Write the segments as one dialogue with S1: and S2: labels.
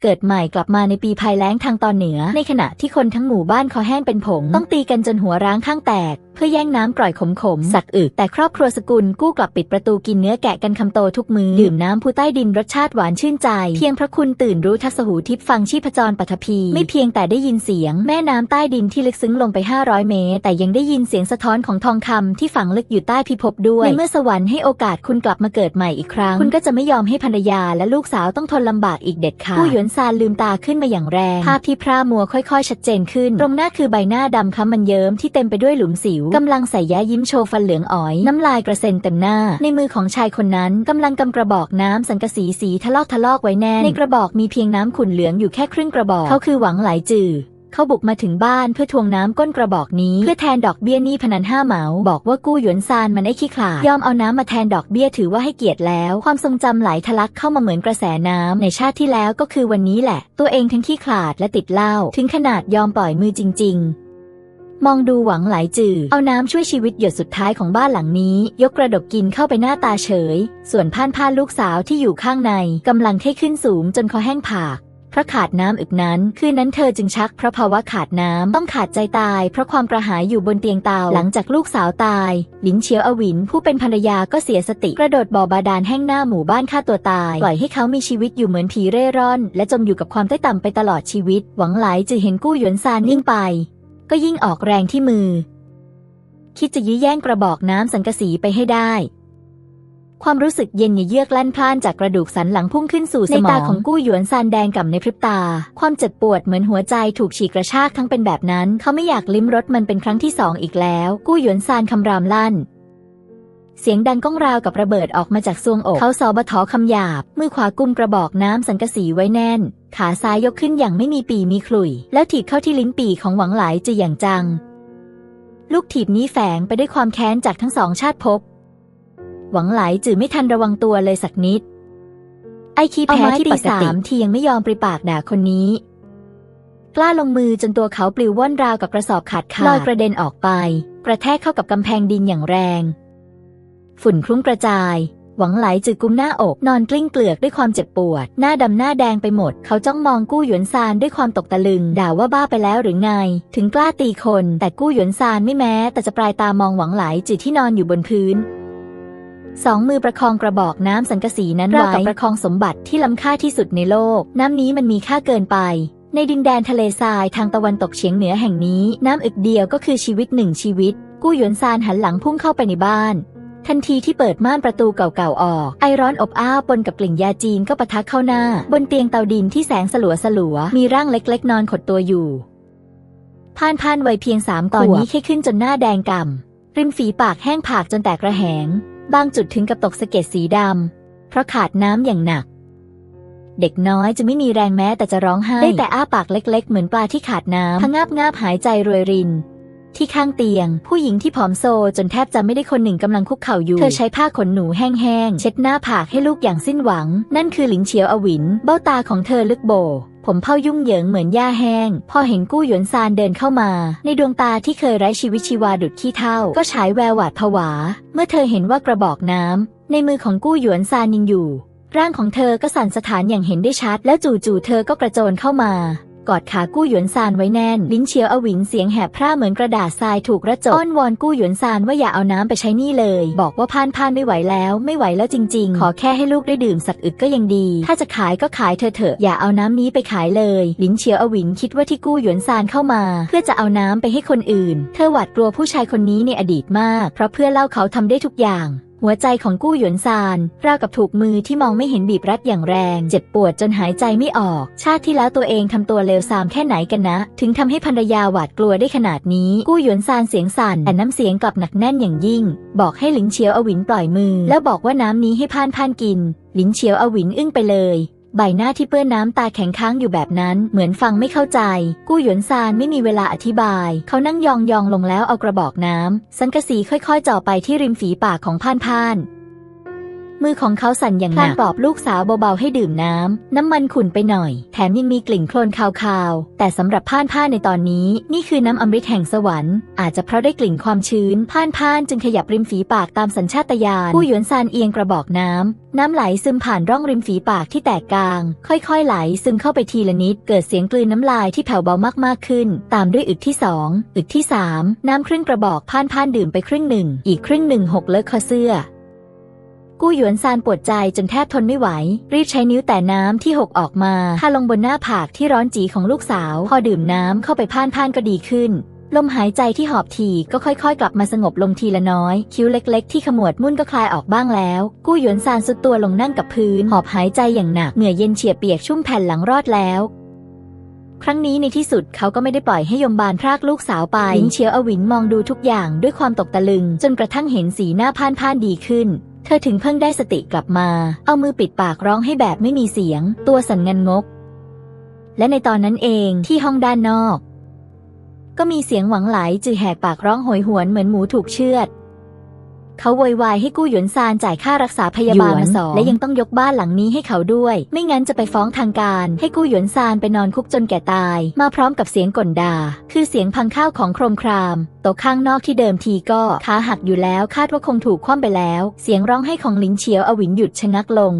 S1: เกิดใหม่กลับมาในปีภัยแล้งทางตอนเหนือในขณะที่คนทั้งหมู่บ้านคอแห้งเป็นผงต้องตีกันจนหัวร้างข้างแตกเพื่อแย่งน้ำกร่อยขมสักอึกแต่ครอบครัวสกุลกู้กลับปิดประตูกินเนื้อแกะกันคำโตทุกมื้อดื่มน้ำภูใต้ดินรสชาติหวานชื่นใจเพียงพระคุณตื่นรู้ทัศหูทิพย์ฟังชีพจรปฐพีไม่เพียงแต่ได้ยินเสียงแม่น้ำใต้ดินที่ลึกซึ้งลงไป500 เมตรแต่ยังได้ยินเสียงสะท้อนของทองคำที่ฝังลึกอยู่ใต้พิภพด้วยในเมื่อสวรรค์ให้โอกาสคุณกลับมาเกิดใหม่อีกครั้งคุณก็จะไม่ยอมให้ภรรยาและลูกสาวต้องทนลำบากอีกเด็ดขาดกู้หยวนซานลืมตาขึ้นมาอย่างแรงภาพที่พร่ามัวค่อยๆชัดเจนขึ้นตรงหน้าคือใบหน้าดำคล้ำมันเยิ้มที่เต็มไปด้วยหลุมสิวกำลังใส่แย้ยิ้มโชว์ฟันเหลืองอ๋อยน้ำลายกระเซ็นเต็มหน้าในมือของชายคนนั้นกำลังกำกระบอกน้ำสังกะสีสีทะลอกไว้แน่นในกระบอกมีเพียงน้ำขุ่นเหลืองอยู่แค่ครึ่งกระบอกเขาคือหวังไหลจือเขาบุกมาถึงบ้านเพื่อทวงน้ำก้นกระบอกนี้เพื่อแทนดอกเบี้ยหนี้พนัน5 เหมาบอกว่ากู้หยวนซานมันไอ้ขี้ขลาดยอมเอาน้ำมาแทนดอกเบี้ยถือว่าให้เกียรติแล้วความทรงจำไหลทะลักเข้ามาเหมือนกระแสน้ำในชาติที่แล้วก็คือวันนี้แหละตัวเองทั้งขี้ขลาดและติดเหล้าถึงขนาดยอมปล่อยมือจริงๆมองดูหวังไหลจือเอาน้ำช่วยชีวิตหยดสุดท้ายของบ้านหลังนี้ยกกระดกกินเข้าไปหน้าตาเฉยส่วนพ่านลูกสาวที่อยู่ข้างในกำลังเท่ขึ้นสูงจนคอแห้งผากเพราะขาดน้ำอึกนั้นคืนนั้นเธอจึงชักเพราะภาวะขาดน้ำต้องขาดใจตายเพราะความกระหายอยู่บนเตียงเตาหลังจากลูกสาวตายหลินเฉียวอวินผู้เป็นภรรยาก็เสียสติกระโดดบ่อบาดาลแห้งหน้าหมู่บ้านฆ่าตัวตายปล่อยให้เขามีชีวิตอยู่เหมือนผีเร่ร่อนและจมอยู่กับความใต้ต่ำไปตลอดชีวิตหวังไหลจือเห็นกู้หยวนซานนิ่งไปก็ยิ่งออกแรงที่มือคิดจะยื้อแย่งกระบอกน้ำสังกะสีไปให้ได้ความรู้สึกเย็นเยือกลั่นพล่านจากกระดูกสันหลังพุ่งขึ้นสู่สมองในตาของกู้หยวนซานแดงก่ำในพริบตาความเจ็บปวดเหมือนหัวใจถูกฉีกกระชากทั้งเป็นแบบนั้นเขาไม่อยากลิ้มรสมันเป็นครั้งที่2อีกแล้วกู้หยวนซานคำรามลั่นเสียงดังก้องราวกับระเบิดออกมาจากซวงอกเขาสอบถอคำหยาบมือขวากุมกระบอกน้ำสังกะสีไว้แน่นขาซ้ายยกขึ้นอย่างไม่มีปีมีขลุ่ยแล้วถีบเข้าที่ลิ้นปี่ของหวังไหลจืออย่างจังลูกถีบนี้แฝงไปด้วยความแค้นจากทั้ง2 ชาติภพหวังไหลจือไม่ทันระวังตัวเลยสักนิดไอ้ขี้แพ้ที่ปกติที่ยังไม่ยอมปริปากด่าคนนี้กล้าลงมือจนตัวเขาปลิวว่อนราวกับกระสอบขาดลอยกระเด็นออกไปกระแทกเข้ากับกำแพงดินอย่างแรงฝุ่นคลุ้งกระจายหวังไหลจือกุมหน้าอกนอนกลิ้งเกลือกด้วยความเจ็บปวดหน้าดำหน้าแดงไปหมดเขาจ้องมองกู้หยวนซานด้วยความตกตะลึงด่าว่าบ้าไปแล้วหรือไงถึงกล้าตีคนแต่กู้หยวนซานไม่แม้แต่จะปลายตามองหวังไหลจือที่นอนอยู่บนพื้น2 มือประคองกระบอกน้ำสังกะสีนั้นไว้ราวกับประคองสมบัติที่ล้ำค่าที่สุดในโลกน้ำนี้มันมีค่าเกินไปในดินแดนทะเลทรายทางตะวันตกเฉียงเหนือแห่งนี้น้ำอึกเดียวก็คือชีวิต1 ชีวิตกู้หยวนซานหันหลังพุ่งเข้าไปในบ้านทันทีที่เปิดม่านประตูเก่าๆออกไอร้อนอบอ้าวปนกับกลิ่นยาจีนก็ปะทะเข้าหน้าบนเตียงเตาดินที่แสงสลัวมีร่างเล็กๆนอนขดตัวอยู่พ่านวัยเพียง3 ขวบตอนนี้แค่ขึ้นจนหน้าแดงก่ำริมฝีปากแห้งผากจนแตกระแหงบางจุดถึงกับตกสะเก็ดสีดำเพราะขาดน้ำอย่างหนักเด็กน้อยจะไม่มีแรงแม้แต่จะร้องไห้ได้แต่อ้าปากเล็กๆเหมือนปลาที่ขาดน้ำพะงาบหายใจรวยรินที่ข้างเตียงผู้หญิงที่ผอมโซจนแทบจะไม่ได้คนหนึ่งกำลังคุกเข่าอยู่เธอใช้ผ้าขนหนูแห้งๆเช็ดหน้าผากให้ลูกอย่างสิ้นหวังนั่นคือหลินเฉียวอวินเบ้าตาของเธอลึกโบผมเผ้ายุ่งเหยิงเหมือนหญ้าแห้งพอเห็นกู้หยวนซานเดินเข้ามาในดวงตาที่เคยไร้ชีวิตชีวาดุจขี้เถ้าก็ฉายแววหวาดผวาเมื่อเธอเห็นว่ากระบอกน้ำในมือของกู้หยวนซานยังอยู่ร่างของเธอก็สั่นสะท้านอย่างเห็นได้ชัดแล้วจู่ๆเธอก็กระโจนเข้ามากอดขากู้หยวนซานไว้แน่นลิ้นเฉียวอวินเสียงแหบพร่าเหมือนกระดาษทรายถูกระจกอ้อนวอนกู้หยวนซานว่าอย่าเอาน้ำไปใช้นี่เลยบอกว่าพ่านไม่ไหวแล้วจริงๆขอแค่ให้ลูกได้ดื่มสักอึกก็ยังดีถ้าจะขายก็ขายเธอเถอะอย่าเอาน้ำนี้ไปขายเลยลิ้นเฉียวอวินคิดว่าที่กู้หยวนซานเข้ามาเพื่อจะเอาน้ำไปให้คนอื่นเธอหวาดกลัวผู้ชายคนนี้ในอดีตมากเพราะเพื่อเล่าเขาทำได้ทุกอย่างหัวใจของกู้หยวนซานราวกับถูกมือที่มองไม่เห็นบีบรัดอย่างแรงเจ็บปวดจนหายใจไม่ออกชาติที่แล้วตัวเองทำตัวเลวทรามแค่ไหนกันนะถึงทำให้ภรรยาหวาดกลัวได้ขนาดนี้กู้หยวนซานเสียงสั่นแต่น้ำเสียงกลับหนักแน่นอย่างยิ่งบอกให้หลินเฉียวอวินปล่อยมือแล้วบอกว่าน้ำนี้ให้พ่านกินหลินเฉียวอวินอึ้งไปเลยใบหน้าที่เปื้อนน้ำตาแข็งค้างอยู่แบบนั้นเหมือนฟังไม่เข้าใจกู้หยวนซานไม่มีเวลาอธิบายเขานั่งยองลงแล้วเอากระบอกน้ำสังกะสีค่อยๆจ่อไปที่ริมฝีปากของพ่าน มือของเขาสั่นอย่างหนักปลอบลูกสาวเบาๆให้ดื่มน้ำมันขุ่นไปหน่อยแถมยังมีกลิ่นโคลนคาวๆแต่สำหรับพ่านในตอนนี้นี่คือน้ำอมฤตแห่งสวรรค์อาจจะเพราะได้กลิ่นความชื้นพ่านจึงขยับริมฝีปากตามสัญชาตญาณกู้หยวนซานเอียงกระบอกน้ำไหลซึมผ่านร่องริมฝีปากที่แตกกลางค่อยๆไหลซึมเข้าไปทีละนิดเกิดเสียงกลืนน้ำลายที่แผ่วเบามากขึ้นตามด้วยอึกที่2อึกที่3น้ำครึ่งกระบอกพ่านดื่มไปครึ่งหนึ่งอีกครึ่งหนึ่งหกเลอะคอเสื้อกู้หยวนซานปวดใจจนแทบทนไม่ไหวรีบใช้นิ้วแตะน้ำที่หกออกมาทาลงบนหน้าผากที่ร้อนจีของลูกสาวพอดื่มน้ำเข้าไปพ่านก็ดีขึ้นลมหายใจที่หอบถี่ก็ค่อยๆกลับมาสงบลงทีละน้อยคิ้วเล็กๆที่ขมวดมุ่นก็คลายออกบ้างแล้วกู้หยวนซานสุดตัวลงนั่งกับพื้นหอบหายใจอย่างหนักเหงื่อเย็นเฉียบเปียกชุ่มแผ่นหลังรอดแล้วครั้งนี้ในที่สุดเขาก็ไม่ได้ปล่อยให้ยมบาลพรากลูกสาวไปหลิงเฉียวอวินมองดูทุกอย่างด้วยความตกตะลึงจนกระทั่งเห็นสีหน้าพ่านดีขึ้นเธอถึงเพิ่งได้สติกลับมาเอามือปิดปากร้องให้แบบไม่มีเสียงตัวสั่นงันงกและในตอนนั้นเองที่ห้องด้านนอกก็มีเสียงหวังไหลจือแหกปากร้องโหยหวนเหมือนหมูถูกเชือดเขาโวยวายให้กู้หยวนซานจ่ายค่ารักษาพยาบาลมา2และยังต้องยกบ้านหลังนี้ให้เขาด้วยไม่งั้นจะไปฟ้องทางการให้กู้หยวนซานไปนอนคุกจนแก่ตายมาพร้อมกับเสียงก่นด่าคือเสียงพังข้าวของโครมครามโต๊ะข้างนอกที่เดิมทีก็ขาหักอยู่แล้วคาดว่าคงถูกคว่ำไปแล้วเสียงร้องไห้ของหลิงเฉียวอวินหยุดชะงักลง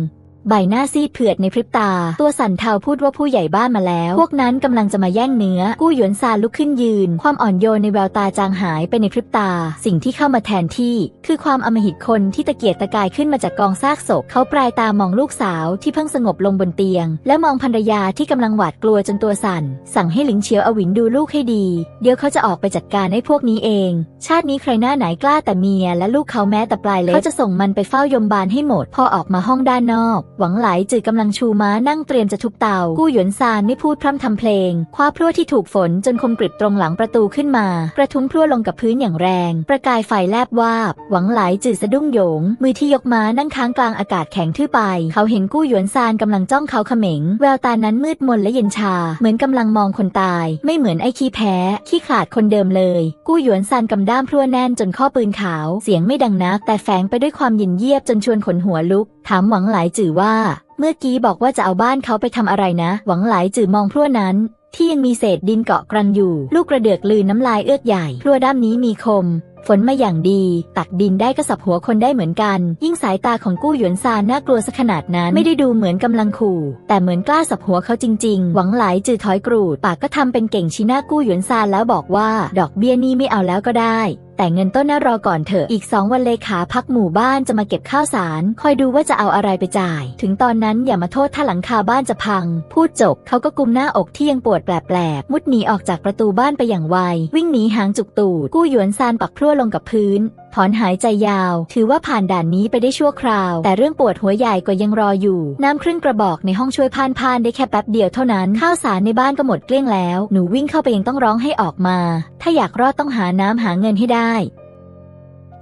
S1: ใบหน้าซีดเผือดในพริบตาตัวสั่นเทาพูดว่าผู้ใหญ่บ้านมาแล้วพวกนั้นกำลังจะมาแย่งเนื้อกู้หยวนซานลุกขึ้นยืนความอ่อนโยนในแววตาจางหายไปในพริบตาสิ่งที่เข้ามาแทนที่คือความอำมหิตคนที่ตะเกียกตะกายขึ้นมาจากกองซากศพเขาปลายตามองลูกสาวที่เพิ่งสงบลงบนเตียงและมองภรรยาที่กำลังหวาดกลัวจนตัวสั่นสั่งให้หลิงเฉียวอวินดูลูกให้ดีเดี๋ยวเขาจะออกไปจัดการไอ้พวกนี้เองชาตินี้ใครหน้าไหนกล้าแต่เมียและลูกเขาแม้แต่ปลายเล็บเขาจะส่งมันไปเฝ้ายมบาลให้หมดพอออกมาห้องด้านนอกหวังไหลจือกำลังชูม้านั่งเตรียมจะทุบเตากู้หยวนซานไม่พูดพร่ำทำเพลงคว้าพลั่วที่ถูกฝนจนคมกริบตรงหลังประตูขึ้นมากระทุ้งพลั่วลงกับพื้นอย่างแรงประกายไฟแลบวาบหวังไหลจือสะดุ้งโยงมือที่ยกม้านั่งค้างกลางอากาศแข็งทื่อไปเขาเห็นกู้หยวนซานกำลังจ้องเขาเขม็งแววตานั้นมืดมนและเย็นชาเหมือนกำลังมองคนตายไม่เหมือนไอ้ขี้แพ้ขี้ขลาดคนเดิมเลยกู้หยวนซานกำด้ามพลั่วแน่นจนข้อปืนขาวเสียงไม่ดังนักแต่แฝงไปด้วยความเย็นเยียบจนชวนขนหัวลุกถามหวังไหลจือว่าเมื่อกี้บอกว่าจะเอาบ้านเขาไปทำอะไรนะหวังไหลจือมองพลั่วนั้นที่ยังมีเศษดินเกาะกรันอยู่ลูกกระเดือกลืนน้ำลายเอื้อกใหญ่พลั่วด้ามนี้มีคมฝนมาอย่างดีตักดินได้ก็สับหัวคนได้เหมือนกันยิ่งสายตาของกู้หยวนซานน่ากลัวซะขนาดนั้นไม่ได้ดูเหมือนกำลังขู่แต่เหมือนกล้าสับหัวเขาจริงๆหวังไหลจือถอยกรูดปากก็ทำเป็นเก่งชี้หน้ากู้หยวนซานแล้วบอกว่าดอกเบี้ยนี่ไม่เอาแล้วก็ได้แต่เงินต้นน่ารอก่อนเถอะอีก2 วันเลขาพักหมู่บ้านจะมาเก็บข้าวสารคอยดูว่าจะเอาอะไรไปจ่ายถึงตอนนั้นอย่ามาโทษถ้าหลังคาบ้านจะพังพูดจบเขาก็กุมหน้าอกที่ยังปวดแปลกๆมุดหนีออกจากประตูบ้านไปอย่างไววิ่งหนีหางจุกตูดกู้หยวนซานปักพลั่วลงกับพื้นถอนหายใจยาวถือว่าผ่านด่านนี้ไปได้ชั่วคราวแต่เรื่องปวดหัวใหญ่กว่ายังรออยู่น้ำครึ่งกระบอกในห้องช่วยพ่านได้แค่แป๊บเดียวเท่านั้นข้าวสารในบ้านก็หมดเกลี้ยงแล้วหนูวิ่งเข้าไปยังต้องร้องให้ออกมาถ้าอยากรอดต้องหาน้ำหาเงินให้ได้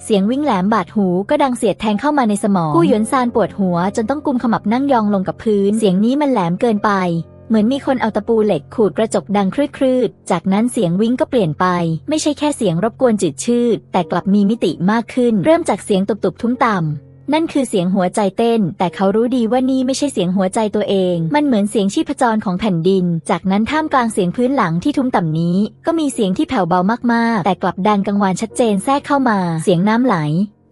S1: เสียงวิ่งแหลมบาดหูก็ดังเสียดแทงเข้ามาในสมองกู้หยวนซานปวดหัวจนต้องกุมขมับนั่งยองลงกับพื้นเสียงนี้มันแหลมเกินไปเหมือนมีคนเอาตะปูเหล็กขูดกระจกดังครืดจากนั้นเสียงวิ่งก็เปลี่ยนไปไม่ใช่แค่เสียงรบกวนจืดชืดแต่กลับมีมิติมากขึ้นเริ่มจากเสียงตุบๆทุ้มต่ำนั่นคือเสียงหัวใจเต้นแต่เขารู้ดีว่านี่ไม่ใช่เสียงหัวใจตัวเองมันเหมือนเสียงชีพจรของแผ่นดินจากนั้นท่ามกลางเสียงพื้นหลังที่ทุ้มต่ำนี้ก็มีเสียงที่แผ่วเบามากๆแต่กลับดังกังวานชัดเจนแทรกเข้ามาเสียงน้ำไหล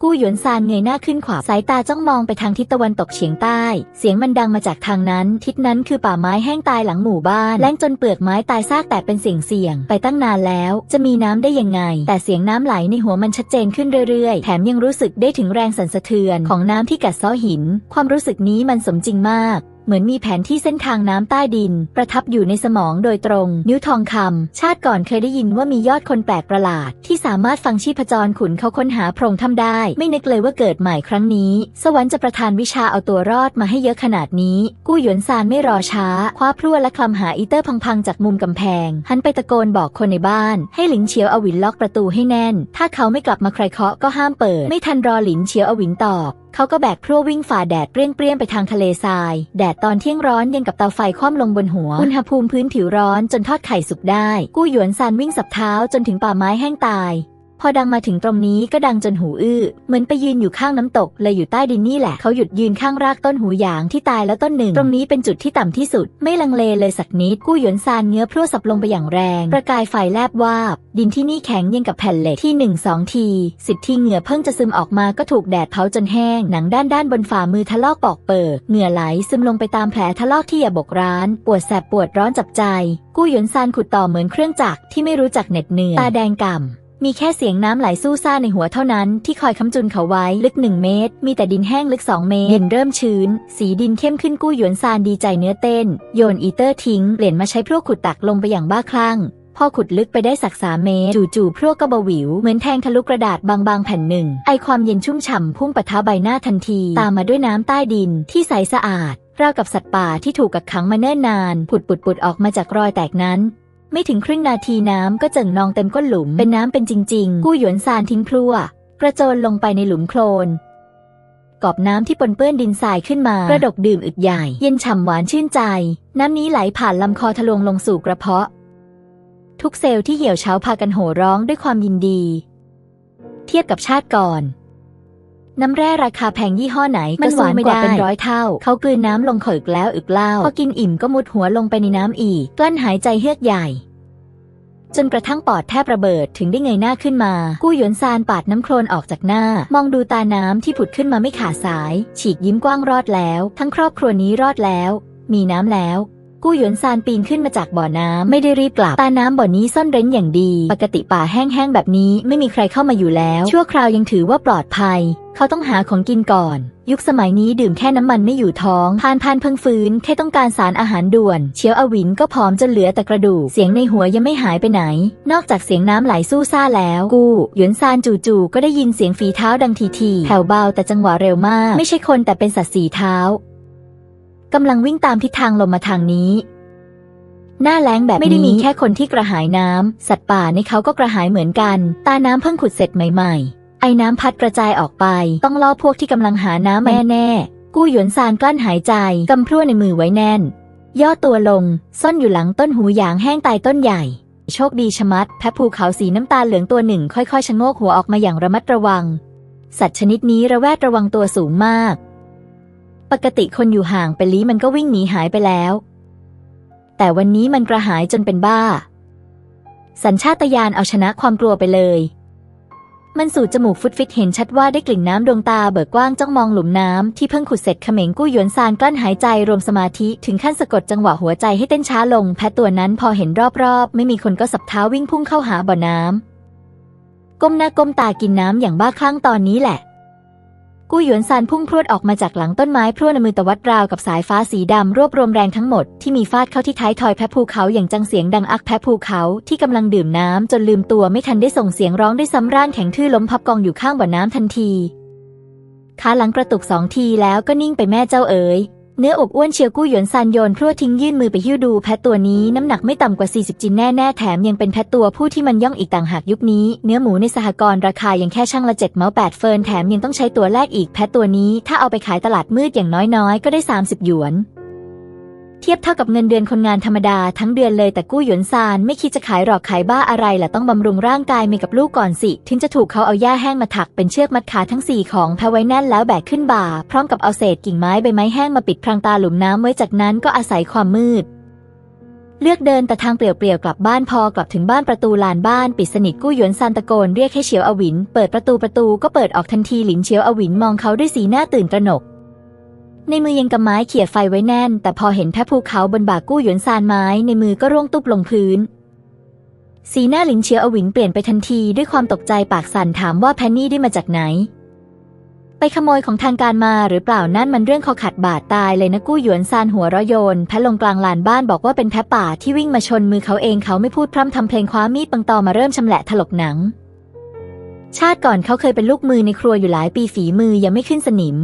S1: กู้หยวนซานเงยหน้าขึ้นขวาสายตาจ้องมองไปทางทิศตะวันตกเฉียงใต้เสียงมันดังมาจากทางนั้นทิศนั้นคือป่าไม้แห้งตายหลังหมู่บ้านแล้งจนเปลือกไม้ตายซากแตกเป็นเสี่ยงไปตั้งนานแล้วจะมีน้ำได้ยังไงแต่เสียงน้ำไหลในหัวมันชัดเจนขึ้นเรื่อยๆแถมยังรู้สึกได้ถึงแรงสั่นสะเทือนของน้ำที่กัดเซาะหินความรู้สึกนี้มันสมจริงมากเหมือนมีแผนที่เส้นทางน้ำใต้ดินประทับอยู่ในสมองโดยตรงนิ้วทองคำชาติก่อนเคยได้ยินว่ามียอดคนแปลกประหลาดที่สามารถฟังชีพจรขุนเขาค้นหาโพรงถ้ำได้ไม่นึกเลยว่าเกิดใหม่ครั้งนี้สวรรค์จะประทานวิชาเอาตัวรอดมาให้เยอะขนาดนี้กู้หยวนซานไม่รอช้าคว้าพลั่วและคลำหาอีเตอร์พังๆจากมุมกำแพงหันไปตะโกนบอกคนในบ้านให้หลินเฉียวอวินล็อกประตูให้แน่นถ้าเขาไม่กลับมาใครเคาะก็ห้ามเปิดไม่ทันรอหลินเฉียวอวินตอบเขาก็แบกพลั่ววิ่งฝ่าแดดเปรี้ยงๆไปทางทะเลทรายแดดตอนเที่ยงร้อนยังกับเตาไฟคว่ำลงบนหัวอุณหภูมิพื้นผิวร้อนจนทอดไข่สุกได้กู้หยวนซานวิ่งสับเท้าจนถึงป่าไม้แห้งตาย พอดังมาถึงตรงนี้ก็ดังจนหูอื้อเหมือนไปยืนอยู่ข้างน้ำตกเลยอยู่ใต้ดินนี่แหละเขาหยุดยืนข้างรากต้นหูหยางที่ตายแล้วต้นหนึ่งตรงนี้เป็นจุดที่ต่ำที่สุดไม่ลังเลเลยสักนิดกู้หยวนซานเงื้อพรวดสับลงไปอย่างแรงประกายไฟแลบวาบดินที่นี่แข็งยังกับแผ่นเหล็กที่1-2 ที10 ทีเหงื่อเพิ่งจะซึมออกมาก็ถูกแดดเผาจนแห้งหนังด้านบนฝ่ามือทะลอกปอกเปิกเหงื่อไหลซึมลงไปตามแผลทะลอกที่อย่าบกร้านปวดแสบปวดร้อนจับใจกู้หยวนซานขุดต่อเหมือนเครื่องจักรที่ไม่รู้จักเหน็ดเหนื่อยตาแดงก่ำมีแค่เสียงน้ำไหลสู้ซ่าในหัวเท่านั้นที่คอยค้ำจุนเขาไว้ลึก1 เมตรมีแต่ดินแห้งลึก2 เมตรดินเริ่มชื้นสีดินเข้มขึ้นกู้หยวนซานดีใจเนื้อเต้นโยนอีเตอร์ทิ้งเปลี่ยนมาใช้พรวกขุดตักลงไปอย่างบ้าคลั่งพอขุดลึกไปได้สัก3 เมตรจู่ๆพรวกก็เบาหวิวเหมือนแทงทะลุกระดาษบางๆแผ่นหนึ่งไอความเย็นชุ่มฉ่ำพุ่งปะทะใบหน้าทันทีตามมาด้วยน้ำใต้ดินที่ใสสะอาดราวกับสัตว์ป่าที่ถูกกักขังมาเนิ่นนานผุดออกมาจากรอยแตกนั้นไม่ถึงครึ่งนาทีน้ำก็เจิ่งนองเต็มก้นหลุมเป็นน้ำเป็นจริงๆกู้หยวนซานทิ้งพลั่วกระโจนลงไปในหลุมโคลนกอบน้ำที่ปนเปื้อนดินทรายขึ้นมากระดกดื่มอึกใหญ่เย็นฉ่ำหวานชื่นใจน้ำนี้ไหลผ่านลำคอทะลวงลงสู่กระเพาะทุกเซลล์ที่เหี่ยวเฉาพากันโห่ร้องด้วยความยินดีเทียบกับชาติก่อนน้ำแร่ราคาแพงยี่ห้อไหนก็หวานกว่าเป็น100 เท่าเขากลืนน้ำลงอึกแล้วอึกเล่าพอกินอิ่มก็มุดหัวลงไปในน้ำอีกกลั้นหายใจเฮือกใหญ่จนกระทั่งปอดแทบระเบิดถึงได้เงยหน้าขึ้นมากู้หยวนซานปาดน้ำโคลนออกจากหน้ามองดูตาน้ำที่ผุดขึ้นมาไม่ขาดสายฉีกยิ้มกว้างรอดแล้วทั้งครอบครัวนี้รอดแล้วมีน้ำแล้วกู้หยวนซานปีนขึ้นมาจากบ่อน้ำไม่ได้รีบกลับตาน้ำบ่อนี้ซ่อนเร้นอย่างดีปกติป่าแห้งๆแบบนี้ไม่มีใครเข้ามาอยู่แล้วชั่วคราวยังถือว่าปลอดภัยเขาต้องหาของกินก่อนยุคสมัยนี้ดื่มแค่น้ำมันไม่อยู่ท้องพานเพิ่งฟื้นแค่ต้องการสารอาหารด่วนเชียวอวินก็ผอมจนเหลือแต่กระดูกเสียงในหัวยังไม่หายไปไหนนอกจากเสียงน้ำไหลสู้ซ่าแล้วกู้หยวนซานจู่ๆก็ได้ยินเสียงฝีเท้าดังทีๆแผ่วเบาแต่จังหวะเร็วมากไม่ใช่คนแต่เป็นสัตว์4 เท้ากำลังวิ่งตามทิศทางลมมาทางนี้หน้าแล้งแบบนี้ไม่ได้มีแค่คนที่กระหายน้ำสัตว์ป่าในเขาก็กระหายเหมือนกันตาน้ำเพิ่งขุดเสร็จใหม่ๆไอ้น้ำพัดกระจายออกไปต้องล่อพวกที่กำลังหาน้ำแน่ๆกู้หยวนซานกลั้นหายใจกำพรั่วในมือไว้แน่นย่อตัวลงซ่อนอยู่หลังต้นหูหยางแห้งตายต้นใหญ่โชคดีชะมัดแพะภูเขาสีน้ำตาลเหลืองตัวหนึ่งค่อยๆชะโงกหัวออกมาอย่างระมัดระวังสัตว์ชนิดนี้ระแวดระวังตัวสูงมากปกติคนอยู่ห่างเป็นลี้มันก็วิ่งหนีหายไปแล้วแต่วันนี้มันกระหายจนเป็นบ้าสัญชาตญาณเอาชนะความกลัวไปเลยมันสูดจมูกฟุดฟิตเห็นชัดว่าได้กลิ่นน้ำดวงตาเบิกกว้างจ้องมองหลุมน้ำที่เพิ่งขุดเสร็จเขม็งกู้หยวนซานกลั้นหายใจรวมสมาธิถึงขั้นสะกดจังหวะหัวใจให้เต้นช้าลงแพะตัวนั้นพอเห็นรอบๆไม่มีคนก็สับเท้าวิ่งพุ่งเข้าหาบ่อน้ำก้มหน้าก้มตากินน้ำอย่างบ้าคลั่งตอนนี้แหละกู้หยวนซานพุ่งพรวดออกมาจากหลังต้นไม้พรวดในมือตวัดราวกับสายฟ้าสีดำรวบรวมแรงทั้งหมดที่มีฟาดเข้าที่ท้ายทอยแพะภูเขาอย่างจังเสียงดังอักแพะภูเขาที่กำลังดื่มน้ำจนลืมตัวไม่ทันได้ส่งเสียงร้องด้วยซ้ำร่างแข็งทื่อล้มพับกองอยู่ข้างบ่อน้ำทันทีขาหลังกระตุก2 ทีแล้วก็นิ่งไปแม่เจ้าเอ๋ยเนื้ออบอ้วนเชียวกู้หยวนซานโยนพรวดทิ้งยื่นมือไปหิ้วดูแพะตัวนี้น้ำหนักไม่ต่ำกว่า40 จินแน่ๆแถมยังเป็นแพะตัวผู้ที่มันย่องอีกต่างหากยุคนี้เนื้อหมูในสหกรณ์ราคายังแค่ช่างละ7 เมา8 เฟิร์นแถมยังต้องใช้ตัวแลกอีกแพะตัวนี้ถ้าเอาไปขายตลาดมืดอย่างน้อยๆก็ได้30 หยวนเทียบเท่ากับเงินเดือนคนงานธรรมดาทั้งเดือนเลยแต่กู้หยวนซานไม่คิดจะขายหรอกขายบ้าอะไรล่ะต้องบำรุงร่างกายเมย์กับลูกก่อนสิถึงจะถูกเขาเอาหญ้าแห้งมาถักเป็นเชือกมัดขาทั้ง4ของแพะไว้แน่นแล้วแบกขึ้นบ่าพร้อมกับเอาเศษกิ่งไม้ใบไม้แห้งมาปิดพรางตาหลุมน้ำไว้จากนั้นก็อาศัยความมืดเลือกเดินแต่ทางเปลี่ยวๆกลับบ้านพอกลับถึงบ้านประตูลานบ้านปิดสนิทกู้หยวนซานตะโกนเรียกให้เฉียวอวินเปิดประตูก็เปิดออกทันทีหลินเฉียวอวินมองเขาด้วยสีหน้าตื่นตระหนกในมือยังกำไม้เขี่ยไฟไว้แน่นแต่พอเห็นแพะภูเขาบนบ่ากู้หยวนซานไม้ในมือก็ร่วงตุ๊บลงพื้นสีหน้าหลินเฉียวอวินเปลี่ยนไปทันทีด้วยความตกใจปากสั่นถามว่าแพนนี่ได้มาจากไหนไปขโมยของทางการมาหรือเปล่านั่นมันเรื่องคอขาดบาดตายเลยนะกู้หยวนซานหัวเราะโยนแพะลงกลางลานบ้านบอกว่าเป็นแพะป่าที่วิ่งมาชนมือเขาเองเขาไม่พูดพร่ำทำเพลงคว้ามีดปังตอมาเริ่มชำแหละถลกหนังชาติก่อนเขาเคยเป็นลูกมือในครัวอยู่หลายปีฝีมือยังไม่ขึ้นสนิม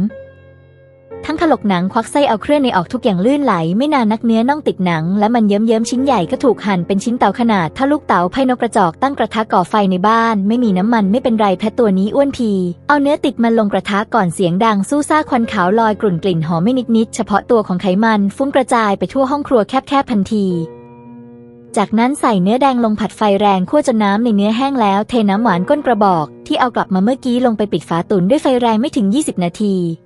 S1: ทั้งถลกหนังควักไส้เอาเครื่องในออกทุกอย่างลื่นไหลไม่นานนักเนื้อน่องติดหนังและมันเยิ้มๆชิ้นใหญ่ก็ถูกหั่นเป็นชิ้นเต่าขนาดเท่าลูกเต๋าไพ่นกกระจอกตั้งกระทะก่อไฟในบ้านไม่มีน้ำมันไม่เป็นไรแพะตัวนี้อ้วนพีเอาเนื้อติดมันลงกระทะก่อนเสียงดังสู้ซ่าควันขาวลอยกลิ่นหอมไม่นิดๆเฉพาะตัวของไขมันฟุ้งกระจายไปทั่วห้องครัวแคบๆทันที จากนั้นใส่เนื้อแดงลงผัดไฟแรงคั่วจนน้ำในเนื้อแห้งแล้วเทน้ำหวานก้นกระบอกที่เอากลับมาเมื่อกี้ลงไปปิดฝาตุ๋นด้วยไฟแรงไม่ถึง20นาที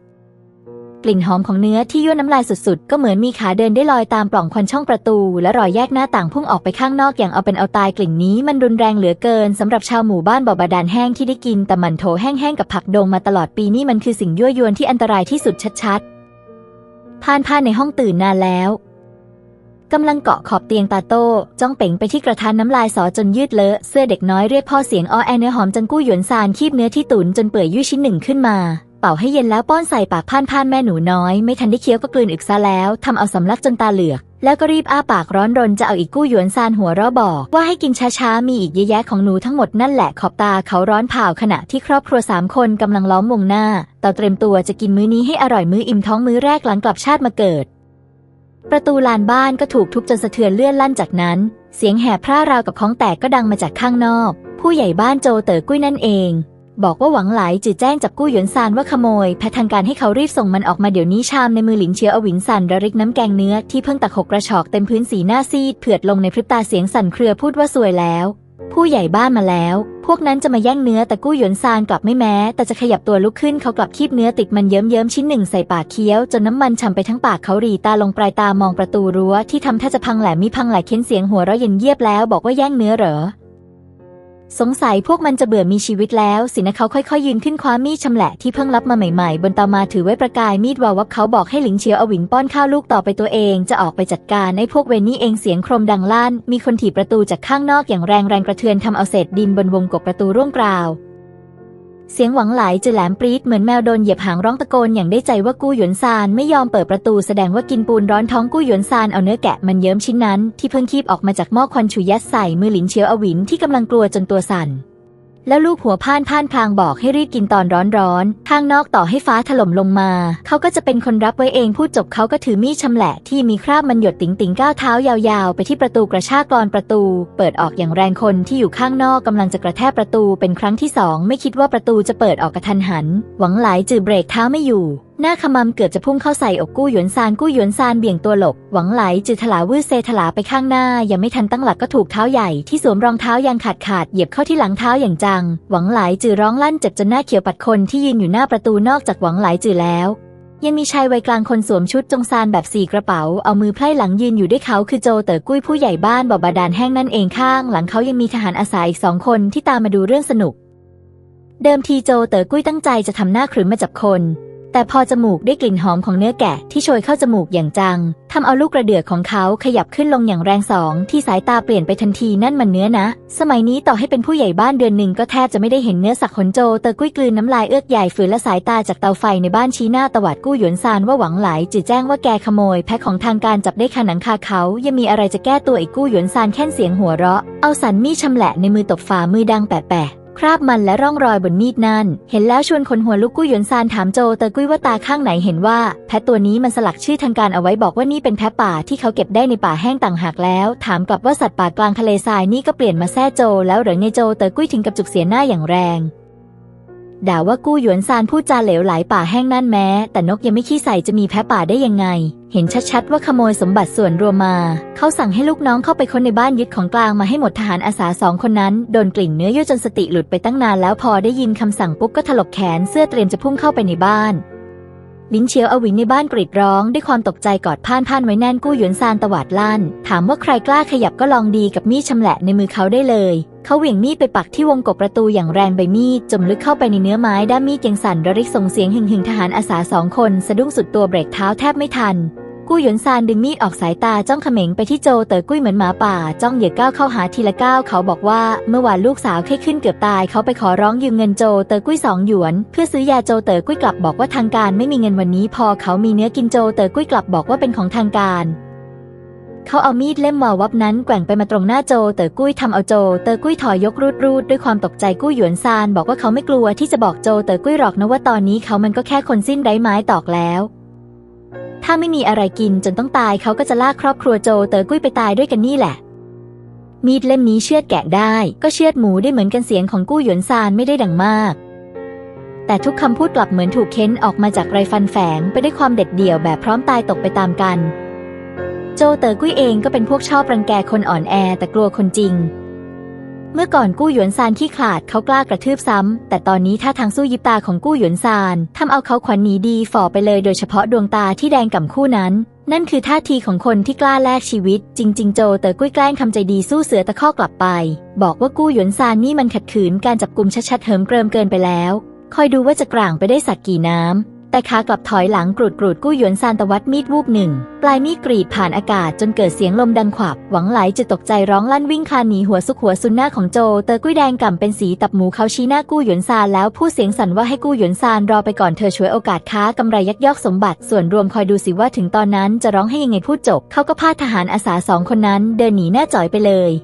S1: กลิ่นหอมของเนื้อที่ยั่วน้ำลายสุดๆก็เหมือนมีขาเดินได้ลอยตามปล่องควันช่องประตูและรอยแยกหน้าต่างพุ่งออกไปข้างนอกอย่างเอาเป็นเอาตายกลิ่นนี้มันรุนแรงเหลือเกินสำหรับชาวหมู่บ้านบ่อบาดาลแห้งที่ได้กินแต่หมั่นโถแห้งๆกับผักดองมาตลอดปีนี่มันคือสิ่งยั่วยวนที่อันตรายที่สุดชัดๆผ่านในห้องตื่นนานแล้วกำลังเกาะขอบเตียงตาโต้จ้องเป่งไปที่กระทะน้ำลายสอจนยืดเลอะเสื้อเด็กน้อยเรียกพ่อเสียงอ้อแอเนื้อหอมจังกู้หยวนซานคีบเนื้อที่ตุ๋นจนเปื่อยยุ่ยชิ้นหนึ่งขึ้นมาเป่าให้เย็นแล้วป้อนใส่ปากพ่านแม่หนูน้อยไม่ทันได้เคี้ยวก็กลืนอึกซะแล้วทำเอาสำลักจนตาเหลือกแล้วก็รีบอ้าปากร้อนรนจะเอาอีกกู้หยวนซานหัวเราะบอกว่าให้กินช้าๆมีอีกเยอะแยะของหนูทั้งหมดนั่นแหละขอบตาเขาร้อนเผาขณะที่ครอบครัว3คนกำลังล้อมวงหน้าต่อเตรียมตัวจะกินมื้อนี้ให้อร่อยมื้ออิ่มท้องมื้อแรกหลังกลับชาติมาเกิดประตูลานบ้านก็ถูกทุบจนสะเทือนเลื่อนลั่นจากนั้นเสียงแห่พร่าราวกับของแตกก็ดังมาจากข้างนอกผู้ใหญ่บ้านโจเต๋อกุ้ยนั่นเองบอกว่าหวังไหลจื่อแจ้งจับกู้หยวนซานว่าขโมยแพทางการให้เขารีบส่งมันออกมาเดี๋ยวนี้ชามในมือหลินเชียวอวินซันระริกน้ำแกงเนื้อที่เพิ่งตักหกกระชอกเต็มพื้นสีหน้าซีดเผือดลงในพริบตาเสียงสั่นเครือพูดว่าซวยแล้วผู้ใหญ่บ้านมาแล้วพวกนั้นจะมาแย่งเนื้อแต่กู้หยวนซานกลับไม่แม้แต่จะขยับตัวลุกขึ้นเขากลับคีบเนื้อติดมันเยิ้มๆชิ้นหนึ่งใส่ปากเคี้ยวจนน้ำมันฉ่ำไปทั้งปากเขาหรี่ตาลงปลายตามองประตูรั้วที่ทำท่าจะพังแหลมมิพังไหลเค้นเสียงหัวเราะเย็นเยียบแล้วบอกว่าแย่งเนื้อเหรอสงสัยพวกมันจะเบื่อมีชีวิตแล้วสินะเขาค่อยๆยืนขึ้นคว้ามีดชำแหละที่เพิ่งรับมาใหม่ๆบนเตามาถือไว้ประกายมีดวาววับเขาบอกให้หลิงเฉียวอวินป้อนข้าวลูกต่อไปตัวเองจะออกไปจัดการไอ้พวกเวรนี่เองเสียงโครมดังลั่นมีคนถีบประตูจากข้างนอกอย่างแรงกระเทือนทำเอาเศษดินบนวงกบประตูร่วงกราวเสียงหวังไหลจะแหลมปรี๊ดเหมือนแมวโดนเหยียบหางร้องตะโกนอย่างได้ใจว่ากู้หยวนซานไม่ยอมเปิดประตูแสดงว่ากินปูนร้อนท้องกู้หยวนซานเอาเนื้อแกะมันเยิ้มชิ้นนั้นที่เพิ่งคีบออกมาจากหม้อควันฉุยยัดใส่มือหลินเฉียวอวินที่กำลังกลัวจนตัวสั่นแล้วลูกหัวพ่านพลางบอกให้รีบกินตอนร้อนข้างนอกต่อให้ฟ้าถล่มลงมาเขาก็จะเป็นคนรับไว้เองพูดจบเขาก็ถือมีดชำแหละที่มีคราบมันหยดติ๋งก้าวเท้ายาวๆไปที่ประตูกระชากกลอนประตูเปิดออกอย่างแรงคนที่อยู่ข้างนอกกำลังจะกระแทกประตูเป็นครั้งที่2ไม่คิดว่าประตูจะเปิดออกกระทันหันหวังไหลจื่อเบรกเท้าไม่อยู่หน้าขมำเกือบจะพุ่งเข้าใส่อกกู้หยวนซานเบี่ยงตัวหลบหวังไหลจื่อถลาวืดเซถลาไปข้างหน้ายังไม่ทันตั้งหลักก็ถูกเท้าใหญ่ที่สวมรองเท้ายางขาดเหยียบเข้าที่หลังเท้าอย่างจังหวังไหลจื่อร้องลั่นเจ็บจนหน้าเขียวปัดคนที่ยืนอยู่หน้าประตูนอกจากหวังไหลจื่อแล้วยังมีชายวัยกลางคนสวมชุดจงซานแบบ4กระเป๋าเอามือไพร่หลังยืนอยู่ด้วยเขาคือโจเต๋อกุ้ยผู้ใหญ่บ้านบ่อบาดาลแห้งนั่นเองข้างหลังเขายังมีทหารอาสาอีก2คนที่ตามมาดูเรื่องสนุกเดิมทีโจเต๋อกุ้ยตั้งใจจะทำหน้าขรึมมาจับคนแต่พอจมูกได้กลิ่นหอมของเนื้อแกะที่โชยเข้าจมูกอย่างจังทำเอาลูกกระเดือกของเขาขยับขึ้นลงอย่างแรงที่สายตาเปลี่ยนไปทันทีนั่นมันเนื้อนะสมัยนี้ต่อให้เป็นผู้ใหญ่บ้านเดือนหนึ่งก็แทบจะไม่ได้เห็นเนื้อสักขนโจเตอกุ้ยกลืนน้ำลายเอื้อกใหญ่ฝืนและสายตาจากเตาไฟในบ้านชี้หน้าตวาดกู้หยวนซานว่าหวังไหลจื่อแจ้งว่าแกขโมยแพ็คของทางการจับได้คาหนังคาเขายังมีอะไรจะแก้ตัวอีกกู้หยวนซานแค่นเสียงหัวเราะเอาสันมีดชำแหละในมือตบฝ่ามือดังแปะคราบมันและร่องรอยบนมีดนั่นเห็นแล้วชวนขนหัวลุกกู้หยวนซานถามโจเตอกุ้ยว่าตาข้างไหนเห็นว่าแพะตัวนี้มันสลักชื่อทางการเอาไว้บอกว่านี่เป็นแพะป่าที่เขาเก็บได้ในป่าแห้งต่างหากแล้วถามกลับว่าสัตว์ป่ากลางทะเลทรายนี่ก็เปลี่ยนมาแซ่โจแล้วหรือไงโจเตอกุ้ยถึงกับจุกเสียหน้าอย่างแรงด่าว่ากู้หยวนซานพูดจาเหลวไหลป่าแห้งนั่นแม้แต่นกยังไม่ขี้ใส่จะมีแพะป่าได้ยังไงเห็นชัดๆว่าขโมยสมบัติส่วนรวมมาเขาสั่งให้ลูกน้องเข้าไปค้นในบ้านยึดของกลางมาให้หมดทหารอาสา2คนนั้นโดนกลิ่นเนื้อยั่วจนสติหลุดไปตั้งนานแล้วพอได้ยินคำสั่งปุ๊บก็ถลกแขนเสื้อเตรียมจะพุ่งเข้าไปในบ้านลิ้นเฉียวอวินในบ้านกรีดร้องด้วยความตกใจกอดพ่านไว้แน่นกู้หยวนซานตวาดลั่นถามว่าใครกล้าขยับก็ลองดีกับมีดชำแหละในมือเขาได้เลยเขาเหวี่ยงมีดไปปักที่วงกบประตูอย่างแรงใบมีดจมลึกเข้าไปในเนื้อไม้ด้ามมีดยังสั่นระริกส่งเสียงหึ่งทหารอาสา2คนสะดุ้งสุดตัวเบรกเท้าแทบไม่ทันกู้หยวนซานดึงมีดออกสายตาจ้องเขม็งไปที่โจเต๋อกุ้ยเหมือนหมาป่าจ้องเหยียดก้าวเข้าหาทีละก้าวเขาบอกว่าเมื่อวานลูกสาวไข้ขึ้นเกือบตายเขาไปขอร้องยืมเงินโจเต๋อกุ้ย2 หยวนเพื่อซื้อยาโจเต๋อกุ้ยกลับบอกว่าทางการไม่มีเงินวันนี้พอเขามีเนื้อกินโจเต๋อกุ้ยกลับบอกว่าเป็นของทางการเขาเอามีดเล่มวาววับนั้นแกว่งไปมาตรงหน้าโจเต๋อกุ้ยทำเอาโจเต๋อกุ้ยถอยยกรูดด้วยความตกใจกู้หยวนซานบอกว่าเขาไม่กลัวที่จะบอกโจเต๋อกุ้ยหรอกนะว่าตอนนี้เขามันก็แค่คนสิ้นไร้ไม้ตอกแล้วถ้าไม่มีอะไรกินจนต้องตายเขาก็จะลากครอบครัวโจเต๋อกุ้ยไปตายด้วยกันนี่แหละมีดเล่มนี้เชือดแกะได้ก็เชือดหมูได้เหมือนกันเสียงของกู้หยวนซานไม่ได้ดังมากแต่ทุกคำพูดกลับเหมือนถูกเค้นออกมาจากไรฟันแฝงไปด้วยความเด็ดเดี่ยวแบบพร้อมตายตกไปตามกัน โจเต๋อกุ้ยเองก็เป็นพวกชอบรังแกคนอ่อนแอแต่กลัวคนจริงเมื่อก่อนกู้หยวนซานขี้ขลาดเขากล้ากระทืบซ้ำแต่ตอนนี้ท่าทางสู้ยิบตาของกู้หยวนซานทำเอาเขาขวัญหนีดีฝ่อไปเลยโดยเฉพาะดวงตาที่แดงก่ำคู่นั้นนั่นคือท่าทีของคนที่กล้าแลกชีวิตจริงๆโจเต๋อกุ้ยแกล้งทำใจดีสู้เสือตะคอกกลับไปบอกว่ากู้หยวนซานนี่มันขัดขืนการจับกุมชัดๆเหิมเกริมเกินไปแล้วคอยดูว่าจะกลางไปได้สักกี่น้ำแต่ขากลับถอยหลังกรูดกู้หยวนซานตวัดมีดวูบหนึ่งปลายมีดกรีดผ่านอากาศจนเกิดเสียงลมดังขวับหวังไหลจะตกใจร้องลั่นวิ่งคลานหนีหัวซุกหัวซุนหน้าของโจเต๋อกุ้ยแดงก่ำเป็นสีตับหมูเขาชี้หน้ากู้หยวนซานแล้วพูดเสียงสั่นว่าให้กู้หยวนซานรอไปก่อนเธอช่วยโอกาสค้ากำไรยักยอกสมบัติส่วนรวมคอยดูสิว่าถึงตอนนั้นจะร้องให้ยังไงพูดจบเขาก็พาทหารอาสา2 คนนั้นเดินหนีหน้าจ่อยไปเลย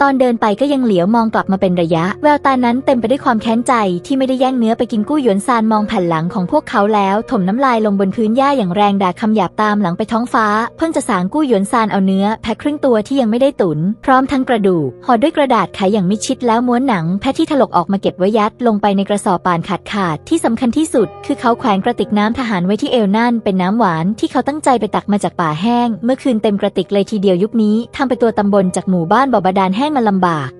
S1: ตอนเดินไปก็ยังเหลียวมองกลับมาเป็นระยะแววตานั้นเต็มไปด้วยความแค้นใจที่ไม่ได้แย่งเนื้อไปกินกู้หยวนซานมองแผ่นหลังของพวกเขาแล้วถมน้ำลายลงบนพื้นหญ้าอย่างแรงด่าคำหยาบตามหลังไปท้องฟ้าเพิ่งจะสางกู้หยวนซานเอาเนื้อแพะครึ่งตัวที่ยังไม่ได้ตุ๋นพร้อมทั้งกระดูกห่อด้วยกระดาษขายอย่างมิดชิดแล้วม้วนหนังแพะที่ถลกออกมาเก็บไว้ยัดลงไปในกระสอบป่านขาดที่สำคัญที่สุดคือเขาแขวนกระติกน้ำทหารไว้ที่เอวนั่นเป็นน้ำหวานที่เขาตั้งใจไปตักมาจากป่าแห้งเมื่อคืนเต็มกระติกเลยทีเดียวยุคนี้ทำไปตัวตำบลจากหมู่บ้านบ่อบาดาลแห้งมาลำบา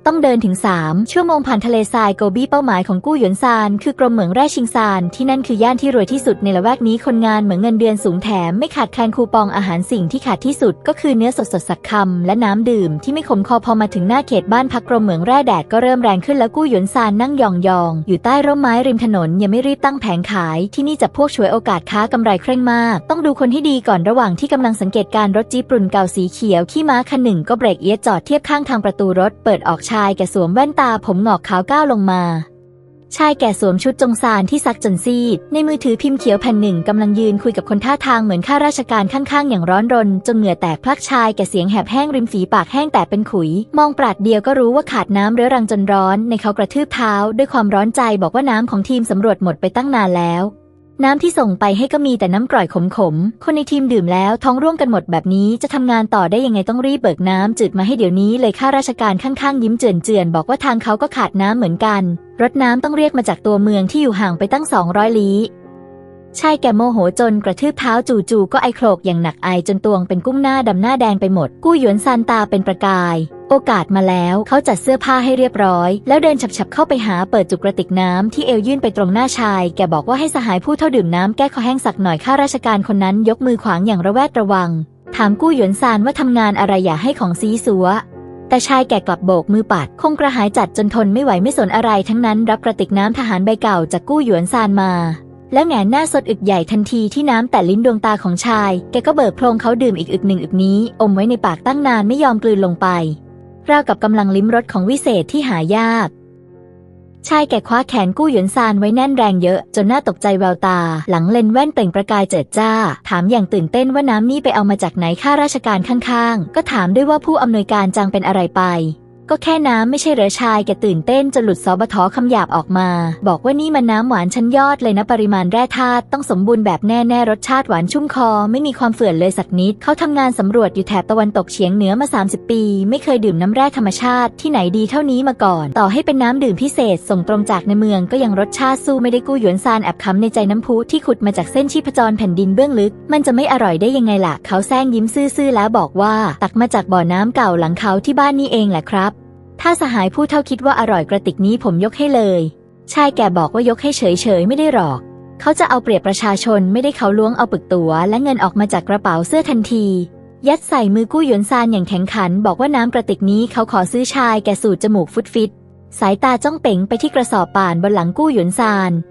S1: กต้องเดินถึง3 ชั่วโมงผ่านทะเลทรายโกบี้เป้าหมายของกู้หยวนซานคือกรมเหมืองแร่ชิงซานที่นั่นคือย่านที่รวยที่สุดในละแวกนี้คนงานเหมือนเงินเดือนสูงแถมไม่ขาดแคลนคูปองอาหารสิ่งที่ขาดที่สุดก็คือเนื้อสดสักคำและน้ำดื่มที่ไม่ขมคอพอมาถึงหน้าเขตบ้านพักกรมเหมืองแร่แดดก็เริ่มแรงขึ้นแล้วกู้หยวนซานนั่งยองอยู่ใต้ร่มไม้ริมถนนยังไม่รีบตั้งแผงขายที่นี่จับพวกฉวยโอกาสค้ากำไรเคร่งมากต้องดูคนให้ดีก่อนระหว่างที่กำลังสังเกตการรถจี๊ปรุ่นเก่าสีเขียวขี้ม้าคันหนึ่งก็เบรกเอี๊ยดจอดเทียบข้างทางประตูรถเปิดออกชายแก่สวมแว่นตาผมหงอกขาวก้าวลงมาชายแก่สวมชุดจงซานที่ซักจนซีดในมือถือพิมพ์เขียวแผ่นหนึ่งกำลังยืนคุยกับคนท่าทางเหมือนข้าราชการข้างๆอย่างร้อนรนจนเหงื่อแตกพลักชายแก่เสียงแหบแห้งริมฝีปากแห้งแต่เป็นขุยมองปราดเดียวก็รู้ว่าขาดน้ำเรื้อรังจนร้อนในเขากระทืบเท้าด้วยความร้อนใจบอกว่าน้ำของทีมสำรวจหมดไปตั้งนานแล้วน้ำที่ส่งไปให้ก็มีแต่น้ำกร่อยขมคนในทีมดื่มแล้วท้องร่วงกันหมดแบบนี้จะทำงานต่อได้ยังไงต้องรีบเบิกน้ำจืดมาให้เดี๋ยวนี้เลยข้าราชการข้างๆยิ้มเจือนบอกว่าทางเขาก็ขาดน้ำเหมือนกันรถน้ำต้องเรียกมาจากตัวเมืองที่อยู่ห่างไปตั้ง200 ลี้ชายแก่โมโหจนกระทืบเท้าจู่ๆก็ไอโครกอย่างหนักไอจนตวงเป็นกุ้งหน้าดำหน้าแดงไปหมดกู้หยวนซานตาเป็นประกายโอกาสมาแล้วเขาจัดเสื้อผ้าให้เรียบร้อยแล้วเดินฉับๆเข้าไปหาเปิดจุกกระติกน้ำที่เอวยื่นไปตรงหน้าชายแกบอกว่าให้สหายผู้เท่าดื่มน้ำแก้คอแห้งสักหน่อยข้าราชการคนนั้นยกมือขวางอย่างระแวดระวังถามกู้หยวนซานว่าทำงานอะไรอย่าให้ของซีซัวแต่ชายแก่กลับโบกมือปัดคงกระหายจัดจนทนไม่ไหวไม่สนอะไรทั้งนั้นรับกระติกน้ำทหารใบเก่าจากกู้หยวนซานมาแล้วแหงนหน้าสดอึกใหญ่ทันทีที่น้ำแต่ลิ้นดวงตาของชายแกก็เบิกโพรงเขาดื่มอีกอึกหนึ่งอึกนี้อมไว้ในปากตั้งนานไม่ยอมกลืนลงไปราวกับกำลังลิ้มรสของวิเศษที่หายากชายแก่คว้าแขนกู้หยวนซานไว้แน่นแรงเยอะจนน่าตกใจแววตาหลังเลนแว่นเปล่งประกายเจิดจ้าถามอย่างตื่นเต้นว่าน้ำนี่ไปเอามาจากไหนข้าราชการข้างๆก็ถามด้วยว่าผู้อำนวยการจางเป็นอะไรไปก็แค่น้ำไม่ใช่เหรอชายแกตื่นเต้นจนหลุดสบทคำหยาบออกมาบอกว่านี่มันน้ำหวานชั้นยอดเลยนะปริมาณแร่ธาตุต้องสมบูรณ์แบบแน่ๆรสชาติหวานชุ่มคอไม่มีความเฝื่อนเลยสักนิดเขาทำงานสำรวจอยู่แถบตะวันตกเฉียงเหนือมา30 ปีไม่เคยดื่มน้ำแร่ธรรมชาติที่ไหนดีเท่านี้มาก่อนต่อให้เป็นน้ำดื่มพิเศษส่งตรงจากในเมืองก็ยังรสชาติสู้ไม่ได้กู้หยวนซานแอบคำในใจน้ำพุที่ขุดมาจากเส้นชีพจรแผ่นดินเบื้องลึกมันจะไม่อร่อยได้ยังไงล่ะเขาแซงยิ้มซื่อๆแล้วบอกว่าตักมาจากบ่อน้ำเก่าหลังเขาที่บ้านนี่เองแหละครับถ้าสหายผู้เท่าคิดว่าอร่อยกระติกนี้ผมยกให้เลยชายแก่บอกว่ายกให้เฉยๆไม่ได้หรอกเขาจะเอาเปรียบประชาชนไม่ได้เขาล้วงเอาปึกตั๋วและเงินออกมาจากกระเป๋าเสื้อทันทียัดใส่มือกู้หยวนซานอย่างแข็งขันบอกว่าน้ำกระติกนี้เขาขอซื้อชายแก่สูดจมูกฟุดฟิตสายตาจ้องเป๋งไปที่กระสอบป่านบนหลังกู้หยวนซาน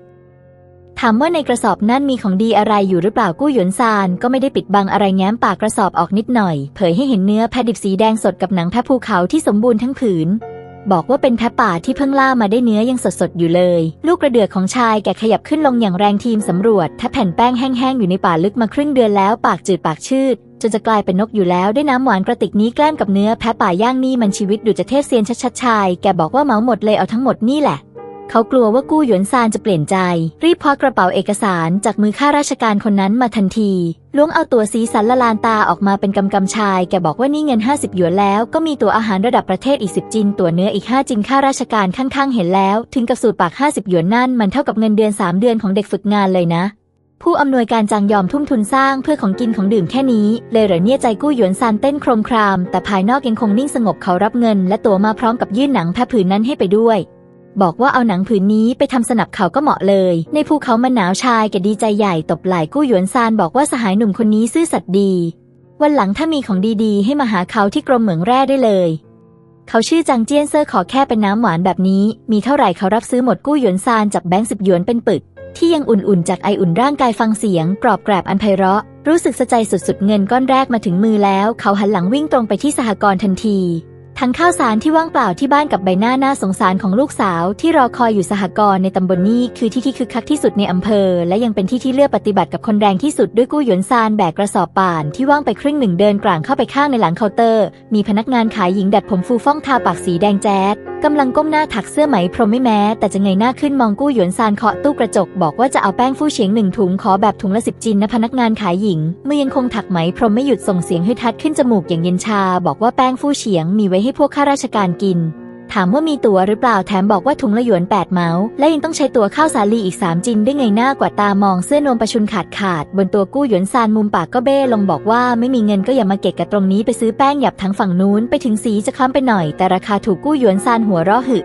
S1: ถามว่าในกระสอบนั่นมีของดีอะไรอยู่หรือเปล่ากู้หยวนซานก็ไม่ได้ปิดบังอะไรแง้มปากกระสอบออกนิดหน่อยเผยให้เห็นเนื้อแพะดิบสีแดงสดกับหนังแพะภูเขาที่สมบูรณ์ทั้งผืนบอกว่าเป็นแพะป่าที่เพิ่งล่ามาได้เนื้อยังสดๆอยู่เลยลูกกระเดือกของชายแกขยับขึ้นลงอย่างแรงทีมสำรวจแทบแผ่นแป้งแห้งๆอยู่ในป่าลึกมาครึ่งเดือนแล้วปากจืดปากชืดจนจะกลายเป็นนกอยู่แล้วได้น้ำหวานกระติกนี้แกล้มกับเนื้อแพะป่าย่างนี่มันชีวิตดูจะเทพเซียนชัดๆชายแกบอกว่าเหมาหมดเลยเอาทั้งหมดนี่แหละเขากลัวว่ากู้หยวนซานจะเปลี่ยนใจรีบคว้ากระเป๋าเอกสารจากมือข้าราชการคนนั้นมาทันทีล้วงเอาตั๋วสีสันละลานตาออกมาเป็นกำชายแกบอกว่านี่เงิน50 หยวนแล้วก็มีตั๋วอาหารระดับประเทศอีก10 จินตั๋วเนื้ออีก5 จินข้าราชการข้างๆเห็นแล้วถึงกับสูดปาก50 หยวนนั่นมันเท่ากับเงินเดือน3 เดือนของเด็กฝึกงานเลยนะ ผู้อำนวยการจางยอมทุ่มทุนสร้างเพื่อของกินของดื่มแค่นี้เลยเหรอเนี่ยใจกู้หยวนซานเต้นโครมครามแต่ภายนอกยังคงนิ่งสงบเขารับเงินและตั๋วมาพร้อมกับยื่นหนังแพะผืนนั้นให้ไปด้วยบอกว่าเอาหนังผืนนี้ไปทำสนับเขาก็เหมาะเลยในภูเขามันหนาวชายแกดีใจใหญ่ตบไหล่กู้หยวนซานบอกว่าสหายหนุ่มคนนี้ซื่อสัตย์ดีวันหลังถ้ามีของดีๆให้มาหาเขาที่กรมเหมืองแร่ได้เลยเขาชื่อจางเจี้ยนเซอร์ขอแค่เป็นน้ำหวานแบบนี้มีเท่าไหร่เขารับซื้อหมดกู้หยวนซานจับแบงค์10 หยวนเป็นปึกที่ยังอุ่นๆจากไออุ่นร่างกายฟังเสียงกรอบแกรบอันไพเราะรู้สึกสะใจสุดๆเงินก้อนแรกมาถึงมือแล้วเขาหันหลังวิ่งตรงไปที่สหกรณ์ทันทีทั้งข้าวสารที่ว่างเปล่าที่บ้านกับใบหน้าน่าสงสารของลูกสาวที่รอคอยอยู่สหกรณ์ในตำบลนี้คือที่คึกคักที่สุดในอำเภอและยังเป็นที่ที่เลือกปฏิบัติกับคนแรงที่สุดด้วยกู้หยวนซานแบกกระสอบป่านที่ว่างไปครึ่งหนึ่งเดินกลางเข้าไปข้างในหลังเคาน์เตอร์มีพนักงานขายหญิงดัดผมฟูฟ่องทาปากสีแดงแจ๊ดกำลังก้มหน้าถักเสื้อไหมพรมไม่แม้แต่จะเงยหน้าขึ้นมองกู้หยวนซานเคาะตู้กระจกบอกว่าจะเอาแป้งฟู่เฉียง1 ถุงขอแบบถุงละ10 จินนะพนักงานขายหญิงเมื่อยังคงถักไหมพรมไม่หยุดส่งเสียงฮึดฮัดขึ้นจมูกอย่างเย็นชาบอกว่าแป้งฟู่เฉียงมีไว้ให้พวกข้าราชการกินถามว่ามีตั๋วหรือเปล่าแถมบอกว่าถุงละหยวน8 เมาและยังต้องใช้ตั๋วข้าวสาลีอีก3 จินได้เงยหน้ากว่าตามองเสื้อนวมประชุนขาดบนตัวกู้หยวนซานมุมปากก็เบ้ลงบอกว่าไม่มีเงินก็อย่ามาเกะกะตรงนี้ไปซื้อแป้งหยับทั้งฝั่งนู้นไปถึงสีจะคล้ำไปหน่อยแต่ราคาถูกกู้หยวนซานหัวเราะหึ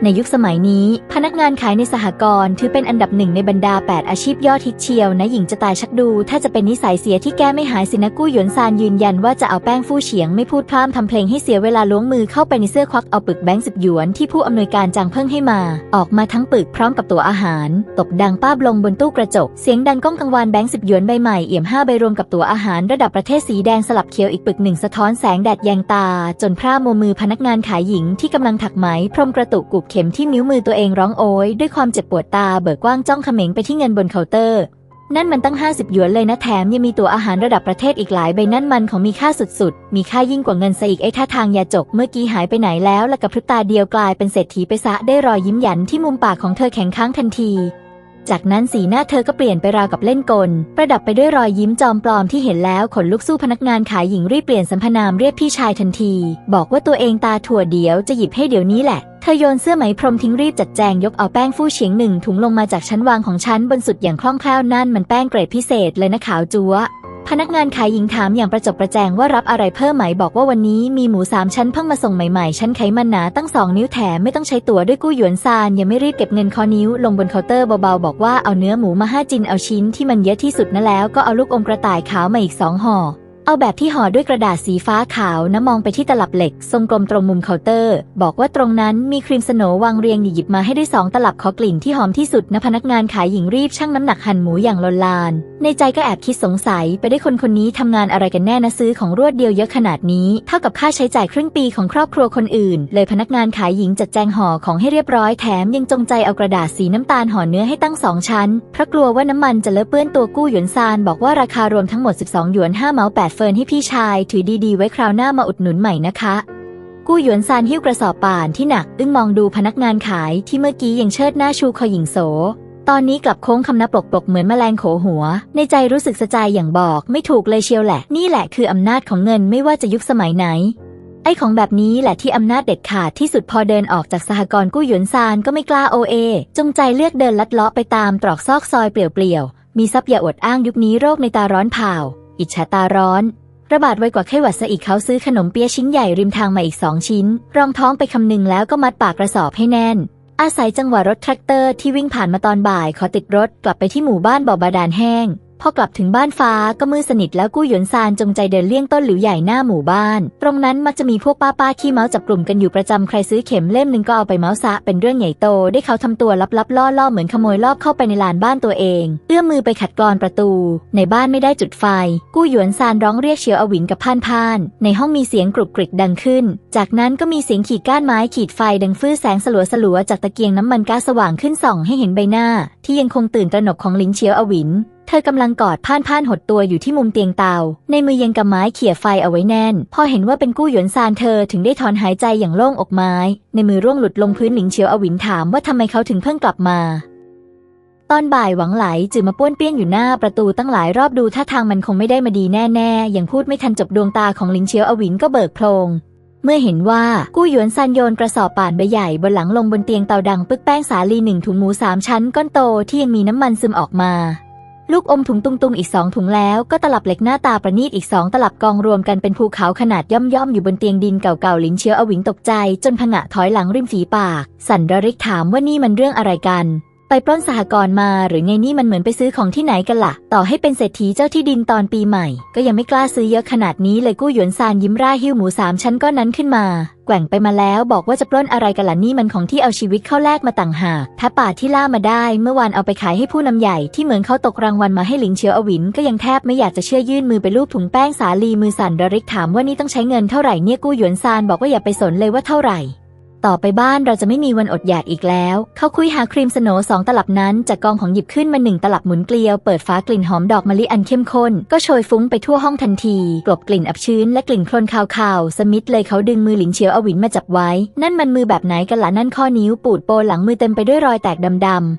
S1: ในยุคสมัยนี้พนักงานขายในสหกรณ์ถือเป็นอันดับ1ในบรรดา8อาชีพยอดฮิตเชียวนะหญิงจะตายชักดูถ้าจะเป็นนิสัยเสียที่แก้ไม่หายสินะกู้หยวนซานยืนยันว่าจะเอาแป้งฟู่เฉียงไม่พูดพร่ำทำเพลงให้เสียเวลาล้วงมือเข้าไปในเสื้อควักเอาปึกแบงค์10 หยวนที่ผู้อำนวยการจางเพิ่งให้มาออกมาทั้งปึกพร้อมกับตั๋วอาหารตบดังป้าบลงบนตู้กระจกเสียงดังก้องกังวานแบงค์10 หยวนใบใหม่เอี่ยม5 ใบรวมกับตั๋วอาหารระดับประเทศสีแดงสลับเขียวอีกปึก1สะท้อนแสงแดดแยงตาจนพร่ามัวมือพนักงานขายหญิงที่กำลังถักไหมพรมกระตุกกุบเข็มที่นิ้วมือตัวเองร้องโอยด้วยความเจ็บปวดตาเบิกกว้างจ้องเขม็งไปที่เงินบนเคาน์เตอร์นั่นมันตั้ง50 หยวนเลยนะแถมยังมีตั๋วอาหารระดับประเทศอีกหลายใบนั่นมันของมีค่าสุดๆมีค่ายิ่งกว่าเงินซะอีกไอ้ท่าทางยาจกเมื่อกี้หายไปไหนแล้วและกับพริบตาเดียวกลายเป็นเศรษฐีไปซะได้รอยยิ้มหยันที่มุมปากของเธอแข็งค้างทันทีจากนั้นสีหน้าเธอก็เปลี่ยนไปราวกับเล่นกลประดับไปด้วยรอยยิ้มจอมปลอมที่เห็นแล้วขนลุกสู้พนักงานขายหญิงรีบเปลี่ยนสรรพนามเรียกพี่ชายทันทีบอกว่าตัวเองตาถั่วเดี๋ยวจะหยิบให้เดี๋ยวนี้แหละเธอโยนเสื้อไหมพรมทิ้งรีบจัดแจงยกเอาแป้งฟู่เฉียง1 ถุงลงมาจากชั้นวางของชั้นบนสุดอย่างคล่องแคล่วนั่นมันแป้งเกรดพิเศษเลยนะขาวจั๊วพนักงานขายหญิงถามอย่างประจบประแจงว่ารับอะไรเพิ่มไหมบอกว่าวันนี้มีหมู3 ชั้นเพิ่งมาส่งใหม่ๆชั้นไขมันหนาตั้ง2 นิ้วแถมไม่ต้องใช้ตั๋วด้วยกู้หยวนซานยังไม่รีบเก็บเงินคอนิ้วลงบนเคาน์เตอร์เบาๆบอกว่าเอาเนื้อหมูมา5 จินเอาชิ้นที่มันเยอะที่สุดนะแล้วก็เอาลูกอมกระต่ายขาวมาอีก2 ห่อเอาแบบที่ห่อด้วยกระดาษสีฟ้าขาวนะมองไปที่ตลับเหล็กทรงกลมตรงมุมเคาน์เตอร์บอกว่าตรงนั้นมีครีมสโนว์วางเรียงหยิบมาให้ได้2 ตลับขอกลิ่นที่หอมที่สุดนะพนักงานขายหญิงรีบชั่งน้ำหนักหั่นหมูอย่างลนลานในใจก็แอบคิดสงสัยไปได้คนนี้ทำงานอะไรกันแน่นะซื้อของรวดเดียวเยอะขนาดนี้เท่ากับค่าใช้จ่ายครึ่งปีของครอบครัวคนอื่นเลยพนักงานขายหญิงจัดแจงห่อของให้เรียบร้อยแถมยังจงใจเอากระดาษสีน้ำตาลห่อเนื้อให้ตั้ง2 ชั้นเพราะกลัวว่าน้ำมันจะเลอะเปื้อนตัวกู้หยวนซานบอกว่าราคารวมทั้งหมด12 หยวน5 เมา8 เฟิร์นให้พี่ชายถือดีๆไว้คราวหน้ามาอุดหนุนใหม่นะคะกู้หยวนซานหิ้วกระสอบป่านที่หนักมองดูพนักงานขายที่เมื่อกี้ยังเชิดหน้าชูคอหญิงโสตอนนี้กลับโค้งคำนับปลกๆเหมือนแมลงโขหัวในใจรู้สึกสะใจอย่างบอกไม่ถูกเลยเชียวแหละนี่แหละคืออำนาจของเงินไม่ว่าจะยุคสมัยไหนไอ้ของแบบนี้แหละที่อำนาจเด็ดขาดที่สุดพอเดินออกจากสหกรณ์กู้หยวนซานก็ไม่กล้าจงใจเลือกเดินลัดเลาะไปตามตรอกซอกซอยเปลี่ยวๆมีทรัพย์อย่าอวดอ้างยุคนี้โรคในตาร้อนเผาอิจฉาตาร้อนระบาดไวกว่าไข้หวัดซะอีกเขาซื้อขนมเปี๊ยะชิ้นใหญ่ริมทางมาอีก2 ชิ้นรองท้องไปคำนึงแล้วก็มัดปากกระสอบให้แน่นอาศัยจังหวะรถแทรกเตอร์ที่วิ่งผ่านมาตอนบ่ายขอติดรถกลับไปที่หมู่บ้านบ่อบาดาลแห้งพอกลับถึงบ้านฟ้าก็มืดสนิทแล้วกู้หยวนซานจงใจเดินเลี่ยงต้นหลิวใหญ่หน้าหมู่บ้านตรงนั้นมักจะมีพวกป้าขี้เมาจับกลุ่มกันอยู่ประจำใครซื้อเข็มเล่มนึงก็เอาไปเมาซะเป็นเรื่องใหญ่โตได้เขาทำตัวลับๆล่อๆเหมือนขโมยลอบเข้าไปในลานบ้านตัวเองเอื้อมมือไปขัดกลอนประตูในบ้านไม่ได้จุดไฟกู้หยวนซานร้องเรียกเฉียวอวินกับพ่านในห้องมีเสียงกรุบกริกดังขึ้นจากนั้นก็มีเสียงขีดก้านไม้ขีดไฟดังฟื้อแสงสลัวจากตะเกียงน้ำมันก๊าซสว่างขึ้นส่องให้เห็นใบหน้าที่ยังคงตื่นตระหนกของหลิงเฉียวอวินเธอกำลังกอดพ่านหดตัวอยู่ที่มุมเตียงเตาในมือยังกำไม้เขี่ยไฟเอาไว้แน่นพอเห็นว่าเป็นกู้หยวนซานเธอถึงได้ถอนหายใจอย่างโล่งอกไม้ในมือร่วงหลุดลงพื้นหลิงเฉียวอวินถามว่าทำไมเขาถึงเพิ่งกลับมาตอนบ่ายหวังไหลจือมาป้วนเปี้ยนอยู่หน้าประตูตั้งหลายรอบดูท่าทางมันคงไม่ได้มาดีแน่ๆยังพูดไม่ทันจบดวงตาของหลิงเฉียวอวินก็เบิกโพลงเมื่อเห็นว่ากู้หยวนซานโยนกระสอบป่านใบใหญ่บนหลังลงบนเตียงเตาดังปึกแป้งสาลี1 ถุงหมู3 ชั้นก้อนโตที่ยังมีน้ำมันซึมออกมา ลูกอมถุงตุงๆอีก2 ถุงแล้วก็ตลับเหล็กหน้าตาประณีตอีก2 ตลับกองรวมกันเป็นภูเขาขนาดย่อมๆอยู่บนเตียงดินเก่าๆหลินเฉียวอวิ๋งตกใจจนผงะถอยหลังริมฝีปากสั่นระริกถามว่านี่มันเรื่องอะไรกันไปปล้นสหกรณ์มาหรือไงนี่มันเหมือนไปซื้อของที่ไหนกันล่ะต่อให้เป็นเศรษฐีเจ้าที่ดินตอนปีใหม่ก็ยังไม่กล้าซื้อเยอะขนาดนี้เลยกู้หยวนซานยิ้มร่าหิ้วหมู3 ชั้นก้อนนั้นขึ้นมาแกว่งไปมาแล้วบอกว่าจะปล้นอะไรกันล่ะนี่มันของที่เอาชีวิตเข้าแลกมาต่างหากถ้าป่าที่ล่ามาได้เมื่อวานเอาไปขายให้ผู้นำใหญ่ที่เหมือนเขาตกรางวัลมาให้หลิงเฉียวอวิ๋นก็ยังแทบไม่อยากจะเชื่อยื่นมือไปลูบถุงแป้งสาลีมือสั่นระริกถามว่านี่ต้องใช้เงินเท่าไหร่เนี่ยกู้หยวนซานบอกว่าอย่าไปสนเลยว่าเท่าไหร่ต่อไปบ้านเราจะไม่มีวันอดอยากอีกแล้วเขาคุยหาครีมสโนว์2 ตลับนั้นจากกองของหยิบขึ้นมา1 ตลับหมุนเกลียวเปิดฝากลิ่นหอมดอกมะลิอันเข้มข้นก็โชยฟุ้งไปทั่วห้องทันทีกลบกลิ่นอับชื้นและกลิ่นโคลนคาวๆสมิธเลยเขาดึงมือหลินเฉียวอวิ๋นมาจับไว้นั่นมันมือแบบไหนกันล่ะนั่นข้อนิ้วปูดโปนหลังมือเต็มไปด้วยรอยแตกดำ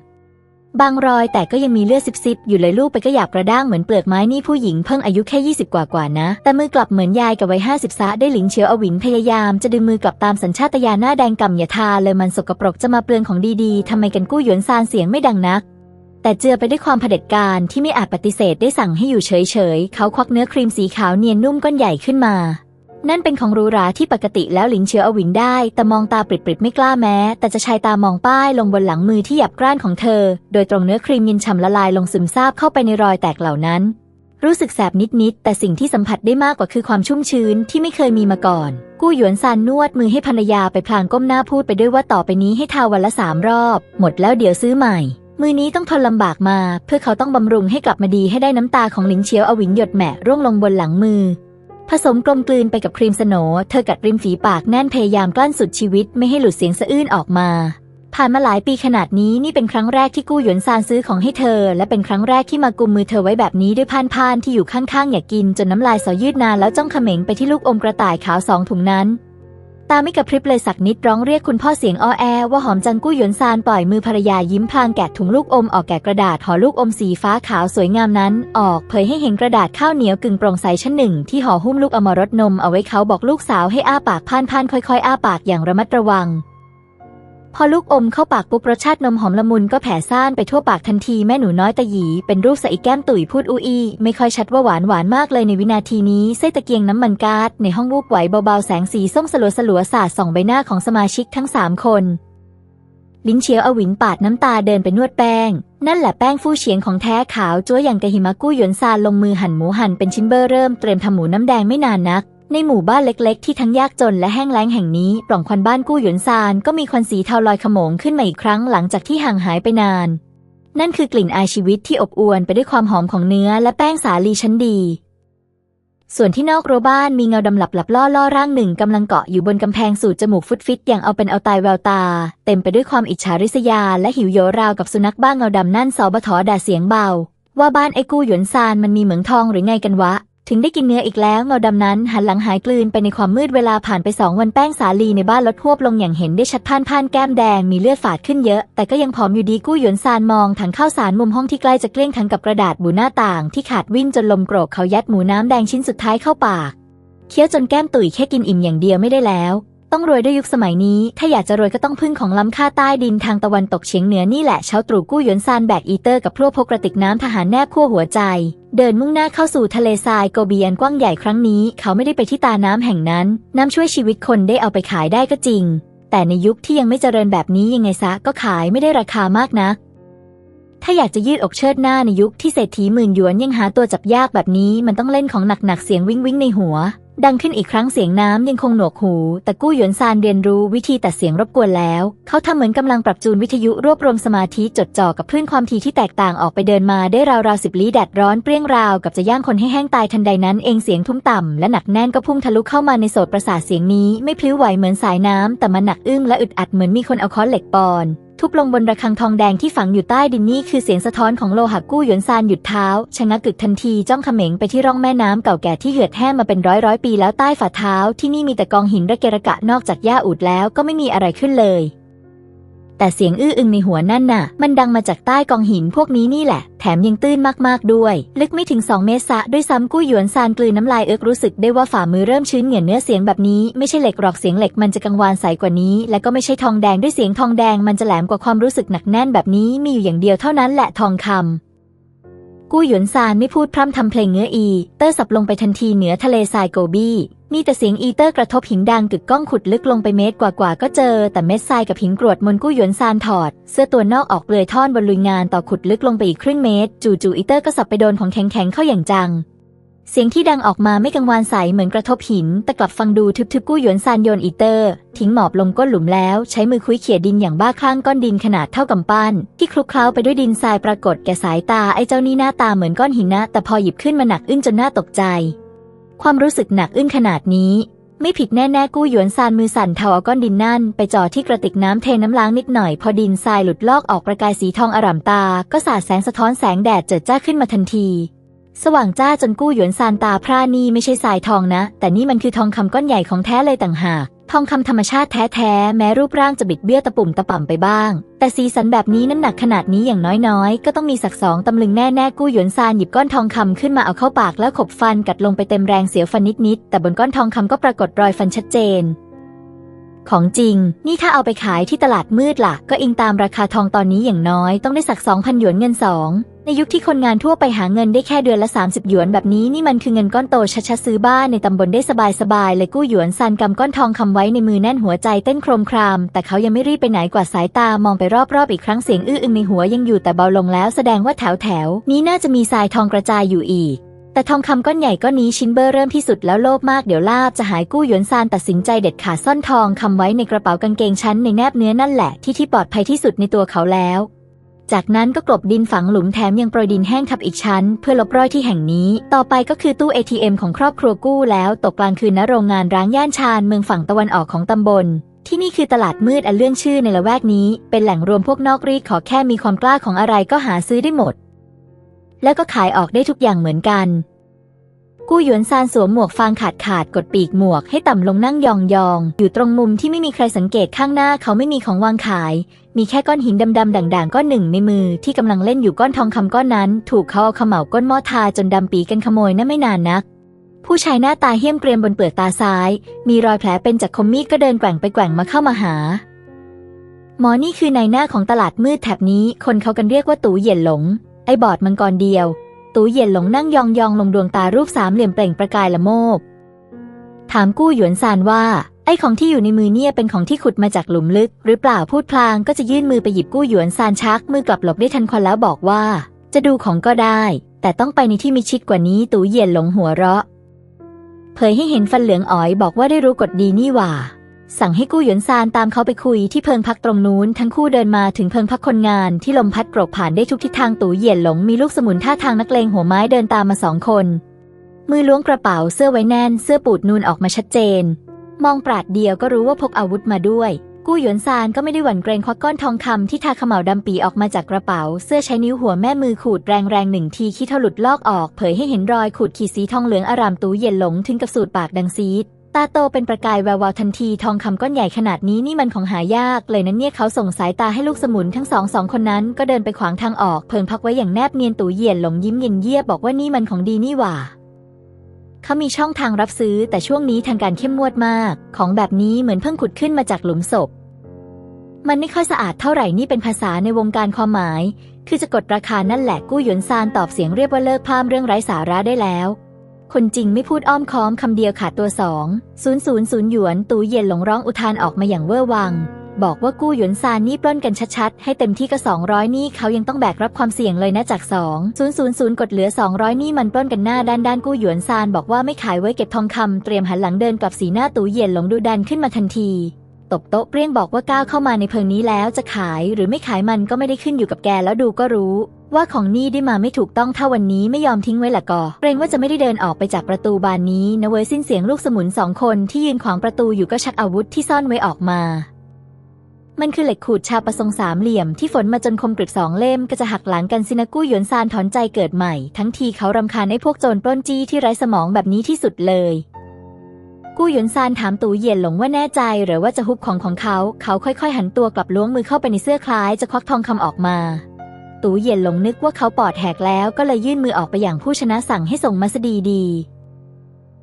S1: บางรอยแต่ก็ยังมีเลือดซิบๆอยู่เลยลูกไปก็หยาบกระด้างเหมือนเปลือกไม้นี่ผู้หญิงเพิ่งอายุแค่20กว่านะแต่มือกลับเหมือนยายกับวัย50ซะได้หลิงเฉียวอวิ๋นพยายามจะดึงมือกลับตามสัญชาตญาณหน้าแดงก่ำอย่าทาเลยมันสกปรกจะมาเปลืองของดีๆทำไมกันกู้หยวนซานเสียงไม่ดังนักแต่เจือไปด้วยความเผด็จการที่ไม่อาจปฏิเสธได้สั่งให้อยู่เฉยๆเขาควักเนื้อครีมสีขาวเนียนนุ่มก้อนใหญ่ขึ้นมานั่นเป็นของหรูหราที่ปกติแล้วหลิงเฉียวอวิ๋นได้แต่มองตาปริบๆไม่กล้าแม้แต่จะชายตามองป้ายลงบนหลังมือที่หยับกร้านของเธอโดยตรงเนื้อครีมเย็นฉ่ำละลายลงซึมซาบเข้าไปในรอยแตกเหล่านั้นรู้สึกแสบนิดๆแต่สิ่งที่สัมผัสได้มากกว่าคือความชุ่มชื้นที่ไม่เคยมีมาก่อนกู้หยวนซานนวดมือให้ภรรยาไปพลางก้มหน้าพูดไปด้วยว่าต่อไปนี้ให้ทาวันละ3 รอบหมดแล้วเดี๋ยวซื้อใหม่มือนี้ต้องทนลำบากมาเพื่อเขาต้องบำรุงให้กลับมาดีให้ได้น้ำตาของหลิงเฉียวอวิ๋นหยดแหมะร่วงลงบนหลังมือผสมกลมกลืนไปกับครีมสโนว์เธอกัดริมฝีปากแน่นพยายามกลั้นสุดชีวิตไม่ให้หลุดเสียงสะอื้นออกมาผ่านมาหลายปีขนาดนี้นี่เป็นครั้งแรกที่กู้หยวนซานซื้อของให้เธอและเป็นครั้งแรกที่มากุมมือเธอไว้แบบนี้ด้วยพ่านที่อยู่ข้างๆอยากกินจนน้ำลายสอยืดนานแล้วจ้องเขม็งไปที่ลูกอมกระต่ายขาว2 ถุงนั้นตาไม่กระพริบเลยสักนิดร้องเรียกคุณพ่อเสียงอ้อแอว่าหอมจังกู้หยวนซานปล่อยมือภรรยายิ้มพลางแกะถุงลูกอมออกแกะกระดาษห่อลูกอมสีฟ้าขาวสวยงามนั้นออกเผยให้เห็นกระดาษข้าวเหนียวกึ่งโปร่งใสชั้นหนึ่งที่ห่อหุ้มลูกอมรสนมเอาไว้เขาบอกลูกสาวให้อ้าปากพ่านค่อยๆอ้าปากอย่างระมัดระวังพอลูกอมเข้าปากปุ๊บรสชาตินมหอมละมุนก็แผ่ซ่านไปทั่วปากทันทีแม่หนูน้อยตะหยีเป็นรูปสะอีแก้มตุ๋ยพูดอู้อี้ไม่ค่อยชัดว่าหวานมากเลยในวินาทีนี้ไส้ตะเกียงน้ำมันก๊าซในห้องวูบไหวเบาๆแสงสีส้มสลัวสาดส่องใบหน้าของสมาชิกทั้ง3 คนลิ้นเฉียวอวิ๋นปาดน้ำตาเดินไปนวดแป้งนั่นแหละแป้งฟู่เฉียงของแท้ขาวจั๊วอย่างกะหิมะกู้หยวนซานลงมือหั่นหมูหั่นเป็นชิ้นเบ้อเริ่มเตรียมทำหมูน้ำแดงไม่นานนักในหมู่บ้านเล็กๆที่ทั้งยากจนและแห้งแล้งแห่งนี้ปล่องควันบ้านกู้หยวนซานก็มีควันสีเทาลอยขโมงขึ้นมาอีกครั้งหลังจากที่ห่างหายไปนานนั่นคือกลิ่นอายชีวิตที่อบอวลไปด้วยความหอมของเนื้อและแป้งสาลีชั้นดีส่วนที่นอกรั้วบ้านมีเงาดำหลับล่อร่างหนึ่งกำลังเกาะอยู่บนกำแพงสูดจมูกฟุดฟิตอย่างเอาเป็นเอาตายแววตาเต็มไปด้วยความอิจฉาริษยาและหิวโหยราวกับสุนัขบ้าเงาดำนั่นสบถด่าเสียงเบาว่าบ้านไอ้กู้หยวนซานมันมีเหมืองทองหรือไงกันวะถึงได้กินเนื้ออีกแล้วเงาดำนั้นหันหลังหายกลืนไปในความมืดเวลาผ่านไป2 วันแป้งสาลีในบ้านลดหวบลงอย่างเห็นได้ชัดพ่านแก้มแดงมีเลือดฝาดขึ้นเยอะแต่ก็ยังผอมอยู่ดีกู้หยวนซานมองถังข้าวสารมุมห้องที่ใกล้จะเกลี้ยงทั้งกับกระดาษบูหน้าต่างที่ขาดวิ่นจนลมโกรกเขายัดหมูน้ำแดงชิ้นสุดท้ายเข้าปากเคี้ยวจนแก้มตุ๋ยแค่กินอิ่มอย่างเดียวไม่ได้แล้วต้องรวยด้วยยุคสมัยนี้ถ้าอยากจะรวยก็ต้องพึ่งของล้ำค่าใต้ดินทางตะวันตกเฉียงเหนือนี่แหละเช้าตรู่กู้หยวนซานแบกอีเตอร์กับพลั่วพกกระติกน้ำทหารแนบขั้วหัวใจเดินมุ่งหน้าเข้าสู่ทะเลทรายโกเบียนกว้างใหญ่ครั้งนี้เขาไม่ได้ไปที่ตาน้ำแห่งนั้นน้ำช่วยชีวิตคนได้เอาไปขายได้ก็จริงแต่ในยุคที่ยังไม่เจริญแบบนี้ยังไงซะก็ขายไม่ได้ราคามากนักถ้าอยากจะยืดอกเชิดหน้าในยุคที่เศรษฐีหมื่นหยวนยังหาตัวจับยากแบบนี้มันต้องเล่นของหนักๆเสียงวิ้งในหัวดังขึ้นอีกครั้งเสียงน้ำยังคงหนวกหูแต่กู้หยวนซานเรียนรู้วิธีตัดเสียงรบกวนแล้วเขาทำเหมือนกำลังปรับจูนวิทยุรวบรวมสมาธิจดจ่อกับคลื่นความถี่ที่แตกต่างออกไปเดินมาได้ราวๆ10 ลี้แดดร้อนเปรี้ยงราวกับจะย่างคนให้แห้งตายทันใดนั้นเองเสียงทุ้มต่ำและหนักแน่นก็พุ่งทะลุเข้ามาในโสตประสาทเสียงนี้ไม่พลิ้วไหวเหมือนสายน้ำแต่มันหนักอึ้งและอึดอัดเหมือนมีคนเอาค้อนเหล็กปอนทุบลงบนระฆังทองแดงที่ฝังอยู่ใต้ดินนี่คือเสียงสะท้อนของโลหะกู้หยวนซานหยุดเท้าชะงักกึกทันทีจ้องเขม็งไปที่ร่องแม่น้ำเก่าแก่ที่เหือดแห้งมาเป็นร้อยปีแล้วใต้ฝ่าเท้าที่นี่มีแต่กองหินระเกะระกะนอกจากหญ้าอูดแล้วก็ไม่มีอะไรขึ้นเลยแต่เสียงอื้ออึงในหัวนั่นน่ะมันดังมาจากใต้กองหินพวกนี้นี่แหละแถมยังตื้นมากๆด้วยลึกไม่ถึง2 เมตรซะด้วยซ้ำกู้หยวนซานกลืนน้ำลายรู้สึกได้ว่าฝ่ามือเริ่มชื้นเหงื่อเนื้อเสียงแบบนี้ไม่ใช่เหล็กหรอกเสียงเหล็กมันจะกังวานใสกว่านี้และก็ไม่ใช่ทองแดงด้วยเสียงทองแดงมันจะแหลมกว่าความรู้สึกหนักแน่นแบบนี้มีอยู่อย่างเดียวเท่านั้นแหละทองคำ กู้หยวนซานไม่พูดพร่ำทำเพลงเงื้ออีเตอร์สับลงไปทันทีเหนือทะเลทรายโกบี้มีแต่เสียงอีเตอร์กระทบหินดังกึกก้องขุดลึกลงไปเมตรกว่าๆก็เจอแต่เม็ดทรายกับหินกรวดมนกู้หยวนซานถอดเสื้อตัวนอกออกเปลือยท่อนบนลุยงานต่อขุดลึกลงไปอีกครึ่งเมตรจู่ๆอีเตอร์ก็สับไปโดนของแข็งๆเข้าอย่างจังเสียงที่ดังออกมาไม่กังวานใสเหมือนกระทบหินแต่กลับฟังดูทึบๆกู้หยวนซานโยนอีเตอร์ทิ้งหมอบลงก้นหลุมแล้วใช้มือคุ้ยเขี่ยดินอย่างบ้าคลั่งก้อนดินขนาดเท่ากำปั้นที่คลุกเคล้าไปด้วยดินทรายปรากฏแก่สายตาไอ้เจ้านี่หน้าตาเหมือนก้อนหินนะแต่พอหยิบขึ้นมาหนักอึ้งจนน่าตกใจความรู้สึกหนักอึ้งขนาดนี้ไม่ผิดแน่ๆกู้หยวนซานมือสั่นเทาเอาก้อนดินนั่นไปจ่อที่กระติกน้ำเทน้ำล้างนิดหน่อยพอดินทรายหลุดลอกออกประกายสีทองอร่ามตาก็สาดแสงสะท้อนแสงแดดเจิดจ้าขึ้นมาทันทีสว่างจ้าจนกู้หยวนซานตาพร่านี่ไม่ใช่ทรายทองนะแต่นี่มันคือทองคำก้อนใหญ่ของแท้เลยต่างหากทองคำธรรมชาติแท้ๆแม้รูปร่างจะบิดเบี้ยวตะปุ่มตะป่ำไปบ้างแต่สีสันแบบนี้น้ำหนักขนาดนี้อย่างน้อยๆก็ต้องมีสัก2 ตำลึงแน่ๆกู้หยวนซานหยิบก้อนทองคำขึ้นมาเอาเข้าปากแล้วขบฟันกัดลงไปเต็มแรงเสียวฟันนิดๆแต่บนก้อนทองคำก็ปรากฏรอยฟันชัดเจนของจริงนี่ถ้าเอาไปขายที่ตลาดมืดล่ะก็อิงตามราคาทองตอนนี้อย่างน้อยต้องได้สัก 2,000 หยวนเงิน2ในยุคที่คนงานทั่วไปหาเงินได้แค่เดือนละ30 หยวนแบบนี้นี่มันคือเงินก้อนโตชัดๆซื้อบ้านในตำบลได้สบายๆเลยกู้หยวนซานกำก้อนทองคำไว้ในมือแน่นหัวใจเต้นโครมครามแต่เขายังไม่รีบไปไหนกว่าสายตามองไปรอบๆอีกครั้งเสียงอื้ออึงในหัวยังอยู่แต่เบาลงแล้วแสดงว่าแถวๆนี้น่าจะมีทรายทองกระจายอยู่อีกแต่ทองคำก้อนใหญ่ก้อนนี้ชิ้นเบ้อเริ่มที่สุดแล้วโลภมากเดี๋ยวลาบจะหายกู้หยวนซานตัดสินใจเด็ดขาดซ่อนทองคำไว้ในกระเป๋ากางเกงชั้นในแนบเนื้อนั่นแหละที่ปลอดภัยที่สุดในตัวเขาแล้วจากนั้นก็กลบดินฝังหลุมแถมยังโปรยดินแห้งทับอีกชั้นเพื่อลบรอยที่แห่งนี้ต่อไปก็คือตู้ ATM ของครอบครัวกู้แล้วตกกลางคืนณโรงงานร้างย่านชานเมืองฝั่งตะวันออกของตำบลที่นี่คือตลาดมืดอันเลื่อนชื่อในละแวกนี้เป็นแหล่งรวมพวกนอกรีดขอแค่มีความกล้าของอะไรก็หาซื้อได้หมดแล้วก็ขายออกได้ทุกอย่างเหมือนกันกู้หยวนซานสวมหมวกฟางขาดกดปีกหมวกให้ต่ำลงนั่งยองๆอยู่ตรงมุมที่ไม่มีใครสังเกตข้างหน้าเขาไม่มีของวางขายมีแค่ก้อนหินดำๆด่างๆก้อนหนึ่งในมือที่กำลังเล่นอยู่ก้อนทองคำก้อนนั้นถูกเขาเอาเขม่าก้นหม้อทาจนดำปีกันขโมยนั่นไม่นานนักผู้ชายหน้าตาเหี้ยมเกรียมบนเปลือกตาซ้ายมีรอยแผลเป็นจากคมมีดก็เดินแกว่งไปแกว่งมาเข้ามาหาหมอนี่คือนายหน้าของตลาดมืดแถบนี้คนเขากันเรียกว่าตู่เหยียนหลงไอ้บอดมังกรเดียวตู่เหยียนหลงนั่งยองๆลงดวงตารูปสามเหลี่ยมเปล่งประกายละโมบถามกู้หยวนซานว่าไอ้ของที่อยู่ในมือเนี่ยเป็นของที่ขุดมาจากหลุมลึกหรือเปล่าพูดพลางก็จะยื่นมือไปหยิบกู้หยวนซานชักมือกลับหลบได้ทันควันแล้วบอกว่าจะดูของก็ได้แต่ต้องไปในที่มิดชิดกว่านี้ตู่เหยียนหลงหัวเราะเผยให้เห็นฟันเหลืองอ๋อยบอกว่าได้รู้กฎดีนี่หว่าสั่งให้กู้หยวนซานตามเขาไปคุยที่เพิงพักตรงนู้นทั้งคู่เดินมาถึงเพิงพักคนงานที่ลมพัดโกรกผ่านได้ทุกทิศทางตู่เหยียนหลงมีลูกสมุนท่าทางนักเลงหัวไม้เดินตามมา2 คนมือล้วงกระเป๋าเสื้อไว้แน่นเสื้อปูดนูนออกมาชัดเจนมองปราดเดียวก็รู้ว่าพกอาวุธมาด้วยกู้หยวนซานก็ไม่ได้หวั่นเกรงควักก้อนทองคำที่ทาเขม่าดำปีออกมาจากกระเป๋าเสื้อใช้นิ้วหัวแม่มือขูดแรงๆ1 ทีขี้เท่าหลุดลอกออกเผยให้เห็นรอยขูดขีดสีทองเหลืองอร่ามตู่เหยียนหลงถึงกับสูดปากดังซีดตาโตเป็นประกายแวววาวทันทีทองคำก้อนใหญ่ขนาดนี้นี่มันของหายากเลยนั้นเนี่ยเขาส่งสายตาให้ลูกสมุนทั้งสองคนนั้นก็เดินไปขวางทางออกเพิงพักไว้อย่างแนบเนียนตู่เหยียนหลงยิ้มเย็นเยียบบอกว่านี่มันของดีนี่หว่าเขามีช่องทางรับซื้อแต่ช่วงนี้ทางการเข้มงวดมากของแบบนี้เหมือนเพิ่งขุดขึ้นมาจากหลุมศพมันไม่ค่อยสะอาดเท่าไหร่นี่เป็นภาษาในวงการความหมายคือจะกดราคานั่นแหละกู้หยวนซานตอบเสียงเรียบว่าเลิกพร่ำเรื่องไร้สาระได้แล้วคนจริงไม่พูดอ้อมค้อมคำเดียวขาดตัว2,000 หยวนตู่เหยียนหลงร้องอุทานออกมาอย่างเว่อร์วังบอกว่ากู้หยวนซานนี่ปล้นกันชัดๆให้เต็มที่ก็200นี่เขายังต้องแบกรับความเสี่ยงเลยนะจาก2,000กดเหลือ200นี่มันปล้นกันหน้าด้านกู้หยวนซานบอกว่าไม่ขายไว้เก็บทองคำเตรียมหันหลังเดินกลับสีหน้าตู่เหยียนหลงดุดันขึ้นมาทันทีตบโต๊ะเปรี้ยงบอกว่าก้าวเข้ามาในเพิงนี้แล้วจะขายหรือไม่ขายมันก็ไม่ได้ขึ้นอยู่กับแกแล้วดูก็รู้ว่าของนี่ได้มาไม่ถูกต้องถ้าวันนี้ไม่ยอมทิ้งไว้ละก็เกรงว่าจะไม่ได้เดินออกไปจากประตูบานนี้นะเว้ยสิ้นเสียงลูกสมุน2 คนที่ยืนขวางประตูอยู่ก็ชักอาวุธที่ซ่อนไว้ออกมามันคือเหล็กขูดชาประทรงสามเหลี่ยมที่ฝนมาจนคมกริบ2 เล่มก็จะหักหลังกันสินะกู้หยวนซานถอนใจเกิดใหม่ทั้งทีเขารำคาญไอ้พวกโจรปล้นจี้ที่ไร้สมองแบบนี้ที่สุดเลยกู้หยวนซานถามตู่เหยียนหลงว่าแน่ใจหรือว่าจะฮุบของเขาค่อยๆหันตัวกลับล้วงมือเข้าไปในเสื้อคล้ายจะควักทองคำออกมาตู่เหยียนหลงนึกว่าเขาปอดแหกแล้วก็เลยยื่นมือออกไปอย่างผู้ชนะสั่งให้ส่งมาซะดี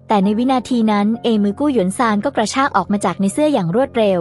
S1: แต่ในวินาทีนั้นมือกู้หยวนซานก็กระชากออกมาจากในเสื้ออย่างรวดเร็ว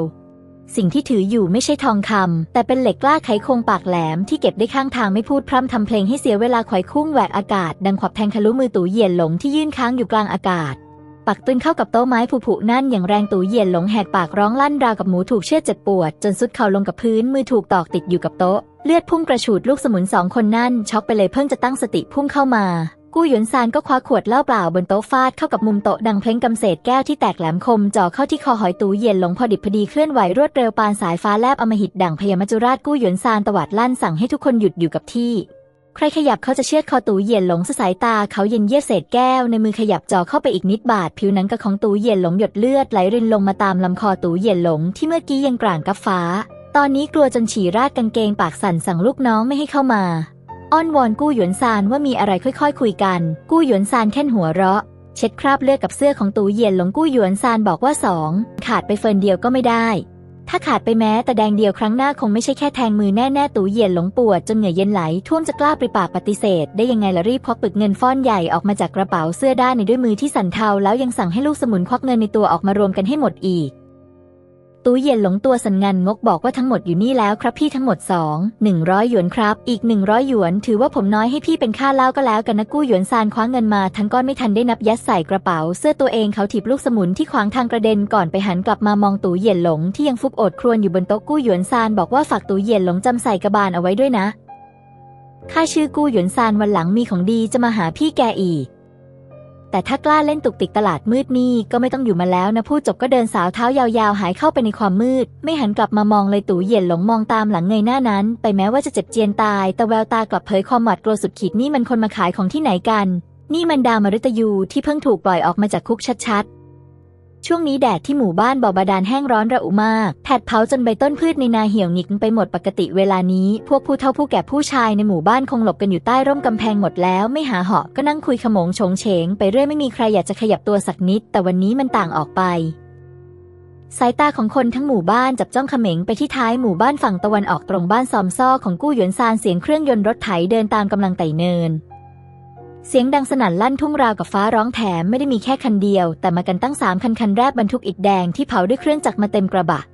S1: สิ่งที่ถืออยู่ไม่ใช่ทองคำแต่เป็นเหล็กกล้าไขควงปากแหลมที่เก็บได้ข้างทางไม่พูดพร่ำทำเพลงให้เสียเวลาไขว่คุ้งแหวกอากาศดังขวับแทงทะลุมือตู่เหยียนหลงที่ยื่นค้างอยู่กลางอากาศปักตุนเข้ากับโต๊ะไม้ผุๆนั่นอย่างแรงตู่เหยียนหลงแหกปากร้องลั่นราวกับหมูถูกเชือดเจ็บปวดจนซุดเข่าลงกับพื้นมือถูกตอกติดอยู่กับโต๊ะเลือดพุ่งกระฉูดลูกสมุน2 คนนั่นช็อกไปเลยเพิ่งจะตั้งสติพุ่งเข้ามากู้หยวนซานก็คว้าขวดเหล้าเปล่าบนโต๊ะฟาดเข้ากับมุมโต๊ะดังเพลงกำเศษแก้วที่แตกแหลมคมจ่อเข้าที่คอหอยตู่เหยียนหลงพอดิบพอดีเคลื่อนไหวรวดเร็วปานสายฟ้าแลบอำมหิตดั่งพยามัจจุราชกู้หยวนซานตวาดลั่นสั่งให้ทุกคนหยุดอยู่กับที่ใครขยับเขาจะเชือดคอตู่เหยียนหลงสายตาเขาเย็นเยียบเศษแก้วในมือขยับจ่อเข้าไปอีกนิดบาดผิวหนังกระของตู่เหยียนหลงหยดเลือดไหลรินลงมาตามลำคอตู่เหยียนหลงที่เมื่อกี้ยังกร่างกับฟ้าตอนนี้กลัวจนฉี่ราดกางเกงปากสั่นสั่งลูกน้องไม่ให้เข้ามาอ้อนวอนกู้หยวนซานว่ามีอะไรค่อยๆคุยกันกู้หยวนซานแค่นหัวเราะเช็ดคราบเลือดกับเสื้อของตู่เหยียนหลงกู้หยวนซานบอกว่า2ขาดไปเฟิร์นเดียวก็ไม่ได้ถ้าขาดไปแม้แต่แดงเดียวครั้งหน้าคงไม่ใช่แค่แทงมือแน่ๆตู่เหยียนหลงปวดจนเหงื่อเย็นไหลท่วมจะกล้าปริปากปฏิเสธได้ยังไงล่ะรีบควักปึกเงินฟ่อนใหญ่ออกมาจากกระเป๋าเสื้อด้านในด้วยมือที่สั่นเทาแล้วยังสั่งให้ลูกสมุนควักเงินในตัวออกมารวมกันให้หมดอีกตู่เหยียนหลงตัวสั่นงันงกบอกว่าทั้งหมดอยู่นี่แล้วครับพี่ทั้งหมด100 หยวนครับอีก100 หยวนถือว่าผมน้อยให้พี่เป็นค่าเหล้าก็แล้วกันนะกู้หยวนซานคว้าเงินมาทั้งก้อนไม่ทันได้นับยัดใส่กระเป๋าเสื้อตัวเองเขาถีบลูกสมุนที่ขวางทางกระเด็นก่อนไปหันกลับมามองตู่เหยียนหลงที่ยังฟุบโอดครวญอยู่บนโต๊ะกู้หยวนซานบอกว่าฝากตู่เหยียนหลงจำใส่กระบาลเอาไว้ด้วยนะข้าชื่อกู้หยวนซานวันหลังมีของดีจะมาหาพี่แกอีกแต่ถ้ากล้าเล่นตุกติกตลาดมืดนี่ก็ไม่ต้องอยู่มาแล้วนะพูดจบก็เดินสาวเท้ายาวๆหายเข้าไปในความมืดไม่หันกลับมามองเลยตู่เหยียนหลงมองตามหลังเงยหน้านั้นไปแม้ว่าจะเจ็บเจียนตายแต่แววตากลับเผยความหวาดกลัวสุดขีดนี่มันคนมาขายของที่ไหนกันนี่มันดาวมฤตยูที่เพิ่งถูกปล่อยออกมาจากคุกชัดๆช่วงนี้แดดที่หมู่บ้านบ่อบาดาลแห้งร้อนระอุมากแผดเผาจนใบต้นพืชในนาเหี่ยวหงิกไปหมดปกติเวลานี้พวกผู้เฒ่าผู้แก่ผู้ชายในหมู่บ้านคงหลบกันอยู่ใต้ร่มกำแพงหมดแล้วไม่หาเหาะก็นั่งคุยขโมงโฉงเฉงไปเรื่อยไม่มีใครอยากจะขยับตัวสักนิดแต่วันนี้มันต่างออกไปสายตาของคนทั้งหมู่บ้านจับจ้องเขม็งไปที่ท้ายหมู่บ้านฝั่งตะวันออกตรงบ้านซอมซ่อของกู้หยวนซานเสียงเครื่องยนต์รถไถเดินตามกำลังไต่เนินเสียงดังสนั่นลั่นทุ่งราวกับฟ้าร้องแถมไม่ได้มีแค่คันเดียวแต่มากันตั้ง3 คันแรกบรรทุกอิฐแดงที่เผาด้วยเครื่องจักรมาเต็มกระบะ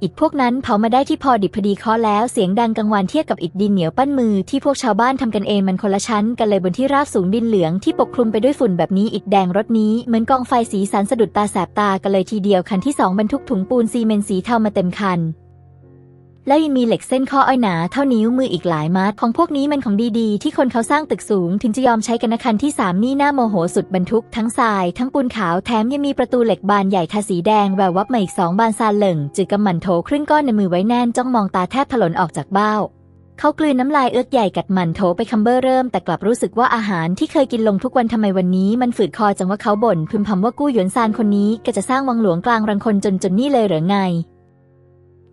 S1: อิฐพวกนั้นเผามาได้ที่พอดิบพอดีเคาะแล้วเสียงดังกังวานเทียบกับอิฐดินเหนียวปั้นมือที่พวกชาวบ้านทำกันเองมันคนละชั้นกันเลยบนที่ราบสูงดินเหลืองที่ปกคลุมไปด้วยฝุ่นแบบนี้อิฐแดงรถนี้เหมือนกองไฟสีสันสะดุดตาแสบตากันเลยทีเดียวคันที่2บรรทุกถุงปูนซีเมนต์สีเทามาเต็มคันแล้วยังมีเหล็กเส้นข้ออ้อยหนาเท่านิ้วมืออีกหลายมัดของพวกนี้มันของดีๆที่คนเขาสร้างตึกสูงถึงจะยอมใช้กันนะคันที่3นี่น่าโมโหสุดบรรทุกทั้งทรายทั้งปูนขาวแถมยังมีประตูเหล็กบานใหญ่ทาสีแดงแวววับมาอีก2 บานซาเหลิงจืดกำหมั่นโถครึ่งก้อนในมือไว้แน่นจ้องมองตาแทบถลนออกจากเบ้าเขากลืนน้ำลายเอื้อกใหญ่กัดหมั่นโถไปคำเบ้อเริ่มแต่กลับรู้สึกว่าอาหารที่เคยกินลงทุกวันทำไมวันนี้มันฝืดคอจังว่าเขาบ่นพึมพำว่ากู้หยวนซานคนนี้ก็จะสร้างวังหลวงกลางรังคนจนนี่เลยเหรอไง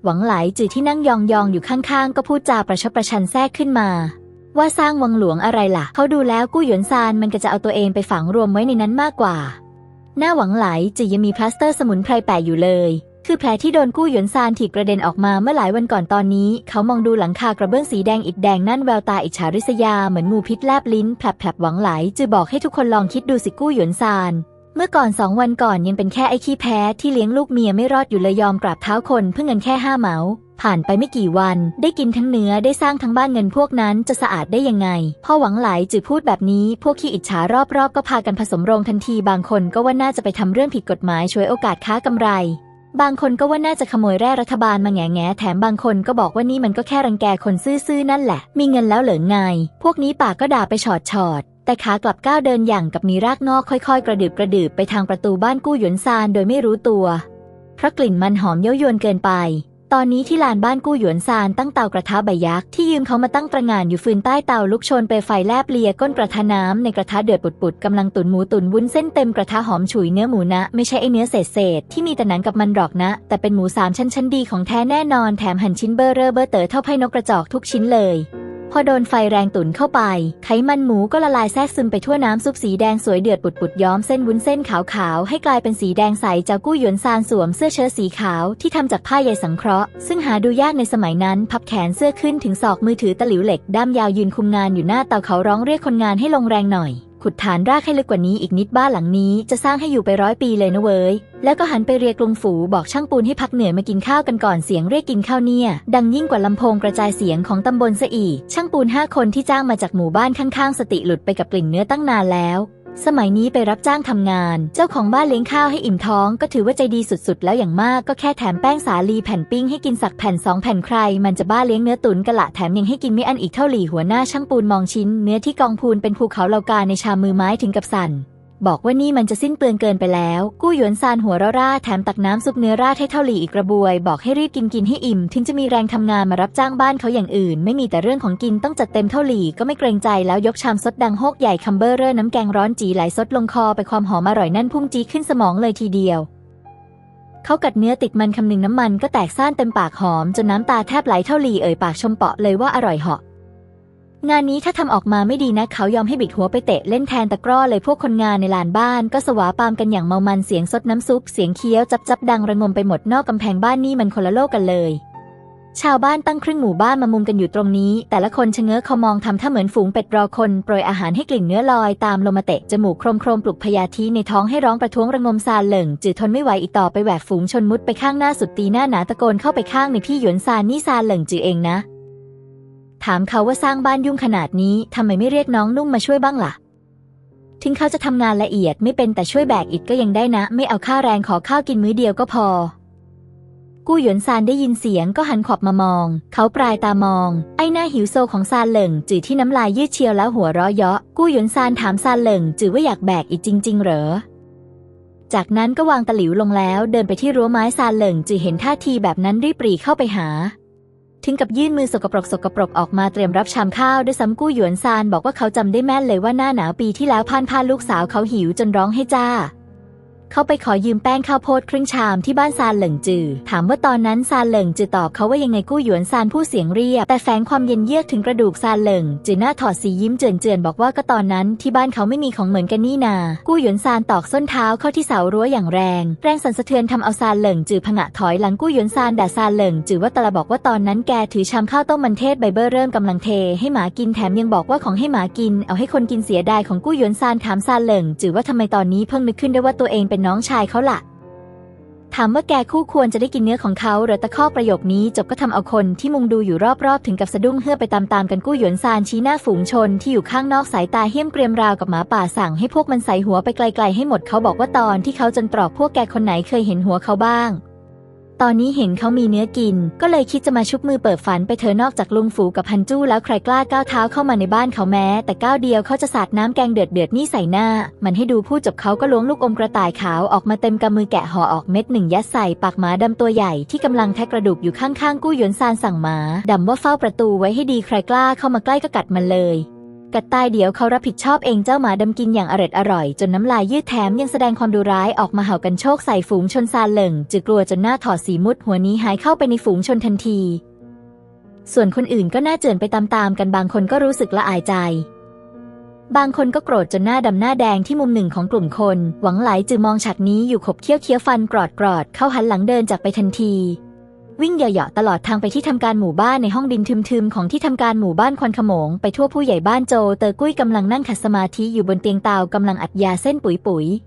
S1: หวังหลายจื่อที่นั่งยองๆอยู่ข้างๆก็พูดจาประชดประชันแทรกขึ้นมาว่าสร้างวังหลวงอะไรล่ะเขาดูแล้วกู้หยวนซานมันก็จะเอาตัวเองไปฝังรวมไว้ในนั้นมากกว่าหน้าหวังหลายจื่อยังมีพลาสเตอร์สมุนไพรแปะอยู่เลยคือแผลที่โดนกู้หยวนซานถีบกระเด็นออกมาเมื่อหลายวันก่อนตอนนี้เขามองดูหลังคากระเบื้องสีแดงอิฐแดงนั่นแววตาอิจฉาริษยาเหมือนงูพิษแลบลิ้นแผลบๆหวังหลายจื่อบอกให้ทุกคนลองคิดดูสิกู้หยวนซานเมื่อก่อน2 วันก่อนยังเป็นแค่ไอ้ขี้แพ้ที่เลี้ยงลูกเมียไม่รอดอยู่เลยยอมกราบเท้าคนเพื่อเงินแค่5 เหมาผ่านไปไม่กี่วันได้กินทั้งเนื้อได้สร้างทั้งบ้านเงินพวกนั้นจะสะอาดได้ยังไงพ่อหวังหลายจื่อพูดแบบนี้พวกขี้อิจฉารอบๆก็พากันผสมโรงทันทีบางคนก็ว่าน่าจะไปทำเรื่องผิดกฎหมายช่วยโอกาสค้ากำไรบางคนก็ว่าน่าจะขโมยแร่รัฐบาลมาแง่แถมบางคนก็บอกว่านี่มันก็แค่รังแกคนซื่อๆนั่นแหละมีเงินแล้วเหรอไงพวกนี้ปากก็ด่าไปฉอดแต่ขากลับก้าวเดินอย่างกับมีรากงอกค่อยๆกระดืบไปทางประตูบ้านกู้หยวนซานโดยไม่รู้ตัวเพราะกลิ่นมันหอมเย้ายวนเกินไปตอนนี้ที่ลานบ้านกู้หยวนซานตั้งเตากระทะใบยักษ์ที่ยืมเขามาตั้งตระหง่านอยู่ฟืนใต้เตาลุกโชนเปลวไฟแลบเลียก้นกระทะน้ำในกระทะเดือดปุดๆกำลังตุ๋นหมูตุ๋นวุ้นเส้นเต็มกระทะหอมฉุยเนื้อหมูนะไม่ใช่ไอเนื้อเศษที่มีแต่หนังกับมันหรอกนะแต่เป็นหมู3 ชั้นดีของแท้แน่นอนแถมหั่นชิ้นเบอร์เร่อเบอร์เต๋อเท่าไพ่นกกระจอกทุกชิ้นเลยพอโดนไฟแรงตุ๋นเข้าไปไขมันหมูก็ละลายแทรกซึมไปทั่วน้ำซุปสีแดงสวยเดือดปุดย้อมเส้นวุ้นเส้นขาวๆให้กลายเป็นสีแดงใสจากกู้หยวนซานสวมเสื้อเชิ้ตสีขาวที่ทำจากผ้าใยสังเคราะห์ซึ่งหาดูยากในสมัยนั้นพับแขนเสื้อขึ้นถึงศอกมือถือตะหลิวเหล็กด้ามยาวยืนคุมงานอยู่หน้าเตาเขาร้องเรียกคนงานให้ลงแรงหน่อย ขุดฐานรากให้ลึกกว่านี้อีกนิดบ้านหลังนี้จะสร้างให้อยู่ไป100 ปีเลยนะเว้ยแล้วก็หันไปเรียกลุงฝูบอกช่างปูนให้พักเหนื่อยมากินข้าวกันก่อนเสียงเรียกกินข้าวเนี่ยดังยิ่งกว่าลำโพงกระจายเสียงของตำบลซะอีกช่างปูน5 คนที่จ้างมาจากหมู่บ้านข้างๆสติหลุดไปกับกลิ่นเนื้อตั้งนานแล้วสมัยนี้ไปรับจ้างทำงานเจ้าของบ้านเลี้ยงข้าวให้อิ่มท้องก็ถือว่าใจดีสุดๆแล้วอย่างมากก็แค่แถมแป้งสาลีแผ่นปิ้งให้กินสักแผ่น2 แผ่นใครมันจะบ้าเลี้ยงเนื้อตุ๋นกะละแถมยังให้กินไม่อั้นอีกเท่าหลี่หัวหน้าช่างปูนมองชิ้นเนื้อที่กองพูนเป็นภูเขาเหล่ากาในชามมือไม้ถึงกับสั่นบอกว่านี่มันจะสิ้นเปลืองเกินไปแล้วกู้หยวนซานหัวร่าแถมตักน้ำซุปเนื้อราดให้เท่าหลี่อีกกระบวยบอกให้รีบกินให้อิ่มถึงจะมีแรงทำงานมารับจ้างบ้านเขาอย่างอื่นไม่มีแต่เรื่องของกินต้องจัดเต็มเท่าหลี่ก็ไม่เกรงใจแล้วยกชามซดดังโฮกใหญ่คัมเบอร์เร่อน้ำแกงร้อนจีไหลซดลงคอไปความหอมอร่อยนั่นพุ่งจี้ขึ้นสมองเลยทีเดียวเขากัดเนื้อติดมันคำหนึ่งน้ำมันก็แตกซ่านเต็มปากหอมจนน้ำตาแทบไหลเท่าหลี่เอ่ยปากชมเปาะเลยว่าอร่อยเหาะงานนี้ถ้าทำออกมาไม่ดีนะเขายอมให้บิดหัวไปเตะเล่นแทนตะกร้อเลยพวกคนงานในลานบ้านก็สวาปามกันอย่างเมามันเสียงซดน้ำซุปเสียงเคี้ยวจับดังระงมไปหมดนอกกำแพงบ้านนี่มันคนละโลกกันเลยชาวบ้านตั้งครึ่งหมู่บ้านมามุงกันอยู่ตรงนี้แต่ละคนชะเง้อเขามองทำท่าเหมือนฝูงเป็ดรอคนโปรยอาหารให้กลิ่นเนื้อลอยตามลมมาเตะจมูกโครมปลุกพยาธิในท้องให้ร้องประท้วงระงมซาเหลิงจืดทนไม่ไหวอีกต่อไปแหวกฝูงชนมุดไปข้างหน้าสุดตีหน้าหนาตะโกนเข้าไปข้างในพี่หยวนซานนี่ซาเหลิงจือเองนะถามเขาว่าสร้างบ้านยุ่งขนาดนี้ทำไมไม่เรียกน้องนุ่มมาช่วยบ้างล่ะถึงเขาจะทำงานละเอียดไม่เป็นแต่ช่วยแบกอิฐก็ยังได้นะไม่เอาค่าแรงขอข้าวกินมื้อเดียวก็พอกู้หยวนซานได้ยินเสียงก็หันขวับมามองเขาปลายตามองไอ้หน้าหิวโซของซานเหลิงจือที่น้ำลายยืดเชียวแล้วหัวเราะเยาะกู้หยวนซานถามซานเหลิงจือว่าอยากแบกอิฐจริงๆเหรอจากนั้นก็วางตะหลิวลงแล้วเดินไปที่รั้วไม้ซานเหลิงจือเห็นท่าทีแบบนั้นรีบปรีเข้าไปหาถึงกับยื่นมือสกปรกออกมาเตรียมรับชามข้าวด้วยซ้ำกู้หยวนซานบอกว่าเขาจำได้แม่นเลยว่าหน้าหนาวปีที่แล้วพานลูกสาวเขาหิวจนร้องให้จ้าเขาไปขอยืมแป้งข้าวโพดครึ่งชามที่บ้านซานเหลิงจือถามว่าตอนนั้นซานเหลิงจือตอบเขาว่ายังไงกู้หยวนซานพูดเสียงเรียบแต่แฝงความเย็นเยือกถึงกระดูกซานเหลิงจือหน้าถอดสียิ้มเจือนบอกว่าก็ตอนนั้นที่บ้านเขาไม่มีของเหมือนกันนี่นากู้หยวนซานตอกส้นเท้าเข้าที่เสารั้วอย่างแรงสั่นสะเทือนทำเอาซานเหลิงจือผงะถอยหลังกู้หยวนซานด่าซานเหลิงจือว่าตะละบอกว่าตอนนั้นแกถือชามข้าวต้มมันเทศใบเบอร์เริ่มกำลังเทให้หมากินแถมยังบอกว่าของให้หมากินเอาให้คนกินเสียดายของกู้หยวนซานถามซานเหลิงจือว่าทำไมตอนนี้เพิ่งนึกขึ้นได้ว่าตัวเองเป็นน้องชายเขาล่ะถามว่าแกคู่ควรจะได้กินเนื้อของเขาหรือตะคอกประโยคนี้จบก็ทำเอาคนที่มุงดูอยู่รอบๆถึงกับสะดุ้งเฮือกไปตามๆกันกู้หยวนซานชี้หน้าฝูงชนที่อยู่ข้างนอกสายตาเหี้ยมเกรียมราวกับหมาป่าสั่งให้พวกมันใส่หัวไปไกลๆให้หมดเขาบอกว่าตอนที่เขาจนตรอกพวกแกคนไหนเคยเห็นหัวเขาบ้างตอนนี้เห็นเขามีเนื้อกินก็เลยคิดจะมาชุบมือเปิดฝันไปเธอนอกจากลุงฝูกับพันจู้แล้วใครกล้าก้าวเท้าเข้ามาในบ้านเขาแม้แต่ก้าวเดียวเขาจะสาดน้ำแกงเดือดนี่ใส่หน้ามันให้ดูพูดจบเขาก็ล้วงลูกอมกระต่ายขาวออกมาเต็มกำมือแกะห่อออกเม็ดหนึ่งยัดใส่ปากหมาดำตัวใหญ่ที่กำลังแทะกระดูกอยู่ข้างๆกู้หยวนซานสั่งหมาดำว่าเฝ้าประตูไว้ให้ดีใครกล้าเข้ามาใกล้ก็กัดมันเลยกัดตายเดี๋ยวเขารับผิดชอบเองเจ้าหมาดำกินอย่างอร่อยจนน้ำลายยืดแถมยังแสดงความดุร้ายออกมาเห่ากันโชคใส่ฝูงชนซานเหลิงจือกลัวจนหน้าถอดสีมุดหัวนี้หายเข้าไปในฝูงชนทันทีส่วนคนอื่นก็น่าเจือนไปตามๆกันบางคนก็รู้สึกละอายใจบางคนก็โกรธจนหน้าดำหน้าแดงที่มุมหนึ่งของกลุ่มคนหวังไหลจือมองฉากนี้อยู่ขบเคี้ยวฟันกรอดเข้าหันหลังเดินจากไปทันทีวิ่งเหยาะๆตลอดทางไปที่ทำการหมู่บ้านในห้องดินทึมๆของที่ทำการหมู่บ้านควันขโมงไปทั่วผู้ใหญ่บ้านโจเตอกุ้ยกำลังนั่งขัดสมาธิอยู่บนเตียงเตากำลังอัดยาเส้นปุ๋ย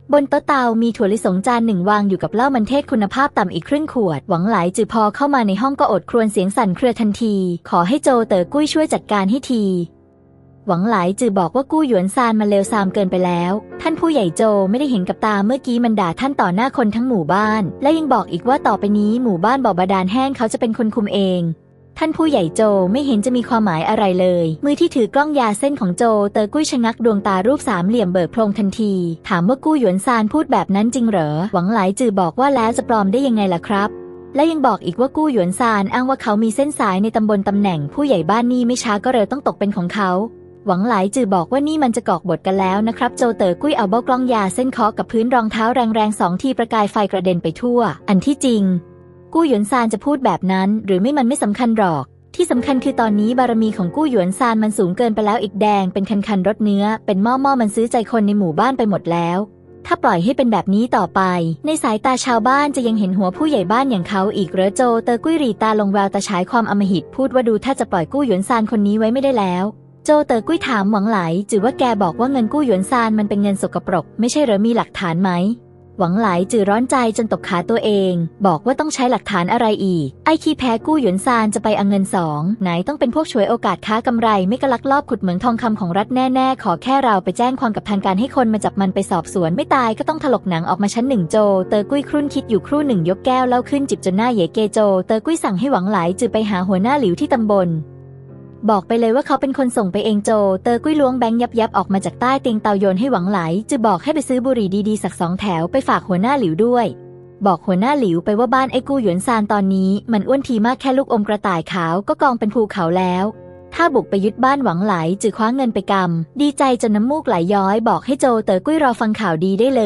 S1: บนโต๊ะเตามีถั่วลิสงจานหนึ่งวางอยู่กับเหล้ามันเทศคุณภาพต่ำอีกครึ่งขวดหวังหลายจือพอเข้ามาในห้องก็อดครวญเสียงสั่นเครือทันทีขอให้โจเตอกุ้ยช่วยจัดการให้ทีหวังหลายจือบอกว่ากู้หยวนซานมันเลวทรามเกินไปแล้วท่านผู้ใหญ่โจไม่ได้เห็นกับตาเมื่อกี้มันด่าท่านต่อหน้าคนทั้งหมู่บ้านและยังบอกอีกว่าต่อไปนี้หมู่บ้านบ่อบาดาลแห้งเขาจะเป็นคนคุมเองท่านผู้ใหญ่โจไม่เห็นจะมีความหมายอะไรเลยมือที่ถือกล้องยาเส้นของโจเตอกุ้ยชะงักดวงตารูปสามเหลี่ยมเบิกโพลงทันทีถามว่ากู้หยวนซานพูดแบบนั้นจริงเหรอหวังหลายจือบอกว่าแล้วจะปลอมได้ยังไงล่ะครับและยังบอกอีกว่ากู้หยวนซานอ้างว่าเขามีเส้นสายในตำบลตำแหน่งผู้ใหญ่บ้านนี่ไม่ช้าก็เร็วต้องตกเป็นของเขาหวังหลายจือบอกว่านี่มันจะกอกบทกันแล้วนะครับโจเตอกุ้ยเอาเบ้ากล้องยาเส้นเคาะกับพื้นรองเท้าแรงๆ2 ทีประกายไฟกระเด็นไปทั่วอันที่จริงกู้หยวนซานจะพูดแบบนั้นหรือไม่มันไม่สำคัญหรอกที่สำคัญคือตอนนี้บารมีของกู้หยวนซานมันสูงเกินไปแล้วอีกแดงเป็นคันรถเนื้อเป็นหม้อมันซื้อใจคนในหมู่บ้านไปหมดแล้วถ้าปล่อยให้เป็นแบบนี้ต่อไปในสายตาชาวบ้านจะยังเห็นหัวผู้ใหญ่บ้านอย่างเขาอีกเหรอโจเตอกุ้ยหรี่ตาลงแววตาฉายความอำมหิตพูดว่าดูถ้าจะปล่อยกู้หยวนซานคนนี้ไว้ไม่ได้แล้วโ โจเตอกุ้ยถามหวังไหลจือว่าแกบอกว่าเงินกู้หยวนซานมันเป็นเงินสกปรกไม่ใช่เหรอมีหลักฐานไหมหวังไหลจือร้อนใจจนตกขาตัวเองบอกว่าต้องใช้หลักฐานอะไรอีกไอ้ขี้แพ้กู้หยวนซานจะไปเอาเงินไหนต้องเป็นพวกฉวยโอกาสค้ากำไรไม่กลักลอบขุดเหมืองทองคำของรัฐแน่ๆขอแค่เราไปแจ้งความกับทางการให้คนมาจับมันไปสอบสวนไม่ตายก็ต้องถลกหนังออกมาชั้นหนึ่งโจเตอกุ้ยครุ่นคิดอยู่ครู่หนึ่งยกแก้วเหล้าขึ้นจิบจนหน้าเยเกโจเตอกุ้ยสั่งให้หวังไหลจือไปหาหัวหน้าหลิวที่ตำบลบอกไปเลยว่าเขาเป็นคนส่งไปเองโจเตอกุ้ยล้วงแบงค์ยับออกมาจากใต้เตียงเตาโยนให้หวังไหลจือบอกให้ไปซื้อบุหรี่ดีๆสัก2 แถวไปฝากหัวหน้าหลิวด้วยบอกหัวหน้าหลิวไปว่าบ้านไอ้กู้หยวนซานตอนนี้มันอ้วนทีมากแค่ลูกอมกระต่ายขาวก็กองเป็นภูเขาแล้วถ้าบุกไปยึดบ้านหวังไหลจือคว้าเงินไปกำดีใจจนน้ำมูกไหลย้อยบอกให้โจเตอกุ้ยรอฟังข่าวดีได้เล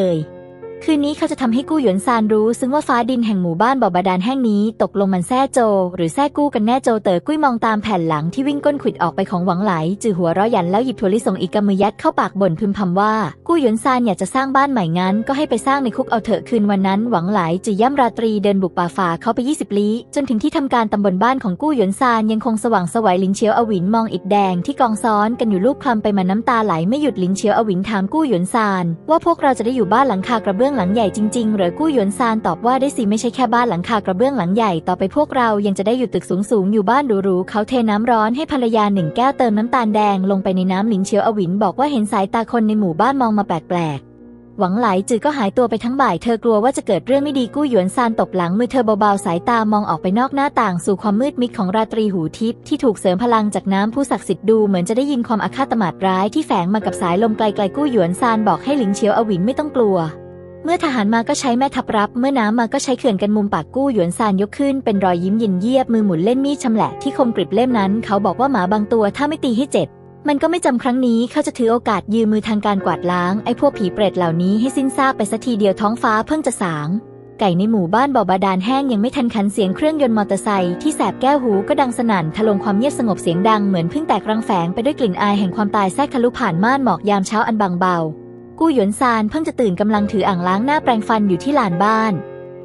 S1: ยคืนนี้เขาจะทำให้กู้หยวนซานรู้ซึ่งว่าฟ้าดินแห่งหมู่บ้านบ่อบาดาลแห่งนี้ตกลงมันแซ่โจหรือแซ่กู้กันแน่โจเตอกุ้ยมองตามแผ่นหลังที่วิ่งก้นขวิดออกไปของหวังไหลจือหัวเราะหยันแล้วหยิบถั่วลิสงอีกกำมือยัดเข้าปากบ่นพึมพำว่ากู้หยวนซานอยากจะสร้างบ้านใหม่งั้นก็ให้ไปสร้างในคุกเอาเถอะคืนวันนั้นหวังไหลจือย่ำราตรีเดินบุกป่าฝ่าเขาไป20 ลี้จนถึงที่ทำการตำบลบ้านของกู้หยวนซานยังคงสว่างไสวหลินเฉียวอวินมองอิฐแดงที่กองซ้อนกันอยู่ลูบคลำไปมาน้ำตาไหลไม่หยุดหลินเฉียวอวินถามกู้หยวนซานว่าพวกเราจะได้อยู่บ้านหลังคากระเบื้องหลังใหญ่จริงหรือกู้หยวนซานตอบว่าได้สิไม่ใช่แค่บ้านหลังคากระเบื้องหลังใหญ่ต่อไปพวกเรายังจะได้อยู่ตึกสูงอยู่บ้านหรูๆเขาเทน้ำร้อนให้ภรรยา1 แก้วเติมน้ำตาลแดงลงไปในน้ำหลินเฉียวอวินบอกว่าเห็นสายตาคนในหมู่บ้านมองมาแปลกๆหวังไหลจือก็หายตัวไปทั้งบ่ายเธอกลัวว่าจะเกิดเรื่องไม่ดีกู้หยวนซานตบหลังมือเธอเบาๆสายตามองออกไปนอกหน้าต่างสู่ความมืดมิดของราตรีหูทิพย์ที่ถูกเสริมพลังจากน้ำผู้ศักดิ์สิทธิ์ดูเหมือนจะได้ยินความอาฆาตมาตร้ายที่แฝงมากับสายลมไกลๆกู้หยวนซานบอกให้หลินเฉียวอวินไม่ต้องกลัวเมื่อทหารมาก็ใช้แม่ทัพรับเมื่อน้ำมาก็ใช้เขื่อนกันมุมปากกู้หยวนซานยกขึ้นเป็นรอยยิ้มเย็นเยียบมือหมุนเล่นมีดชำแหละที่คมกริบเล่มนั้นเขาบอกว่าหมาบางตัวถ้าไม่ตีให้เจ็บมันก็ไม่จำครั้งนี้เขาจะถือโอกาสยืมมือทางการกวาดล้างไอ้พวกผีเปรตเหล่านี้ให้สิ้นซากไปสักทีเดียวท้องฟ้าเพิ่งจะสางไก่ในหมู่บ้านบ่อบาดาลแห้งยังไม่ทันขันเสียงเครื่องยนต์มอเตอร์ไซค์ที่แสบแก้วหูก็ดังสนั่นทะลวงความเงียบสงบเสียงดังเหมือนเพิ่งแตกรังแฝงไปด้วยกลิ่นอายแห่งความตายแทรกทะลุผ่านม่านหมอกยามเช้าอันบางเบากู้หยวนซานเพิ่งจะตื่นกำลังถืออ่างล้างหน้าแปรงฟันอยู่ที่ลานบ้าน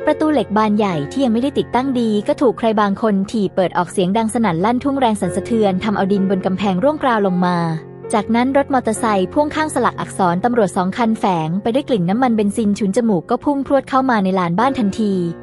S1: ประตูเหล็กบานใหญ่ที่ยังไม่ได้ติดตั้งดีก็ถูกใครบางคนถีบเปิดออกเสียงดังสนั่นลั่นทุ่งแรงสั่นสะเทือนทำเอาดินบนกำแพงร่วงกราวลงมาจากนั้นรถมอเตอร์ไซค์พ่วงข้างสลักอักษรตำรวจ2 คันแฝงไปด้วยกลิ่นน้ำมันเบนซินฉุนจมูกก็พุ่งพรวดเข้ามาในลานบ้านทันที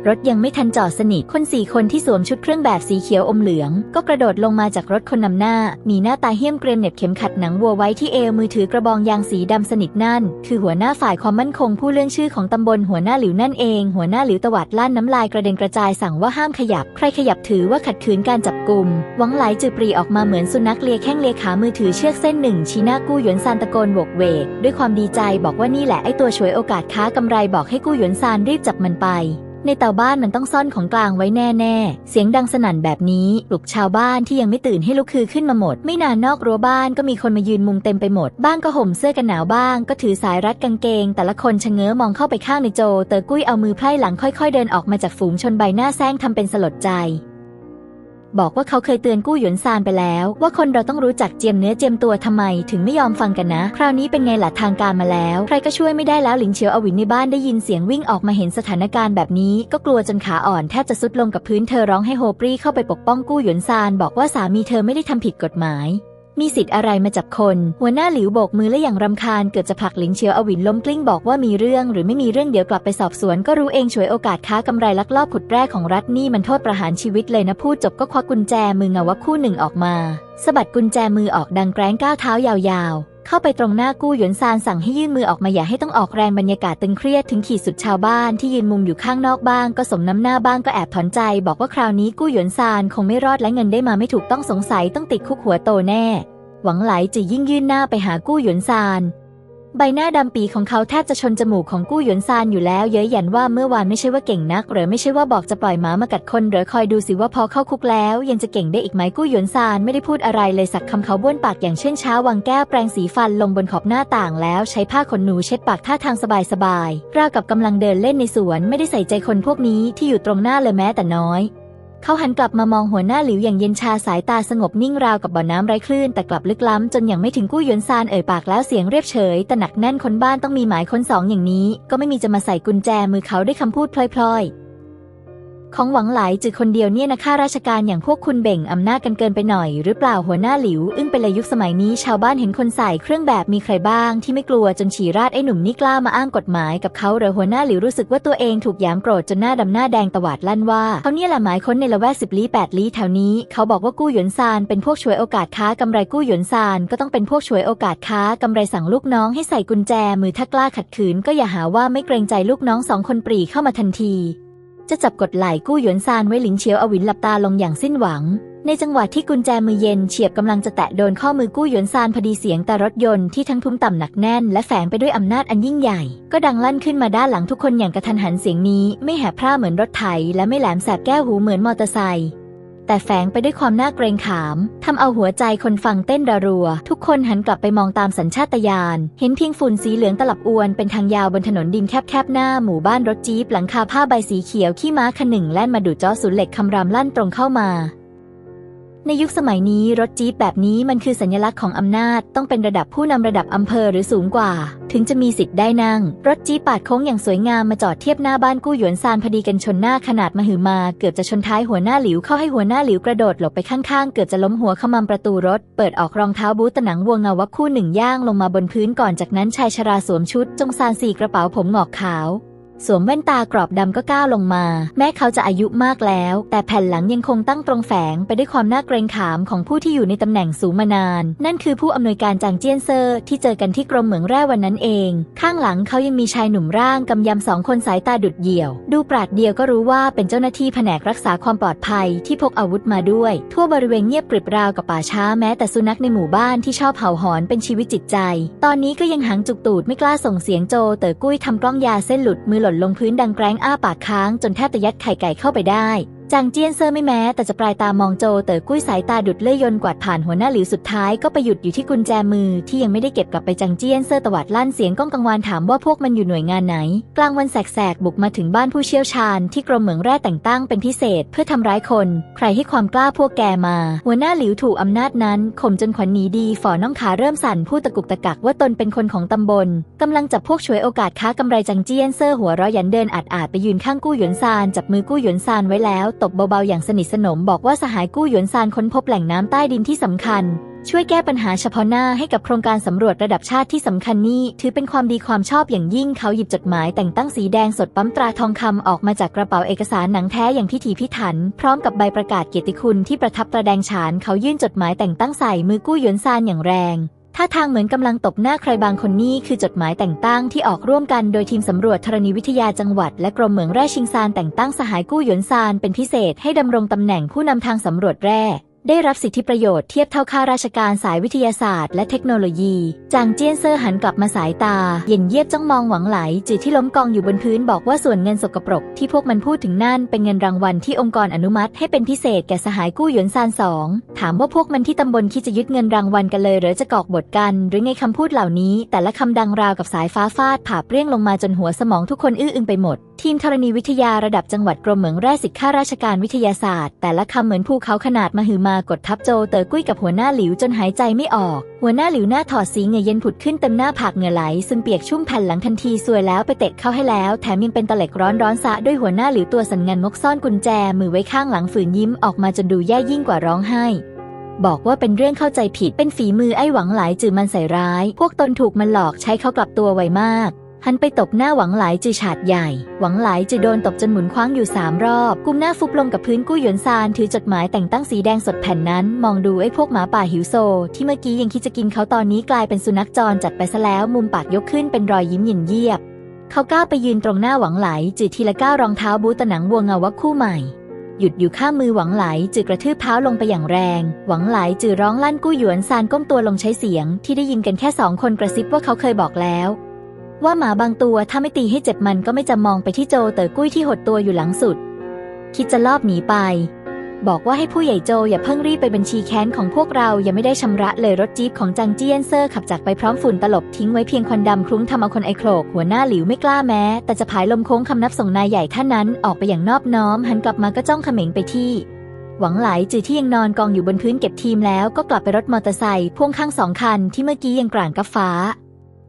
S1: รถยังไม่ทันจอดสนิทคน4 คนที่สวมชุดเครื่องแบบสีเขียวอมเหลืองก็กระโดดลงมาจากรถคนนำหน้ามีหน้าตาเหี้ยมเกรียมเหน็บเข็มขัดหนังวัวไว้ที่เอวมือถือกระบองยางสีดำสนิทนั่นคือหัวหน้าฝ่ายความมั่นคงผู้เลื่อนชื่อของตำบลหัวหน้าหลิวนั่นเองหัวหน้าหลิวตวาดลั่นน้ำลายกระเด็นกระจายสั่งว่าห้ามขยับใครขยับถือว่าขัดขืนการจับกุมหวังไหลจือปรีออกมาเหมือนสุนัขเลียแข้งเลียขามือถือเชือกเส้นหนึ่งชี้หน้ากู้หยวนซานตะโกนโวกเวกด้วยความดีใจบอกว่านี่แหละไอ้ตัวฉวยโอกาสค้ากำไรบอกให้กู้หยวนซานรีบจับมันไปในเตาบ้านมันต้องซ่อนของกลางไว้แน่ๆเสียงดังสนั่นแบบนี้ปลุกชาวบ้านที่ยังไม่ตื่นให้ลุกคือขึ้นมาหมดไม่นานนอกรั้วบ้านก็มีคนมายืนมุงเต็มไปหมดบ้างก็ห่มเสื้อกันหนาวบ้างก็ถือสายรัดกางเกงแต่ละคนชะเง้อมองเข้าไปข้างในโจเตอกุ้ยเอามือไพร่หลังค่อยๆเดินออกมาจากฝูงชนใบหน้าแซงทำเป็นสลดใจบอกว่าเขาเคยเตือนกู้หยวนซานไปแล้วว่าคนเราต้องรู้จักเจียมเนื้อเจียมตัวทำไมถึงไม่ยอมฟังกันนะคราวนี้เป็นไงล่ะทางการมาแล้วใครก็ช่วยไม่ได้แล้วหลินเฉียวอวินในบ้านได้ยินเสียงวิ่งออกมาเห็นสถานการณ์แบบนี้ก็กลัวจนขาอ่อนแทบจะซุดลงกับพื้นเธอร้องให้โฮปรี้เข้าไปปกป้องกู้หยวนซานบอกว่าสามีเธอไม่ได้ทำผิดกฎหมายมีสิทธิ์อะไรมาจับคนหัวหน้าหลิวโบกมือและอย่างรำคาญเกือบจะผลักหลินเฉียวอวินล้มกลิ้งบอกว่ามีเรื่องหรือไม่มีเรื่องเดี๋ยวกลับไปสอบสวนก็รู้เองฉวยโอกาสค้ากำไรลักลอบขุดแร่ของรัฐนี่มันโทษประหารชีวิตเลยนะพูดจบก็ควักกุญแจมือเงาวะคู่หนึ่งออกมาสะบัดกุญแจมือออกดังแกร้งก้าวเท้ายาวๆเข้าไปตรงหน้ากู้หยวนซานสั่งให้ยื่นมือออกมาอย่าให้ต้องออกแรงบรรยากาศตึงเครียดถึงขีดสุดชาวบ้านที่ยืนมุมอยู่ข้างนอกบ้างก็สมน้ำหน้าบ้างก็แอบถอนใจบอกว่าคราวนี้กู้หยวนซานคงไม่รอดและเงินได้มาไม่ถูกต้องสงสัยต้องติดคุกหัวโตแน่หวังไหลจะยิ่งยื่นหน้าไปหากู้หยวนซานใบหน้าดำปีของเขาแทบจะชนจมูกของกู้หยวนซานอยู่แล้วเย้ยหยันว่าเมื่อวานไม่ใช่ว่าเก่งนักหรือไม่ใช่ว่าบอกจะปล่อยหมามากัดคนหรือคอยดูสิว่าพอเข้าคุกแล้วยังจะเก่งได้อีกไหมกู้หยวนซานไม่ได้พูดอะไรเลยสักคำเขาบ้วนปากอย่างเชื่องช้าวางแก้วแปรงสีฟันลงบนขอบหน้าต่างแล้วใช้ผ้าขนหนูเช็ดปากท่าทางสบายๆราวกับกำลังเดินเล่นในสวนไม่ได้ใส่ใจคนพวกนี้ที่อยู่ตรงหน้าเลยแม้แต่น้อยเขาหันกลับมามองหัวหน้าหลิวอย่างเย็นชาสายตาสงบนิ่งราวกับบ่อน้ำไร้คลื่นแต่กลับลึกล้ำจนยังไม่ถึงกู้หยวนซานเอ่ยปากแล้วเสียงเรียบเฉยแต่หนักแน่นคนบ้านต้องมีหมายค้น2อย่างนี้ก็ไม่มีจะมาใส่กุญแจมือเขาด้วยคำพูดพลอยๆ ของหวังหลายจือคนเดียวเนี่ยนะข้าราชการอย่างพวกคุณเบ่งอำนาจกันเกินไปหน่อยหรือเปล่าหัวหน้าหลิวอึ้งไปเลยยุคสมัยนี้ชาวบ้านเห็นคนใส่เครื่องแบบมีใครบ้างที่ไม่กลัวจนฉี่ราดไอ้หนุ่มนี่กล้ามาอ้างกฎหมายกับเขาเหรอหัวหน้าหลิวรู้สึกว่าตัวเองถูกหยามโกรธจนหน้าดำหน้าแดงตวาดลั่นว่าเขาเนี่ยแหละหมายค้นในละแวก10 ลี้ 8 ลี้แถวนี้เขาบอกว่ากู้หยวนซานเป็นพวกฉวยโอกาสค้ากำไรกู้หยวนซานก็ต้องเป็นพวกฉวยโอกาสค้ากำไรสั่งลูกน้องให้ใส่กุญแจมือถ้ากล้าขัดขืนก็อย่าหาว่าไม่เกรงใจลูกน้อง2 คนปรีเข้ามาทันทีจะจับกดไหล่กู้หยวนซานไว้หลินเฉียวอวินหลับตาลงอย่างสิ้นหวังในจังหวะที่กุญแจมือเย็นเฉียบกำลังจะแตะโดนข้อมือกู้หยวนซานพอดีเสียงแต่รถยนต์ที่ทั้งทุ้มต่ำหนักแน่นและแฝงไปด้วยอำนาจอันยิ่งใหญ่ก็ดังลั่นขึ้นมาด้านหลังทุกคนอย่างกระทันหันเสียงนี้ไม่แหบพร่าเหมือนรถไถและไม่แหลมแสบแก้วหูเหมือนมอเตอร์ไซค์แต่แฝงไปด้วยความน่าเกรงขามทำเอาหัวใจคนฟังเต้นระรัวทุกคนหันกลับไปมองตามสัญชาตญาณเห็นเพียงฝุ่นสีเหลืองตลับอวนเป็นทางยาวบนถนนดินแคบๆหน้าหมู่บ้านรถจี๊ปหลังคาผ้าใบสีเขียวขี้ม้าคันหนึ่งแล่นมาดูดจ้อศูนย์เหล็กคำรามลั่นตรงเข้ามาในยุคสมัยนี้รถจี๊ปแบบนี้มันคือสัญลักษณ์ของอำนาจต้องเป็นระดับผู้นำระดับอำเภอหรือสูงกว่าถึงจะมีสิทธิ์ได้นั่งรถจี๊ปปาดโค้งอย่างสวยงามมาจอดเทียบหน้าบ้านกู้หยวนซานพอดีกันชนหน้าขนาดมหึมาเกือบจะชนท้ายหัวหน้าหลิวเข้าให้หัวหน้าหลิวกระโดดหลบไปข้างๆเกือบจะล้มหัวขมำประตูรถเปิดออกรองเท้าบูทตะหนังวัวเงาวักคู่หนึ่งย่างลงมาบนพื้นก่อนจากนั้นชายชราสวมชุดจงซาน4 กระเป๋าผมงอกขาวสวมแว่นตากรอบดำก็ก้าวลงมาแม้เขาจะอายุมากแล้วแต่แผ่นหลังยังคงตั้งตรงแฝงไปด้วยความน่าเกรงขามของผู้ที่อยู่ในตำแหน่งสูงมานานนั่นคือผู้อำนวยการจางเจี้ยนเซอร์ที่เจอกันที่กรมเหมืองแร่วันนั้นเองข้างหลังเขายังมีชายหนุ่มร่างกำยำ2 คนสายตาดุดเหี่ยวดูปราดเดียวก็รู้ว่าเป็นเจ้าหน้าที่แผนกรักษาความปลอดภัยที่พกอาวุธมาด้วยทั่วบริเวณเงียบกริบราวกับป่าช้าแม้แต่สุนัขในหมู่บ้านที่ชอบเห่าหอนเป็นชีวิตจิตใจตอนนี้ก็ยังหางจุกตูดไม่กล้าส่งเสียงโจเต๋อกุ้ยทำกล้องยาเส้นหลุดมือหล่นลงพื้นดังแกอ้าปากค้างจนแทบจะยัดไข่ไก่เข้าไปได้จางเจี้ยนเซอร์ไม่แม้แต่จะปลายตามองโจเต๋อกุ้ยสายตาดุดเลื่อยยนต์กวาดผ่านหัวหน้าหลิวสุดท้ายก็ไปหยุดอยู่ที่กุญแจมือที่ยังไม่ได้เก็บกลับไปจางเจี้ยนเซอร์ตวาดลั่นเสียงก้องกังวานถามว่าพวกมันอยู่หน่วยงานไหนกลางวันแสกๆบุกมาถึงบ้านผู้เชี่ยวชาญที่กรมเหมืองแร่แต่งตั้งเป็นพิเศษเพื่อทำร้ายคนใครให้ความกล้าพวกแกมาหัวหน้าหลิวถูกอำนาจนั้นข่มจนขวัญหนีดีฝ่อน้องขาเริ่มสั่นพูดตะกุกตะกักว่าตนเป็นคนของตำบลกำลังจับพวกฉวยโอกาสค้ากำไรจางเจี้ยนเซอร์หัวเราะยันเดินอาดไปยืนข้างกู้หยวนซานจับมือกู้หยวนซานไว้แล้วตบเบาๆอย่างสนิทสนมบอกว่าสหายกู้หยวนซานค้นพบแหล่งน้ำใต้ดินที่สำคัญช่วยแก้ปัญหาเฉพาะหน้าให้กับโครงการสำรวจระดับชาติที่สำคัญนี่ถือเป็นความดีความชอบอย่างยิ่งเขาหยิบจดหมายแต่งตั้งสีแดงสดปั๊มตราทองคำออกมาจากกระเป๋าเอกสารหนังแท้อย่างพิถีพิถันพร้อมกับใบประกาศเกียรติคุณที่ประทับตราแดงฉานเขายื่นจดหมายแต่งตั้งใส่มือกู้หยวนซานอย่างแรงท่าทางเหมือนกำลังตบหน้าใครบางคนนี่คือจดหมายแต่งตั้งที่ออกร่วมกันโดยทีมสำรวจธรณีวิทยาจังหวัดและกรมเหมืองแร่ชิงซานแต่งตั้งสหายกู้หยวนซานเป็นพิเศษให้ดำรงตำแหน่งผู้นำทางสำรวจแร่ได้รับสิทธิประโยชน์เทียบเท่าข้าราชการสายวิทยาศาสตร์และเทคโนโลยีจางเจี้ยนเซอร์หันกลับมาสายตาเย็นเยียบจ้องมองหวังไหลจือที่ล้มกองอยู่บนพื้นบอกว่าส่วนเงินสกปรกที่พวกมันพูดถึงนั่นเป็นเงินรางวัลที่องค์กรอนุมัติให้เป็นพิเศษแก่สหายกู้หยวนซาน2ถามว่าพวกมันที่ตำบลคิดจะยึดเงินรางวัลกันเลยหรือจะกอกบทกันหรือไงคำพูดเหล่านี้แต่ละคำดังราวกับสายฟ้าฟาดผ่าเปรี้ยงลงมาจนหัวสมองทุกคนอื้ออึงไปหมดทีมธรณีวิทยาระดับจังหวัดกรมเหมืองแร่ศิษย์ข้าราชการวิทยาศาสตร์แต่ละคำเหมือนภูเขาขนาดมหึมากดทับโจเต๋อกุ้ยกับหัวหน้าหลิวจนหายใจไม่ออกหัวหน้าหลิวหน้าถอดสีเหงื่อเย็นผุดขึ้นเต็มหน้าผากเหงื่อไหลซึมเปียกชุ่มแผ่นหลังทันทีสวยแล้วไปเตะเข้าให้แล้วแถมยังเป็นตะเล็กร้อนซะด้วยหัวหน้าหลิวตัวสั่นงันงกซ่อนกุญแจมือไว้ข้างหลังฝืนยิ้มออกมาจนดูแย่ยิ่งกว่าร้องไห้บอกว่าเป็นเรื่องเข้าใจผิดเป็นฝีมือไอ้หวังหลายจือมันใส่ร้ายพวกตนถูกมันหลอกใช้เขากลับตัวไวมากหันไปตบหน้าหวังหลายจือฉาดใหญ่หวังหลายจือโดนตบจนหมุนคว้างอยู่3 รอบกุมหน้าฟุบลงกับพื้นกู้หยวนซานถือจดหมายแต่งตั้งสีแดงสดแผ่นนั้นมองดูไอ้พวกหมาป่าหิวโซที่เมื่อกี้ยังคิดจะกินเขาตอนนี้กลายเป็นสุนัขจรจัดไปซะแล้วมุมปากยกขึ้นเป็นรอยยิ้มเย็นเยียบเขาก้าวไปยืนตรงหน้าหวังหลายจือทีละก้าวรองเท้าบูทตะหนังวัวเงาวักคู่ใหม่หยุดอยู่ข้างมือหวังหลายจือกระทืบเท้าลงไปอย่างแรงหวังหลายจือร้องลั่นกู้หยวนซานก้มตัวลงใช้เสียงที่ได้ยินกันแค่2 คนกระซิบว่าเขาเคยบอกแล้วว่าหมาบางตัวถ้าไม่ตีให้เจ็บมันก็ไม่จำมองไปที่โจเต๋อกุ้ยที่หดตัวอยู่หลังสุดคิดจะลอบหนีไปบอกว่าให้ผู้ใหญ่โจอย่าเพิ่งรีบไปบัญชีแค้นของพวกเรายังไม่ได้ชำระเลยรถจี๊ปของจางเจี้ยนเซอร์ขับจากไปพร้อมฝุ่นตลบทิ้งไว้เพียงควันดำคลุ้งทำเอาคนไอโครกหัวหน้าหลิวไม่กล้าแม้แต่จะผายลมโค้งคำนับส่งนายใหญ่ท่านนั้นออกไปอย่างนอบน้อมหันกลับมาก็จ้องเขม็งไปที่หวังหลายจือที่ยังนอนกองอยู่บนพื้นเก็บทีมแล้วก็กลับไปรถมอเตอร์ไซค์พ่วงข้าง2 คันที่เมื่อกี้ยังกลางกับฟ้า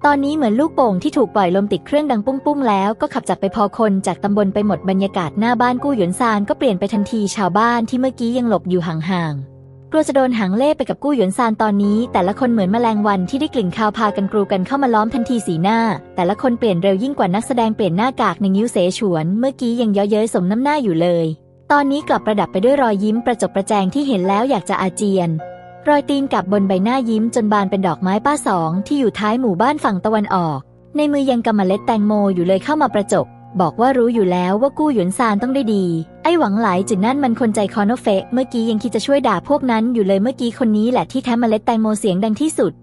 S1: ตอนนี้เหมือนลูกโป่งที่ถูกปล่อยลมติดเครื่องดังปุ้งๆแล้วก็ขับจากไปพอคนจากตำบลไปหมดบรรยากาศหน้าบ้านกู้หยวนซานก็เปลี่ยนไปทันทีชาวบ้านที่เมื่อกี้ยังหลบอยู่ห่างๆกลัวจะโดนหางเล่ไปกับกู้หยวนซานตอนนี้แต่ละคนเหมือนแมลงวันที่ได้กลิ่นคาวพากันกรูกันเข้ามาล้อมทันทีสีหน้าแต่ละคนเปลี่ยนเร็วยิ่งกว่านักแสดงเปลี่ยนหน้ากากในงิ้วเสฉวนเมื่อกี้ยังเยาะเย้ยสมน้ำหน้าอยู่เลยตอนนี้กลับประดับไปด้วยรอยยิ้มประจบประแจงที่เห็นแล้วอยากจะอาเจียนรอยตีนกับบนใบหน้ายิ้มจนบานเป็นดอกไม้ป้าสองที่อยู่ท้ายหมู่บ้านฝั่งตะวันออกในมือยังกำเมล็ดแตงโมอยู่เลยเข้ามาประจบบอกว่ารู้อยู่แล้วว่ากู้หยวนซานต้องได้ดีไอ้หวังหลายจุดนั่นมันคนใจคอโนเฟะเมื่อกี้ยังคิดจะช่วยด่าพวกนั้นอยู่เลยเมื่อกี้คนนี้แหละที่แท้เมล็ดแตงโมเสียงดังที่สุด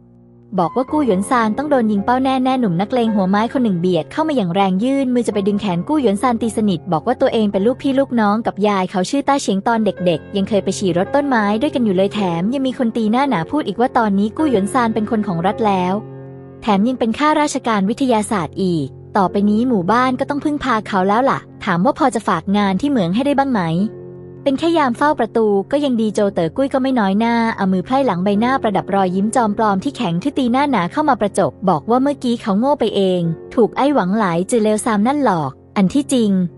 S1: บอกว่ากู้หยวนซานต้องโดนยิงเป้าแน่หนุ่มนักเลงหัวไม้คนหนึ่งเบียดเข้ามาอย่างแรงยื่นมือจะไปดึงแขนกู้หยวนซานตีสนิทบอกว่าตัวเองเป็นลูกพี่ลูกน้องกับยายเขาชื่อต้าเฉียงตอนเด็กๆยังเคยไปฉี่รถต้นไม้ด้วยกันอยู่เลยแถมยังมีคนตีหน้าหนาพูดอีกว่าตอนนี้กู้หยวนซานเป็นคนของรัฐแล้วแถมยังเป็นข้าราชการวิทยาศาสตร์อีกต่อไปนี้หมู่บ้านก็ต้องพึ่งพาเขาแล้วล่ะถามว่าพอจะฝากงานที่เหมืองให้ได้บ้างไหมเป็นแค่ยามเฝ้าประตูก็ยังดีโจเต๋อกุ้ยก็ไม่น้อยหน้าเอามือไพร่หลังใบหน้าประดับรอยยิ้มจอมปลอมที่แข็งที่ตีหน้าหนาเข้ามาประจบบอกว่าเมื่อกี้เขาโง่ไปเองถูกไอ้หวังหลายจือเลวซามนั่นหลอกอันที่จริง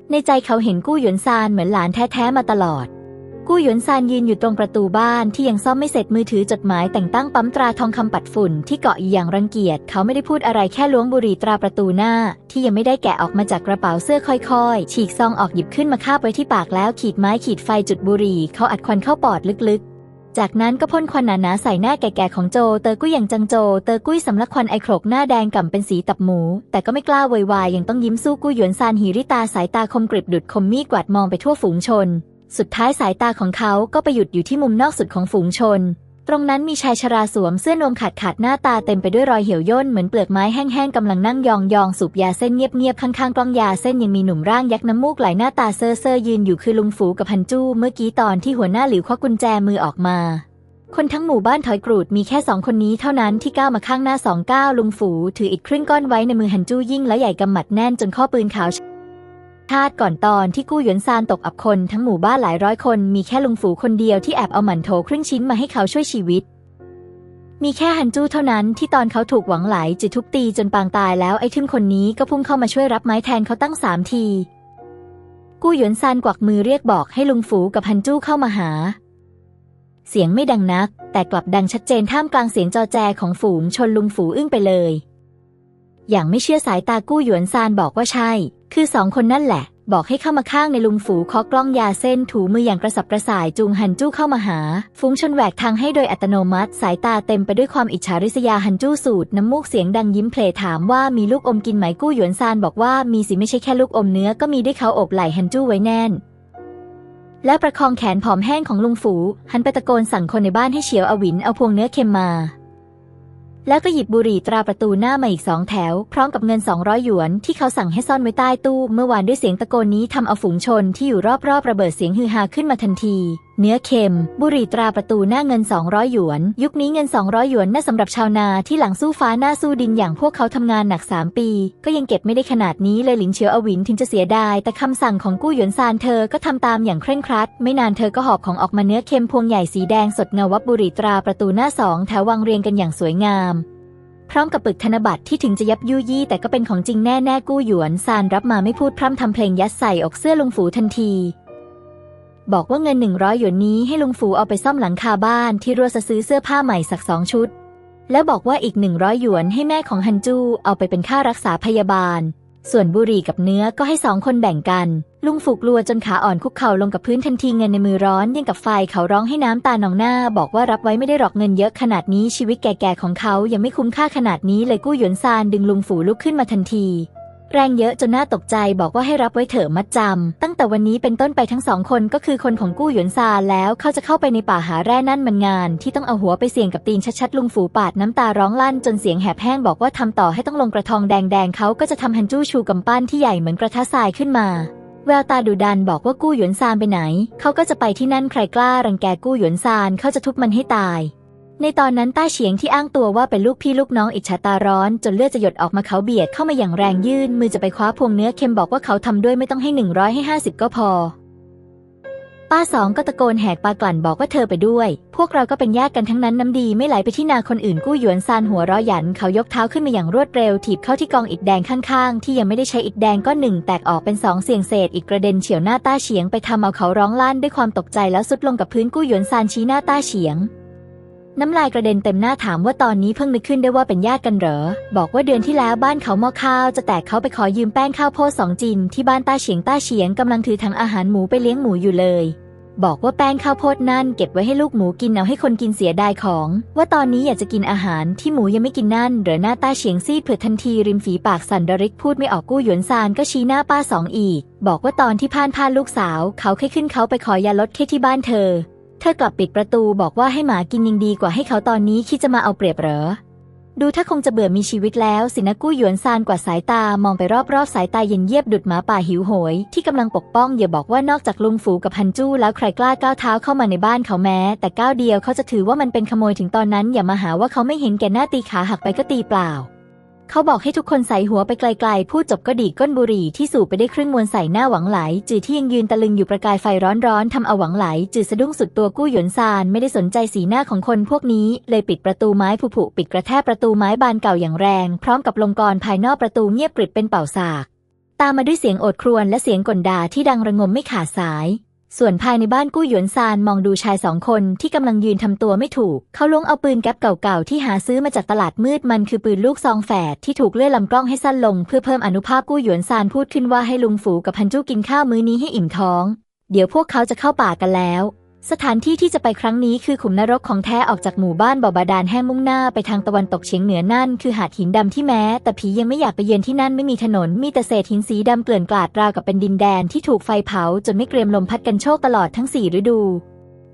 S1: ในใจเขาเห็นกู้หยวนซานเหมือนหลานแท้ๆมาตลอดกู้หยวนซานยืนอยู่ตรงประตูบ้านที่ยังซ่อมไม่เสร็จมือถือจดหมายแต่งตั้งปั๊มตราทองคำปัดฝุ่นที่เกาะอยู่อย่างรังเกียจเขาไม่ได้พูดอะไรแค่ล้วงบุหรี่ตราประตูหน้าที่ยังไม่ได้แกะออกมาจากกระเป๋าเสื้อค่อยๆฉีกซองออกหยิบขึ้นมาคาบไว้ที่ปากแล้วขีดไม้ขีดไฟจุดบุหรี่เขาอัดควันเข้าปอดลึกๆจากนั้นก็พ่นควันหนาๆใส่หน้าแก่ๆของโจเตอกุ้ยอย่างจังโจเตอกุ้ยสำลักควันไอโขลกหน้าแดงก่ำเป็นสีตับหมูแต่ก็ไม่กล้าโวยวายยังต้องยิ้มสู้กู้หยวนซานหีริตาสายตาคมกริบดุจคมมีดกวาดมองไปทั่วฝูงชนสุดท้ายสายตาของเขาก็ไปหยุดอยู่ที่มุมนอกสุดของฝูงชนตรงนั้นมีชายชราสวมเสื้อนวมขาดหน้าตาเต็มไปด้วยรอยเหี่ยวย่นเหมือนเปลือกไม้แห้งๆกำลังนั่งยองสูบยาเส้นเงียบๆข้างๆกล้องยาเส้นยังมีหนุ่มร่างยักษ์น้ำมูกไหลหน้าตาเซ่อยืนอยู่คือลุงฝูกับฮันจู้เมื่อกี้ตอนที่หัวหน้าหลิวควักกุญแจมือออกมาคนทั้งหมู่บ้านถอยกรูดมีแค่2คนนี้เท่านั้นที่ก้าวมาข้างหน้า2 ก้าวลุงฝูถืออิฐครึ่งก้อนไว้ในมือฮันจู้ยิ่งและใหญ่กำหมัดแน่นจนข้อปืนขาวชาติก่อนตอนที่กู้หยวนซานตกอับคนทั้งหมู่บ้านหลายร้อยคนมีแค่ลุงฝูคนเดียวที่แอบเอาหมั่นโถครึ่งชิ้นมาให้เขาช่วยชีวิตมีแค่ฮันจู้เท่านั้นที่ตอนเขาถูกหวังไหลจิทุบตีจนปางตายแล้วไอ้ทึมคนนี้ก็พุ่งเข้ามาช่วยรับไม้แทนเขาตั้ง3 ทีกู้หยวนซานกวักมือเรียกบอกให้ลุงฝูกับฮันจู้เข้ามาหาเสียงไม่ดังนักแต่กลับดังชัดเจนท่ามกลางเสียงจอแจของฝูงชนลุงฝูอึ้งไปเลยอย่างไม่เชื่อสายตากู้หยวนซานบอกว่าใช่คือ2 คนนั่นแหละบอกให้เข้ามาข้างในลุงฝูเคาะกล้องยาเส้นถูมืออย่างกระสับกระส่ายจูงฮันจู้เข้ามาหาฝูงชนแหวกทางให้โดยอัตโนมัติสายตาเต็มไปด้วยความอิจฉาริษยาฮันจู้สูดน้ำมูกเสียงดังยิ้มเพลถามว่ามีลูกอมกินไหมกู้หยวนซานบอกว่ามีสิไม่ใช่แค่ลูกอมเนื้อก็มีด้วยเขาโอบไหล่ฮันจู้ไว้แน่นและประคองแขนผอมแห้งของลุงฝูหันไปตะโกนสั่งคนในบ้านให้เฉียวอวินเอาพวงเนื้อเค็มมาแล้วก็หยิบบุหรี่ตราประตูหน้ามาอีก2 แถวพร้อมกับเงิน200 หยวนที่เขาสั่งให้ซ่อนไว้ใต้ตู้เมื่อวานด้วยเสียงตะโกนนี้ทำเอาฝูงชนที่อยู่รอบๆระเบิดเสียงฮือฮาขึ้นมาทันทีเนื้อเค็มบุหรี่ตราประตูหน้าเงิน200 หยวนยุคนี้เงิน200 หยวนน่าสำหรับชาวนาที่หลังสู้ฟ้าหน้าสู้ดินอย่างพวกเขาทำงานหนัก3 ปีก็ยังเก็บไม่ได้ขนาดนี้เลยหลินเฉียวอวินถึงจะเสียดายแต่คำสั่งของกู้หยวนซานเธอก็ทำตามอย่างเคร่งครัดไม่นานเธอก็หอบของออกมาเนื้อเค็มพวงใหญ่สีแดงสดเงาวับบุหรี่ตราประตูหน้า2 แถววางเรียงกันอย่างสวยงามพร้อมกับปึกธนบัตรที่ถึงจะยับยุยี่แต่ก็เป็นของจริงแน่กู้หยวนซานรับมาไม่พูดพร่ำทำเพลงยัดใส่อกเสื้อลุงฝูทันทีบอกว่าเงิน100 หยวนนี้ให้ลุงฝูเอาไปซ่อมหลังคาบ้านที่รัวซื้อเสื้อผ้าใหม่สัก2 ชุดแล้วบอกว่าอีก100 หยวนให้แม่ของฮันจู้เอาไปเป็นค่ารักษาพยาบาลส่วนบุหรี่กับเนื้อก็ให้2 คนแบ่งกันลุงฝูกลัวจนขาอ่อนคุกเข่าลงกับพื้นทันทีเงินในมือร้อนยิ่งกับไฟเขาร้องให้น้ำตานองหน้าบอกว่ารับไว้ไม่ได้หรอกเงินเยอะขนาดนี้ชีวิตแก่ๆของเขายังไม่คุ้มค่าขนาดนี้เลยกู้หยวนซานดึงลุงฝูลุกขึ้นมาทันทีแรงเยอะจนน่าตกใจบอกว่าให้รับไว้เถอะมัดจำตั้งแต่วันนี้เป็นต้นไปทั้ง2 คนก็คือคนของกู้หยวนซานแล้วเขาจะเข้าไปในป่าหาแร่นั่นมันงานที่ต้องเอาหัวไปเสี่ยงกับตีนชัดๆลุงฝูปาดน้ำตาร้องลั่นจนเสียงแหบแห้งบอกว่าทำต่อให้ต้องลงกระทองแดงเขาก็จะทำฮันจู้ชูกำปั้นที่ใหญ่เหมือนกระทะทรายขึ้นมาแววตาดุดันบอกว่ากู้หยวนซานไปไหนเขาก็จะไปที่นั่นใครกล้ารังแกกู้หยวนซานเขาจะทุบมันให้ตายในตอนนั้นต้าเฉียงที่อ้างตัวว่าเป็นลูกพี่ลูกน้องอิจฉาตาร้อนจนเลือดจะหยดออกมาเขาเบียดเข้ามาอย่างแรงยื่นมือจะไปคว้าพวงเนื้อเค็มบอกว่าเขาทำด้วยไม่ต้องให้100ให้50ก็พอ ป้าสองก็ตะโกนแหกปากกลั่นบอกว่าเธอไปด้วยพวกเราก็เป็นญาติกันทั้งนั้นน้ำดีไม่ไหลไปที่นาคนอื่นกู้หยวนซานหัวเราะหยันเขายกเท้าขึ้นมาอย่างรวดเร็วถีบเข้าที่กองอิฐแดงข้างๆที่ยังไม่ได้ใช้อิฐแดงก้อนหนึ่งแตกออกเป็นสองเสียงเศษอีกกระเด็นเฉี่ยวหน้าต้าเฉียงไปทำเอาเขาร้องลั่นด้วยความตกใจแล้วซุดลงกับพื้นกู้หยวนซานชี้หน้าต้าเฉียงน้ำลายกระเด็นเต็มหน้าถามว่าตอนนี้เพิ่งนึกขึ้นได้ว่าเป็นญาติกันเหรอบอกว่าเดือนที่แล้วบ้านเขาหม้อข้าวจะแตกเขาไปขอยืมแป้งข้าวโพด2 จินที่บ้านต้าเฉียงกำลังถือถังอาหารหมูไปเลี้ยงหมูอยู่เลยบอกว่าแป้งข้าวโพดนั่นเก็บไว้ให้ลูกหมูกินเอาให้คนกินเสียดายของว่าตอนนี้อยากจะกินอาหารที่หมูยังไม่กินนั่นเหรอหน้าต้าเฉียงซีดเผือดทันทีริมฝีปากสั่นระริกพูดไม่ออกกู้หยวนซานก็ชี้หน้าป้าสองอีกบอกว่าตอนที่พานลูกสาวเขาแค่ขึ้นเขาไปขอยาลดไข้ที่บ้านเธอกลับปิดประตูบอกว่าให้หมากินยังดีกว่าให้เขาตอนนี้คิดจะมาเอาเปรียบเหรอดูถ้าคงจะเบื่อมีชีวิตแล้วสินะกู้หยวนซานกว่าสายตามองไปรอบๆสายตาเย็นเยียบดุจหมาป่าหิวโหยที่กำลังปกป้องอย่าบอกว่านอกจากลุงฝูกับฮันจู้แล้วใครกล้าก้าวเท้าเข้ามาในบ้านเขาแม้แต่ก้าวเดียวเขาจะถือว่ามันเป็นขโมยถึงตอนนั้นอย่ามาหาว่าเขาไม่เห็นแก่หน้าตีขาหักไปก็ตีเปล่าเขาบอกให้ทุกคนใส่หัวไปไกลๆพูดจบก็ดีดก้นบุหรี่ที่สูบไปได้ครึ่งมวนใส่หน้าหวังไหลจือที่ยังยืนตะลึงอยู่ประกายไฟร้อนๆทำเอาหวังไหลจือสะดุ้งสุดตัวกู้หยวนซานไม่ได้สนใจสีหน้าของคนพวกนี้เลยปิดประตูไม้ผุๆปิดกระแทกประตูไม้บานเก่าอย่างแรงพร้อมกับลงกลภายนอกประตูเงียบกริบเป็นเป่าสากตามมาด้วยเสียงโอดครวญและเสียงก่นด่าที่ดังระงมไม่ขาดสายส่วนภายในบ้านกู้หยวนซานมองดูชาย2 คนที่กำลังยืนทำตัวไม่ถูกเขาล้วงเอาปืนแก๊ปเก่าๆที่หาซื้อมาจากตลาดมืดมันคือปืนลูกซองแฝดที่ถูกเลื่อยลำกล้องให้สั้นลงเพื่อเพิ่มอานุภาพกู้หยวนซานพูดขึ้นว่าให้ลุงฝูกับฮันจู้กินข้าวมื้อนี้ให้อิ่มท้องเดี๋ยวพวกเขาจะเข้าป่ากันแล้วสถานที่ที่จะไปครั้งนี้คือขุมนรกของแท้ออกจากหมู่บ้านบ่อบาดาลแห้งมุ่งหน้าไปทางตะวันตกเฉียงเหนือนั่นคือหาดหินดำที่แม้แต่ผียังไม่อยากไปเยือนที่นั่นไม่มีถนนมีแต่เศษหินสีดำเกลื่อนกลาดราวกับเป็นดินแดนที่ถูกไฟเผาจนไม่เกรียมลมพัดกันโชกตลอดทั้ง4 ฤดู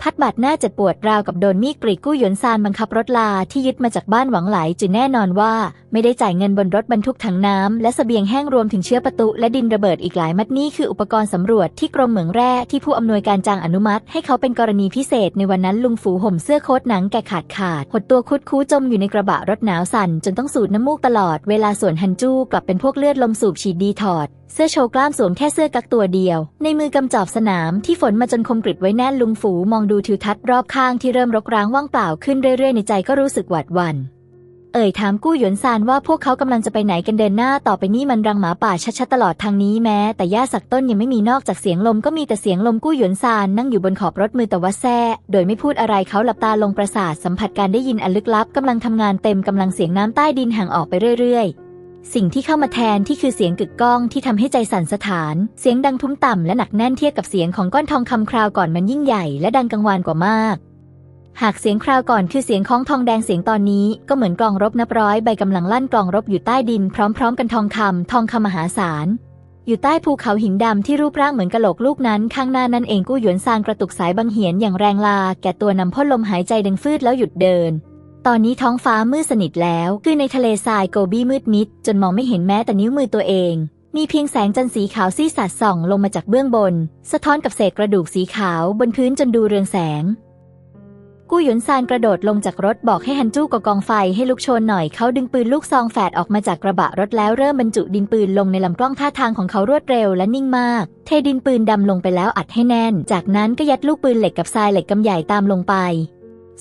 S1: พัดบาดหน้าเจ็บปวดราวกับโดนมีดกรีดกู้หยวนซานบังคับรถลาที่ยึดมาจากบ้านหวังไหลจึงแน่นอนว่าไม่ได้จ่ายเงินบนรถบรรทุกถังน้ำและเสบียงแห้งรวมถึงเชื้อประตุและดินระเบิดอีกหลายมัดนี่คืออุปกรณ์สำรวจที่กรมเหมืองแร่ที่ผู้อำนวยการจางอนุมัติให้เขาเป็นกรณีพิเศษในวันนั้นลุงฝูห่มเสื้อโค้ทหนังแกะขาดหดตัวคุดคู้จมอยู่ในกระบะรถหนาวสั่นจนต้องสูดน้ำมูกตลอดเวลาส่วนฮันจู้กลับเป็นพวกเลือดลมสูบฉีดดีถอดเสื้อโชว์กล้ามสวมแค่เสื้อกั๊กตัวเดียวในมือกำจอบสนามที่ฝนมาจนคมกริบไว้แน่นลุงฝูมองดูทิวทัศน์รอบข้างที่เริ่มรกร้างว่างเปล่าขึ้นเรื่อยๆในใจก็รู้สึกหวาดหวั่นถามกู้หยวนซานว่าพวกเขากำลังจะไปไหนกันเดินหน้าต่อไปนี่มันรังหมาป่าชัดๆตลอดทางนี้แม้แต่หญ้าสักต้นยังไม่มีนอกจากเสียงลมก็มีแต่เสียงลมกู้หยวนซานนั่งอยู่บนขอบรถมือตะวัดแซ่โดยไม่พูดอะไรเขาหลับตาลงประสาทสัมผัสการได้ยินอันลึกลับกำลังทำงานเต็มกำลังเสียงน้ำใต้ดินห่างออกไปเรื่อยๆสิ่งที่เข้ามาแทนที่คือเสียงกึกก้องที่ทำให้ใจสั่นสะท้านเสียงดังทุ้มต่ำและหนักแน่นเทียบกับเสียงของก้อนทองคำคราวก่อนมันยิ่งใหญ่และดังกังวานกว่ามากหากเสียงคราวก่อนคือเสียงของทองแดงเสียงตอนนี้ก็เหมือนกลองรบนับร้อยใบกำลังลั่นกลองรบอยู่ใต้ดินพร้อมๆกันทองคำมหาศาลอยู่ใต้ภูเขาหินดำที่รูปร่างเหมือนกะโหลกลูกนั้นข้างหน้านั่นเองกู้หยวนซานกระตุกสายบังเหียนอย่างแรงลาแก่ตัวนำพ่นลมหายใจดังฟืดแล้วหยุดเดินตอนนี้ท้องฟ้ามืดสนิทแล้วคือในทะเลทรายโกบี้มืดมิดจนมองไม่เห็นแม้แต่นิ้วมือตัวเองมีเพียงแสงจันทร์สีขาวซีดสาดส่องลงมาจากเบื้องบนสะท้อนกับเศษกระดูกสีขาวบนพื้นจนดูเรืองแสงกู้หยวนซานกระโดดลงจากรถบอกให้ฮันจู้ก่อกองไฟให้ลุกโชนหน่อยเขาดึงปืนลูกซองแฝดออกมาจากกระบะรถแล้วเริ่มบรรจุดินปืนลงในลำกล้องท่าทางของเขารวดเร็วและนิ่งมากเทดินปืนดำลงไปแล้วอัดให้แน่นจากนั้นก็ยัดลูกปืนเหล็กกับทรายเหล็กกำใหญ่ตามลงไป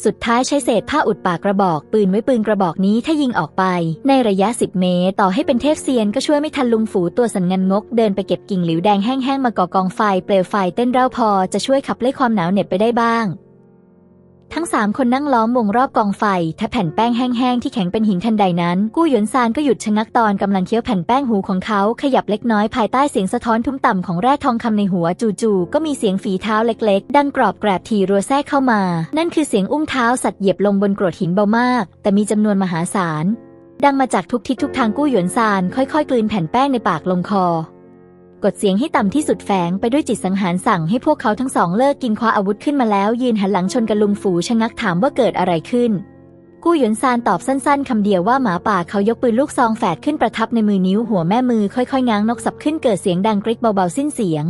S1: สุดท้ายใช้เศษผ้าอุดปากกระบอกปืนไว้ปืนกระบอกนี้ถ้ายิงออกไปในระยะ10 เมตรต่อให้เป็นเทพเซียนก็ช่วยไม่ทันลุงฝูตัวสั่นงันงกเดินไปเก็บกิ่งหลิวแดงแห้งๆมาก่อกองไฟเปลวไฟเต้นเร่าพอจะช่วยขับไล่ความหนาวเหน็บไปได้บ้างทั้ง3 คนนั่งล้อมวงรอบกองไฟแทบแผ่นแป้งแห้งๆที่แข็งเป็นหินทันใดนั้นกู้หยวนซานก็หยุดชะงักตอนกำลังเคี้ยวแผ่นแป้งหูของเขาขยับเล็กน้อยภายใต้เสียงสะท้อนทุ้มต่ำของแร่ทองคำในหัวจู่ๆก็มีเสียงฝีเท้าเล็กๆดังกรอบแกรบถี่รัวแทรกเข้ามานั่นคือเสียงอุ้งเท้าสัตว์เหยียบลงบนกรวดหินเบามากแต่มีจำนวนมหาศาลดังมาจากทุกทิศทุกทางกู้หยวนซานค่อยๆกลืนแผ่นแป้งในปากลงคอกดเสียงให้ต่ำที่สุดแฝงไปด้วยจิตสังหารสั่งให้พวกเขาทั้งสองเลิกกินคว้าอาวุธขึ้นมาแล้วยืนหันหลังชนกันลุงฝูชะงักถามว่าเกิดอะไรขึ้นกู้หยวนซานตอบสั้นๆคำเดียวว่าหมาป่าเขายกปืนลูกซองแฝดขึ้นประทับในมือนิ้วหัวแม่มือค่อยๆง้างนกสับขึ้นเกิดเสียงดังกริ๊กเบาๆสิ้นเสียง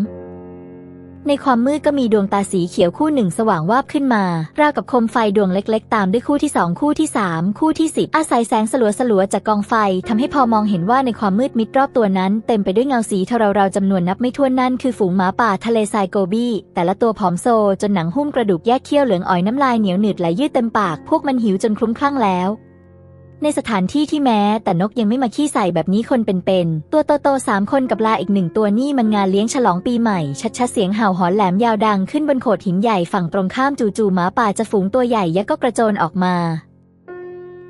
S1: ในความมืดก็มีดวงตาสีเขียวคู่หนึ่งสว่างวาบขึ้นมาราวกับโคมไฟดวงเล็กๆตามด้วยคู่ที่2คู่ที่3คู่ที่10อาศัยแสงสลัวๆจากกองไฟทำให้พอมองเห็นว่าในความมืดมิดรอบตัวนั้นเต็มไปด้วยเงาสีเทาราวๆจำนวนนับไม่ถ้วนนั่นคือฝูงหมาป่าทะเลทรายโกบี้แต่ละตัวผอมโซจนหนังหุ้มกระดูกแยกเขี้ยวเหลืองอ่อยน้ำลายเหนียวหนืดไหลยืดเต็มปากพวกมันหิวจนคลุ้มคลั่งแล้วในสถานที่ที่แม้แต่นกยังไม่มาขี้ใส่แบบนี้คนเป็นๆตัวโตๆ3 คนกับลาอีก1 ตัวนี่มันงานเลี้ยงฉลองปีใหม่ชัดๆเสียงเห่าหอนแหลมยาวดังขึ้นบนโขดหินใหญ่ฝั่งตรงข้ามจู่ๆหมาป่าจะฝูงตัวใหญ่ยักษ์ก็กระโจนออกม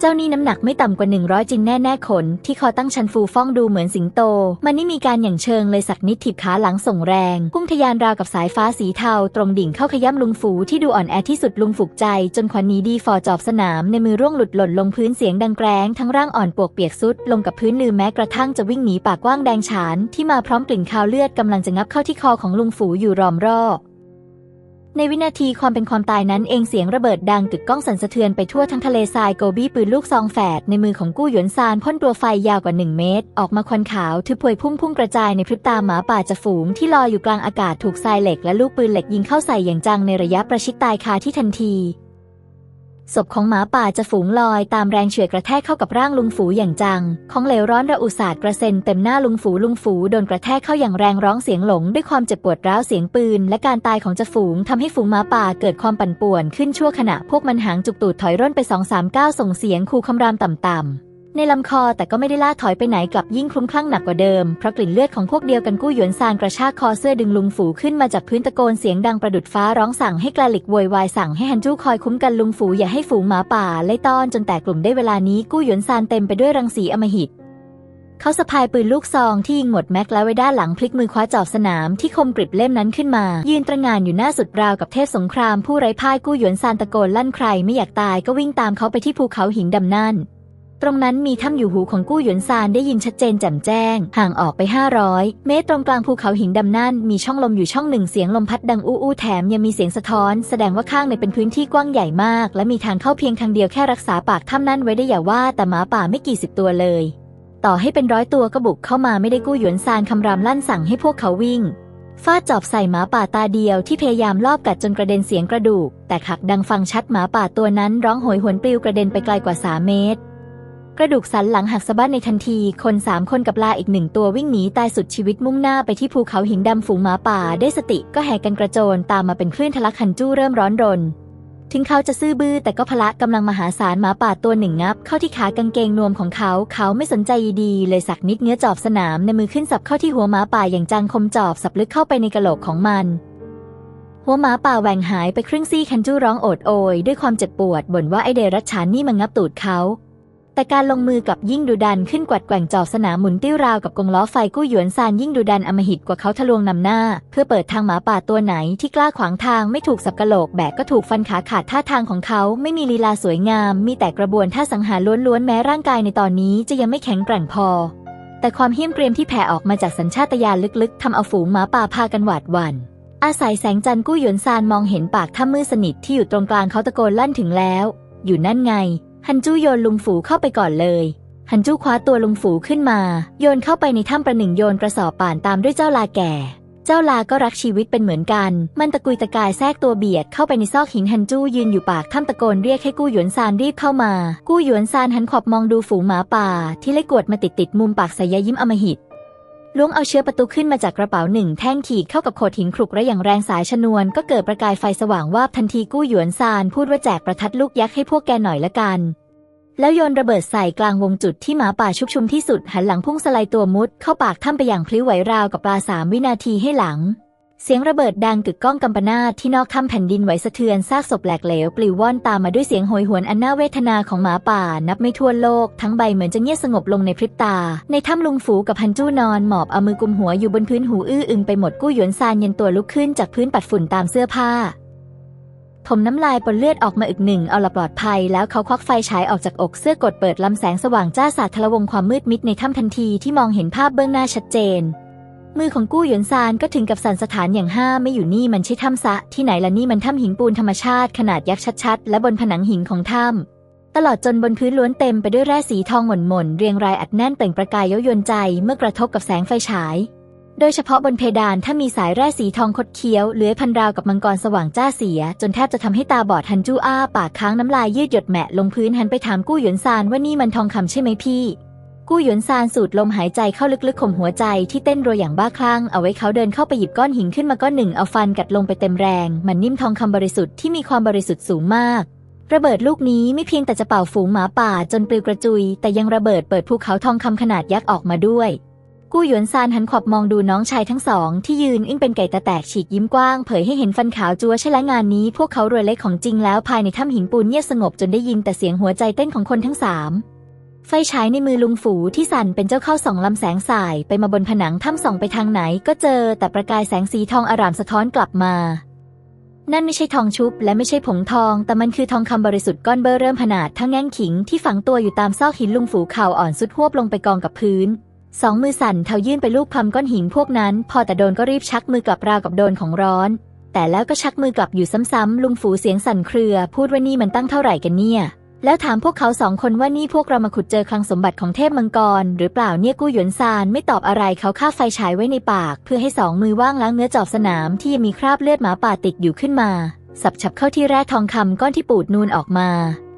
S1: าเจ้านี่น้ำหนักไม่ต่ำกว่า100 จินแน่ๆขนที่คอตั้งชันฟูฟ่องดูเหมือนสิงโตมันไม่มีการหยั่งเชิงเลยสักนิดถีบขาหลังส่งแรงพุ่งทะยานราวกับสายฟ้าสีเทาตรงดิ่งเข้าขย้ำลุงฝูที่ดูอ่อนแอที่สุดลุงฝูกใจจนขวัญหนีดีฝ่อจอบสนามในมือร่วงหลุดหล่นลงพื้นเสียงดังแกร้งทั้งร่างอ่อนปวกเปียกซุดลงกับพื้นลืมแม้กระทั่งจะวิ่งหนีปากกว้างแดงฉานที่มาพร้อมกลิ่นคาวเลือดกำลังจะงับเข้าที่คอของลุงฝูอยู่รอมรอบในวินาทีความเป็นความตายนั้นเองเสียงระเบิดดังกึกก้องสั่นสะเทือนไปทั่วทั้งทะเลทรายโกบี้ปืนลูกซองแฝดในมือของกู้หยวนซานพ่นตัวไฟยาวกว่า1 เมตรออกมาควันขาวทึบพวยพุ่งกระจายในพริบตาหมาป่าจะฝูงที่ลอยอยู่กลางอากาศถูกทรายเหล็กและลูกปืนเหล็กยิงเข้าใส่อย่างจังในระยะประชิดตายคาที่ทันทีศพของหมาป่าจะฝูงลอยตามแรงเฉื่อยกระแทกเข้ากับร่างลุงฝูอย่างจังของเหลวร้อนระอุสาดกระเซ็นเต็มหน้าลุงฝูโดนกระแทกเข้าอย่างแรงร้องเสียงหลงด้วยความเจ็บปวดร้าวเสียงปืนและการตายของจะฝูงทำให้ฝูงหมาป่าเกิดความปั่นป่วนขึ้นชั่วขณะพวกมันหางจุกตูดถอยร่นไป2-3 ก้าวส่งเสียงขู่คำรามต่ำในลำคอแต่ก็ไม่ได้ล่าถอยไปไหนกลับยิ่งคลุ้มคลั่งหนักกว่าเดิมเพราะกลิ่นเลือดของพวกเดียวกันกู้หยวนซานกระชากคอเสื้อดึงลุงฝูขึ้นมาจากพื้นตะโกนเสียงดังประดุจฟ้าร้องสั่งให้กลาหลิกโวยวายสั่งให้ฮันจู้คอยคุ้มกันลุงฝูอย่าให้ฝูงหมาป่าไล่ต้อนจนแตกกลุ่มได้เวลานี้กู้หยวนซานเต็มไปด้วยรังสีอำมหิตเขาสะพายปืนลูกซองที่ยิงหมดแม็กแล้วไว้ด้านหลังพลิกมือคว้าจอบสนามที่คมกริบเล่มนั้นขึ้นมายืนตระหง่านอยู่หน้าสุดราวกับเทพสงครามผู้ไร้พ่ายกู้หยวนซานตะโกนลั่นใครไม่อยากตายก็วิ่งตามเขาไปที่ภูเขาหินดำนั่นตรงนั้นมีถ้ำอยู่หูของกู้หยวนซานได้ยินชัดเจนแจ่มแจ้งห่างออกไป500 เมตรตรงกลางภูเขาหินดำนั่นมีช่องลมอยู่ช่องหนึ่งเสียงลมพัดดังอู้แถมยังมีเสียงสะท้อนแสดงว่าข้างในเป็นพื้นที่กว้างใหญ่มากและมีทางเข้าเพียงทางเดียวแค่รักษาปากถ้ำนั้นไว้ได้อย่าว่าแต่หมาป่าไม่กี่10 ตัวเลยต่อให้เป็น100 ตัวก็บุกเข้ามาไม่ได้กู้หยวนซานคำรามลั่นสั่งให้พวกเขาวิ่งฟาดจอบใส่หมาป่าตาเดียวที่พยายามลอบกัดจนกระเด็นเสียงกระดูกแต่ขักดังฟังชัดหมาป่าตัวนั้นร้องโหยหวนปลิวกระเด็นไปไกลกว่า3 เมตรกระดูกสันหลังหักสะบั้นในทันทีคน3 คนกับลาอีก1 ตัววิ่งหนีตายสุดชีวิตมุ่งหน้าไปที่ภูเขาหินดำฝูงหมาป่าได้สติก็แห่กันกระโจนตามมาเป็นคลื่นทะลักฮันจู้เริ่มร้อนรนถึงเขาจะซื่อบื้อแต่ก็พละกำลังมหาศาลหมาป่าตัวหนึ่งงับเข้าที่ขากางเกงนวมของเขาไม่สนใจดีเลยสักนิดเงื้อจอบสนามในมือขึ้นสับเข้าที่หัวหมาป่าอย่างจังคมจอบสับลึกเข้าไปในกะโหลกของมันหัวหมาป่าแหว่งหายไปครึ่งซี่ฮันจู้ร้องโอดโอยด้วยความเจ็บปวดบ่นว่าไอเดรัจฉานนี่มันงับตูดเขาแต่การลงมือกับยิ่งดุดันขึ้นกวัดแกว่งจอบสนามหมุนติ้วราวกับกงล้อไฟกู้หยวนซานยิ่งดุดันอำมหิตกว่าเขาทะลวงนำหน้าเพื่อเปิดทางหมาป่าตัวไหนที่กล้าขวางทางไม่ถูกสับกะโหลกแบกก็ถูกฟันขาขาดท่าทางของเขาไม่มีลีลาสวยงามมีแต่กระบวนท่าสังหารล้วนๆแม้ร่างกายในตอนนี้จะยังไม่แข็งแกร่งพอแต่ความเหี้ยมเกรียมที่แผ่ออกมาจากสัญชาตญาณลึกๆทำเอาฝูงหมาป่าพากันหวาดหวั่นอาศัยแสงจันทร์กู้หยวนซานมองเห็นปากถ้ำมืดสนิทที่อยู่ตรงกลางเขาตะโกนลั่นถึงแล้วอยู่นั่นไงฮันจู้โยนลุงฝูเข้าไปก่อนเลยฮันจู้คว้าตัวลุงฝูขึ้นมาโยนเข้าไปในถ้ำประหนึ่งโยนกระสอบป่านตามด้วยเจ้าลาแก่เจ้าลาก็รักชีวิตเป็นเหมือนกันมันตะกุยตะกายแทรกตัวเบียดเข้าไปในซอกหินฮันจู้ยืนอยู่ปากถ้ำตะโกนเรียกให้กู้หยวนซานรีบเข้ามากู้หยวนซานหันขอบมองดูฝูงหมาป่าที่เล็กกวดมาติดมุมปากใส่ยายิ้มอำมหิตล้วงเอาเชื้อประตูขึ้นมาจากกระเป๋า1 แท่งขีดเข้ากับโขดหินครุกระอย่างแรงสายชนวนก็เกิดประกายไฟสว่างวาบทันทีกู้หยวนซานพูดว่าแจกประทัดลูกยักษ์ให้พวกแกหน่อยละกันแล้วโยนระเบิดใส่กลางวงจุดที่หมาป่าชุกชุมที่สุดหันหลังพุ่งสไลด์ตัวมุดเข้าปากถ้ำไปอย่างพลิ้วไหวราวกับปลา3 วินาทีให้หลังเสียงระเบิดดังกึกก้องกำปนาทที่นอกถ้ำแผ่นดินไหวสะเทือนซากศพแหลกเหลวปลิวว่อนตามมาด้วยเสียงโหยหวนอันน่าเวทนาของหมาป่านับไม่ถ้วนโลกทั้งใบเหมือนจะเงียบสงบลงในพริบตาในถ้ำลุงฝูกับฮันจู้นอนหมอบเอามือกุมหัวอยู่บนพื้นหูอื้ออึงไปหมดกู้หยวนซานเย็นตัวลุกขึ้นจากพื้นปัดฝุ่นตามเสื้อผ้าถมน้ำลายปนเลือดออกมาอึกหนึ่งเอาละปลอดภัยแล้วเขาควักไฟฉายออกจากอกเสื้อกดเปิดลำแสงสว่างจ้าสาดทะลวงความมืดมิดในถ้ำทันทีที่มองเห็นภาพเบื้องหน้าชัดเจนมือของกู้หยวนซานก็ถึงกับสั่นสะท้านอย่างห้ามไม่อยู่นี่มันใช่ถ้ำซะที่ไหนล่ะนี่มันถ้ำหินปูนธรรมชาติขนาดยักษ์ชัดๆและบนผนังหินของถ้ำตลอดจนบนพื้นล้วนเต็มไปด้วยแร่สีทองหม่นๆเรียงรายอัดแน่นเปล่งประกายเย้ายวนใจเมื่อกระทบกับแสงไฟฉาย โดยเฉพาะบนเพดานถ้ามีสายแร่สีทองคดเคี้ยวเลื้อยพันราวกับมังกรสว่างจ้าเสียจนแทบจะทำให้ตาบอดฮันจู้อ้าปากค้างน้ำลายยืดหยดแหมะลงพื้นหันไปถามกู้หยวนซานว่านี่มันทองคำใช่ไหมพี่กู้หยวนซานสูดลมหายใจเข้าลึกๆข่มหัวใจที่เต้นรัวอย่างบ้าคลั่งเอาไว้เขาเดินเข้าไปหยิบก้อนหินขึ้นมาก้อนหนึ่งเอาฟันกัดลงไปเต็มแรงมันนิ่มทองคำบริสุทธิ์ที่มีความบริสุทธิ์สูงมากระเบิดลูกนี้ไม่เพียงแต่จะเป่าฝูงหมาป่าจนปลิวกระจุยแต่ยังระเบิดเปิดภูเขาทองคำขนาดยักษ์ออกมาด้วยกู้หยวนซานหันขวับมองดูน้องชายทั้งสองที่ยืนอึ้งเป็นไก่ตาแตกฉีกยิ้มกว้างเผยให้เห็นฟันขาวจั๊วใช่และงานนี้พวกเขารวยเล็กของจริงแล้วภายในถ้ำหินปูนเงียบสงบจนได้ยินแต่เสียงหัวใจเต้นของคนทั้งสามไฟฉายในมือลุงฝูที่สั่นเป็นเจ้าเข้าส่องลำแสงสายไปมาบนผนังถ้ำส่องไปทางไหนก็เจอแต่ประกายแสงสีทองอร่ามสะท้อนกลับมานั่นไม่ใช่ทองชุบและไม่ใช่ผงทองแต่มันคือทองคำบริสุทธิ์ก้อนเบ้อเริ่มขนาดเท่าแง่งขิงที่ฝังตัวอยู่ตามซอกหินลุงฝูเข่าอ่อนสุดหวบลงไปกองกับพื้นสองมือสั่นเท้ายื่นไปลูบคลำก้อนหินพวกนั้นพอแต่โดนก็รีบชักมือกลับราวกับโดนของร้อนแต่แล้วก็ชักมือกลับอยู่ซ้ำๆลุงฝูเสียงสั่นเครือพูดว่านี่มันตั้งเท่าไหร่กันเนี่ยแล้วถามพวกเขาสองคนว่านี่พวกเรามาขุดเจอคลังสมบัติของเทพมังกรหรือเปล่าเนี่ยกู้หยวนซานไม่ตอบอะไรเขาคาบไฟฉายไว้ในปากเพื่อให้สองมือว่างล้างเนื้อจอบสนามที่ยังมีคราบเลือดหมาป่าติดอยู่ขึ้นมาสับฉับเข้าที่แร่ทองคำก้อนที่ปูดนูนออกม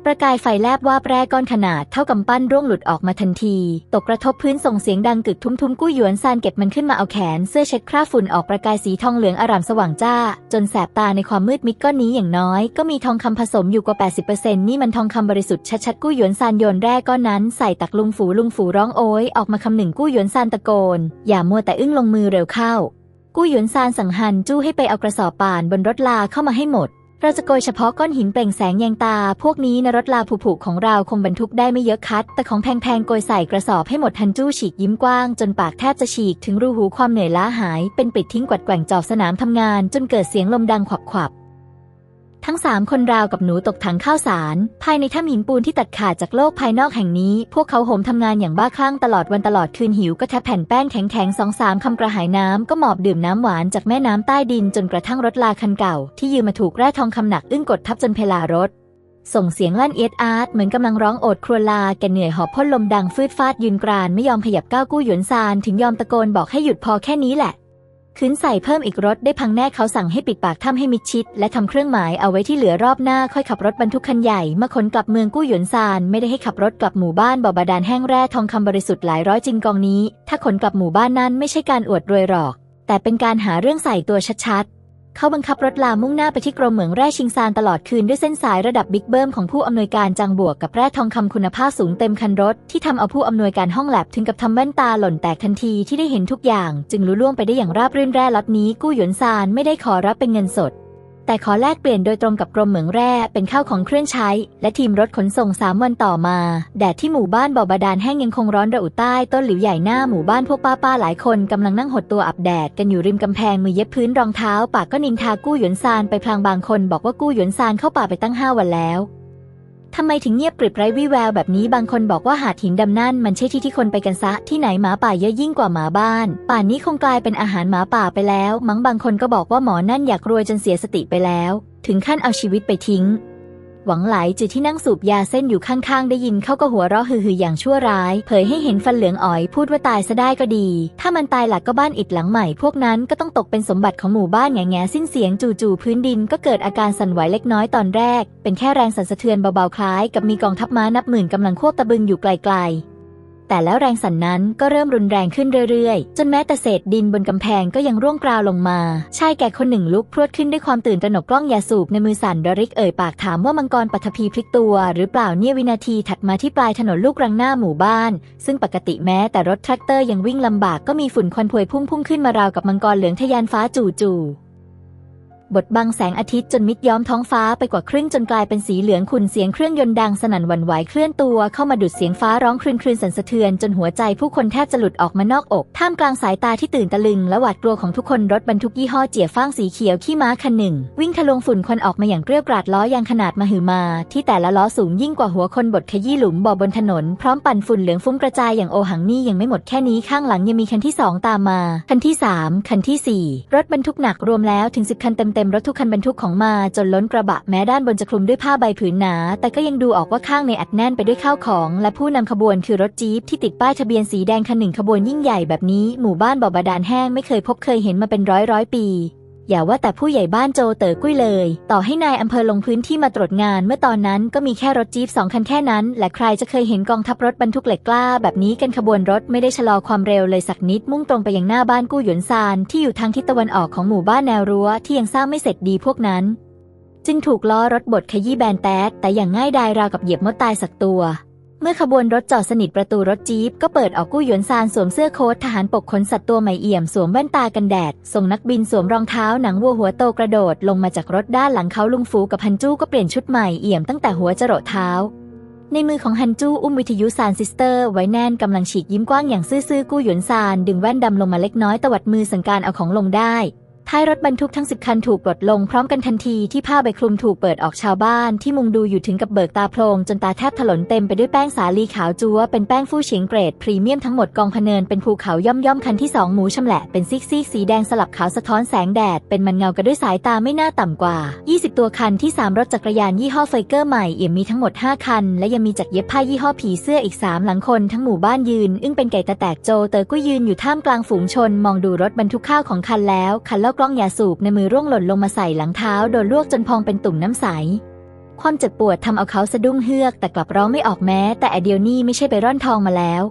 S1: าประกายไฟแลบวาบแร่ก้อนขนาดเท่ากำปั้นร่วงหลุดออกมาทันทีตกกระทบพื้นส่งเสียงดังกึกทุ้มๆกู้หยวนซานเก็บมันขึ้นมาเอาแขนเสื้อเช็ดคราบฝุ่นออกประกายสีทองเหลืองอร่ามสว่างจ้าจนแสบตาในความมืดมิดก้อนนี้อย่างน้อยก็มีทองคำผสมอยู่กว่า 80% นี่มันทองคำบริสุทธิ์ชัดๆกู้หยวนซานโยนแร่ก้อนนั้นใส่ตักลุงฝูร้องโอยออกมาคำหนึ่งกู้หยวนซานตะโกนอย่ามัวแต่อึ้งลงมือเร็วเข้ากู้หยวนซานสั่งฮันจู้ให้ไปเอากระสอบป่านบนรถลาเข้ามาให้หมดเราจะโกยเฉพาะก้อนหินเปล่งแสงแยงตาพวกนี้ในรถลาผุๆของเราคงบรรทุกได้ไม่เยอะคัดแต่ของแพงๆโกยใส่กระสอบให้หมดฮันจู้ฉีกยิ้มกว้างจนปากแทบจะฉีกถึงรูหูความเหนื่อยล้าหายเป็นปลิดทิ้งกวัดแกว่งจอบสนามทำงานจนเกิดเสียงลมดังขวับทั้งสามคนราวกับหนูตกถังข้าวสารภายในถ้ำหินปูนที่ตัดขาดจากโลกภายนอกแห่งนี้พวกเขาโหมทำงานอย่างบ้าคลั่งตลอดวันตลอดคืนหิวก็แทบแผ่นแป้งแข็งๆ 2-3 คำกระหายน้ำก็หมอบดื่มน้ำหวานจากแม่น้ำใต้ดินจนกระทั่งรถลาคันเก่าที่ยืมมาถูกแร่ทองคำหนักอึ้งกดทับจนเพลารถส่งเสียงลั่นเอียดอาร์ตเหมือนกำลังร้องโอดครวญลาแกเหนื่อยหอบพ่นลมดังฟืดฟาดยืนกรานไม่ยอมขยับก้าวกู้หยวนซานถึงยอมตะโกนบอกให้หยุดพอแค่นี้แหละขืนใส่เพิ่มอีกรถได้พังแน่เขาสั่งให้ปิดปากถ้ำให้มิดชิดและทำเครื่องหมายเอาไว้ที่เหลือรอบหน้าค่อยขับรถบรรทุกคันใหญ่มาขนกลับเมืองกู้หยวนซานไม่ได้ให้ขับรถกลับหมู่บ้านบ่อบาดาลแห้งแร่ทองคำบริสุทธิ์หลายร้อยจิงกองนี้ถ้าขนกลับหมู่บ้านนั้นไม่ใช่การอวดรวยหรอกแต่เป็นการหาเรื่องใส่ตัวชัดๆเขาบังคับรถลามุ่งหน้าไปที่กรมเหมืองแร่ชิงซานตลอดคืนด้วยเส้นสายระดับบิ๊กเบิ้มของผู้อำนวยการจางบวกกับแร่ทองคำคุณภาพสูงเต็มคันรถที่ทำเอาผู้อำนวยการห้องแลบถึงกับทำแว่นตาหล่นแตกทันทีที่ได้เห็นทุกอย่างจึงลุล่วงไปได้อย่างราบรื่นแร่ล็อตนี้กู้หยวนซานไม่ได้ขอรับเป็นเงินสดแต่ขอแลกเปลี่ยนโดยตรงกับกรมเหมืองแร่เป็นข้าวของเครื่องใช้และทีมรถขนส่ง3 วันต่อมาแดดที่หมู่บ้านบ่อบาดาลแห้งยังคงร้อนระอุใต้ต้นหลิวใหญ่หน้าหมู่บ้านพวกป้าหลายคนกำลังนั่งหดตัวอาบแดดกันอยู่ริมกำแพงมือเย็บพื้นรองเท้าปากก็นินทากู้หยวนซานไปพลางบางคนบอกว่ากู้หยวนซานเข้าป่าไปตั้ง5 วันแล้วทำไมถึงเงียบกริบไร้วี่แววแบบนี้บางคนบอกว่าหาดหินดำนั่นมันใช่ที่คนไปกันซะที่ไหนหมาป่าเยอะยิ่งกว่าหมาบ้านป่านนี้คงกลายเป็นอาหารหมาป่าไปแล้วมั้งบางคนก็บอกว่าหมอนั่นอยากรวยจนเสียสติไปแล้วถึงขั้นเอาชีวิตไปทิ้งหวังไหลจือที่นั่งสูบยาเส้นอยู่ข้างๆได้ยินเขาก็หัวเราะฮือๆอย่างชั่วร้ายเผยให้เห็นฟันเหลืองอ๋อยพูดว่าตายซะได้ก็ดีถ้ามันตายหลักก็บ้านอิฐหลังใหม่พวกนั้นก็ต้องตกเป็นสมบัติของหมู่บ้านแง่ๆสิ้นเสียงจู่ๆพื้นดินก็เกิดอาการสั่นไหวเล็กน้อยตอนแรกเป็นแค่แรงสั่นสะเทือนเบาๆคล้ายกับมีกองทัพม้านับหมื่นกำลังควบตะบึงอยู่ไกลๆแต่แล้วแรงสั่นนั้นก็เริ่มรุนแรงขึ้นเรื่อยๆจนแม้แต่เศษดินบนกำแพงก็ยังร่วงกราวลงมาชายแก่คนหนึ่งลุกพรวดขึ้นด้วยความตื่นตระหนกกล้องยาสูบในมือสั่นระริกเอ่ยปากถามว่ามังกรปัทภีพลิกตัวหรือเปล่าเนี่ยวินาทีถัดมาที่ปลายถนนลูกรังหน้าหมู่บ้านซึ่งปกติแม้แต่รถแทรกเตอร์ยังวิ่งลำบากก็มีฝุ่นควันพวยพุ่งขึ้นมาราวกับมังกรเหลืองทะยานฟ้าจู่ๆบดบังแสงอาทิตย์จนมิดย้อมท้องฟ้าไปกว่าครึ่งจนกลายเป็นสีเหลืองขุ่นเสียงเครื่องยนต์ดังสนั่นหวั่นไหวเคลื่อนตัวเข้ามาดุดเสียงฟ้าร้องคลื่นสั่นสะเทือนจนหัวใจผู้คนแทบจะหลุดออกมานอกอกท่ามกลางสายตาที่ตื่นตะลึงและหวาดกลัวของทุกคนรถบรรทุกยี่ห้อเจี๋ยฟ้างสีเขียวขี้ม้าคันหนึ่งวิ่งทะลวงฝุ่นควันออกมาอย่างเกรี้ยวกราดล้อยางขนาดมหึมาที่แต่ละล้อสูงยิ่งกว่าหัวคนบดขยี้หลุมบ่อบนถนนพร้อมปั่นฝุ่นเหลืองฟุ้งกระจายอย่างโอหังนี่ยังไม่หมดแค่นี้ข้างหลังยังมีคันที่2ตามมาคันที่3คันที่4รถบรรทุกหนักรวมแล้วถึง10 คันเต็ ต็มรถทุกคันบรรทุกของมาจนล้นกระบะแม้ด้านบนจะคลุมด้วยผ้าใบผืนหนาแต่ก็ยังดูออกว่าข้างในอัดแน่นไปด้วยข้าวของและผู้นำขบวนคือรถจี๊ปที่ติดป้ายทะเบียนสีแดงคันหนึ่งขบวนยิ่งใหญ่แบบนี้หมู่บ้านบ่อบาดาลแห้งไม่เคยพบเคยเห็นมาเป็นร้อยปีอย่าว่าแต่ผู้ใหญ่บ้านโจเต๋อกุ้ยเลยต่อให้นายอำเภอลงพื้นที่มาตรวจงานเมื่อตอนนั้นก็มีแค่รถจี๊ป2 คันแค่นั้นและใครจะเคยเห็นกองทัพรถบรรทุกเหล็กกล้าแบบนี้กันขบวนรถไม่ได้ชะลอความเร็วเลยสักนิดมุ่งตรงไปยังหน้าบ้านกู้หยวนซานที่อยู่ทางทิศตะวันออกของหมู่บ้านแนวรั้วที่ยังสร้างไม่เสร็จดีพวกนั้นจึงถูกล้อรถบดขยี้แบนแตกแต่อย่างง่ายดายราวกับเหยียบมดตายสักตัวเมื่อขบวนรถจอดสนิทประตูรถจี๊ปก็เปิดออกกู้หยวนซานสวมเสื้อโค้ททหารปกขนสัตว์ตัวใหม่เอี่ยมสวมแว่นตากันแดดส่งนักบินสวมรองเท้าหนังวัวหัวโตกระโดดลงมาจากรถด้านหลังเขาลุงฟูกับฮันจู้ก็เปลี่ยนชุดใหม่เอี่ยมตั้งแต่หัวจรดเท้าในมือของฮันจู้อุ้มวิทยุซานซิสเตอร์ไว้แน่นกำลังฉีกยิ้มกว้างอย่างซื่อๆกู้หยวนซานดึงแว่นดำลงมาเล็กน้อยตวัดมือสั่งการเอาของลงได้ท้ายรถบรรทุกทั้ง10 คันถูกปลดลงพร้อมกันทันทีที่ผ้าใบคลุมถูกเปิดออกชาวบ้านที่มุงดูอยู่ถึงกับเบิกตาโพลงจนตาแทบถลนเต็มไปด้วยแป้งสาลีขาวจั๊วเป็นแป้งฟู่เฉียงเกรดพรีเมียมทั้งหมดกองพะเนินเป็นภูเขาย่อมคันที่2หมูชำแหละเป็นซีกสีแดงสลับขาวสะท้อนแสงแดดเป็นมันเงากันด้วยสายตาไม่น่าต่ำกว่า20 ตัวคันที่3รถจักรยานยี่ห้อไฟเกอร์ใหม่เอี่ยมมีทั้งหมด5 คันและยังมีจักรเย็บผ้ายี่ห้อผีเสื้ออีก3หลังคนทั้งหมู่บ้านยืนอึ้งเป็นไก่ตาแตกโจเต๋อก็ยืนอยู่ท่ามกลางฝูงชนมองดูรถบรรทุกข้าวของคันแล้วคันเล่ากล้องยาสูบในมือร่วงหล่นลงมาใส่หลังเท้าโดนลวกจนพองเป็นตุ่มน้ำใสความเจ็บปวดทำเอาเขาสะดุ้งเฮือกแต่กลับร้องไม่ออกแม้แต่เดียวนี่ไม่ใช่ไปร่อนทองมาแล้ว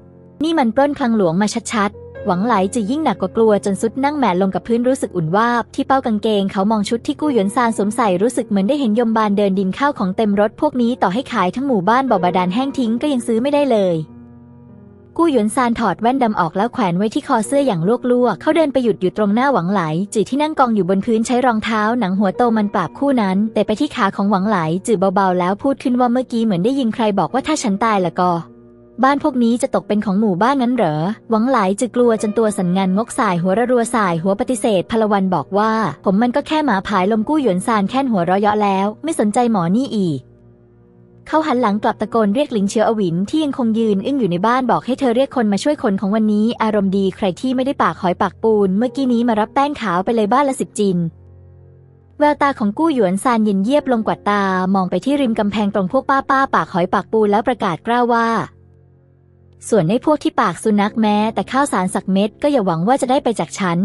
S1: นี่มันปล้นคลังหลวงมาชัดๆหวังไหลจะยิ่งหนักกว่ากลัวจนสุดนั่งแหม่ลงกับพื้นรู้สึกอุ่นวาบที่เป้ากางเกงเขามองชุดที่กู้หยวนซานสวมใส่รู้สึกเหมือนได้เห็นยมบาลเดินดินข้าวของเต็มรถพวกนี้ต่อให้ขายทั้งหมู่บ้านบ่อบาดาลแห้งทิ้งก็ยังซื้อไม่ได้เลยกู้หยวนซานถอดแว่นดำออกแล้วแขวนไว้ที่คอเสื้ออย่างลวกๆเขาเดินไปหยุดอยู่ตรงหน้าหวังไหลจื่อที่นั่งกองอยู่บนพื้นใช้รองเท้าหนังหัวโตมันปราบคู่นั้นแต่ไปที่ขาของหวังไหลจื่อเบาๆแล้วพูดขึ้นว่าเมื่อกี้เหมือนได้ยินใครบอกว่าถ้าฉันตายละก็บ้านพวกนี้จะตกเป็นของหมู่บ้านนั้นเหรอหวังไหลจื่อกลัวจนตัวสั่นงันงกสายหัวรัวสายหัวปฏิเสธพลวันบอกว่าผมมันก็แค่หมาผายลมกู้หยวนซานแค่หัวเราะเยาะแล้วไม่สนใจหมอนี่อีกเขาหันหลังกลับตะโกนเรียกหลิงเฉียวอวินที่ยังคงยืนอึ้งอยู่ในบ้านบอกให้เธอเรียกคนมาช่วยขนของวันนี้อารมณ์ดีใครที่ไม่ได้ปากหอยปากปูนเมื่อกี้นี้มารับแป้งขาวไปเลยบ้านละ10 จินแววตาของกู้หยวนซานเย็นเยียบลงกว่าตามองไปที่ริมกำแพงตรงพวกป้าปากหอยปากปูนแล้วประกาศกล้าว่าส่วนในพวกที่ปากสุนัขแม้แต่ข้าวสารสักเม็ดก็อย่าหวังว่าจะได้ไปจากฉัน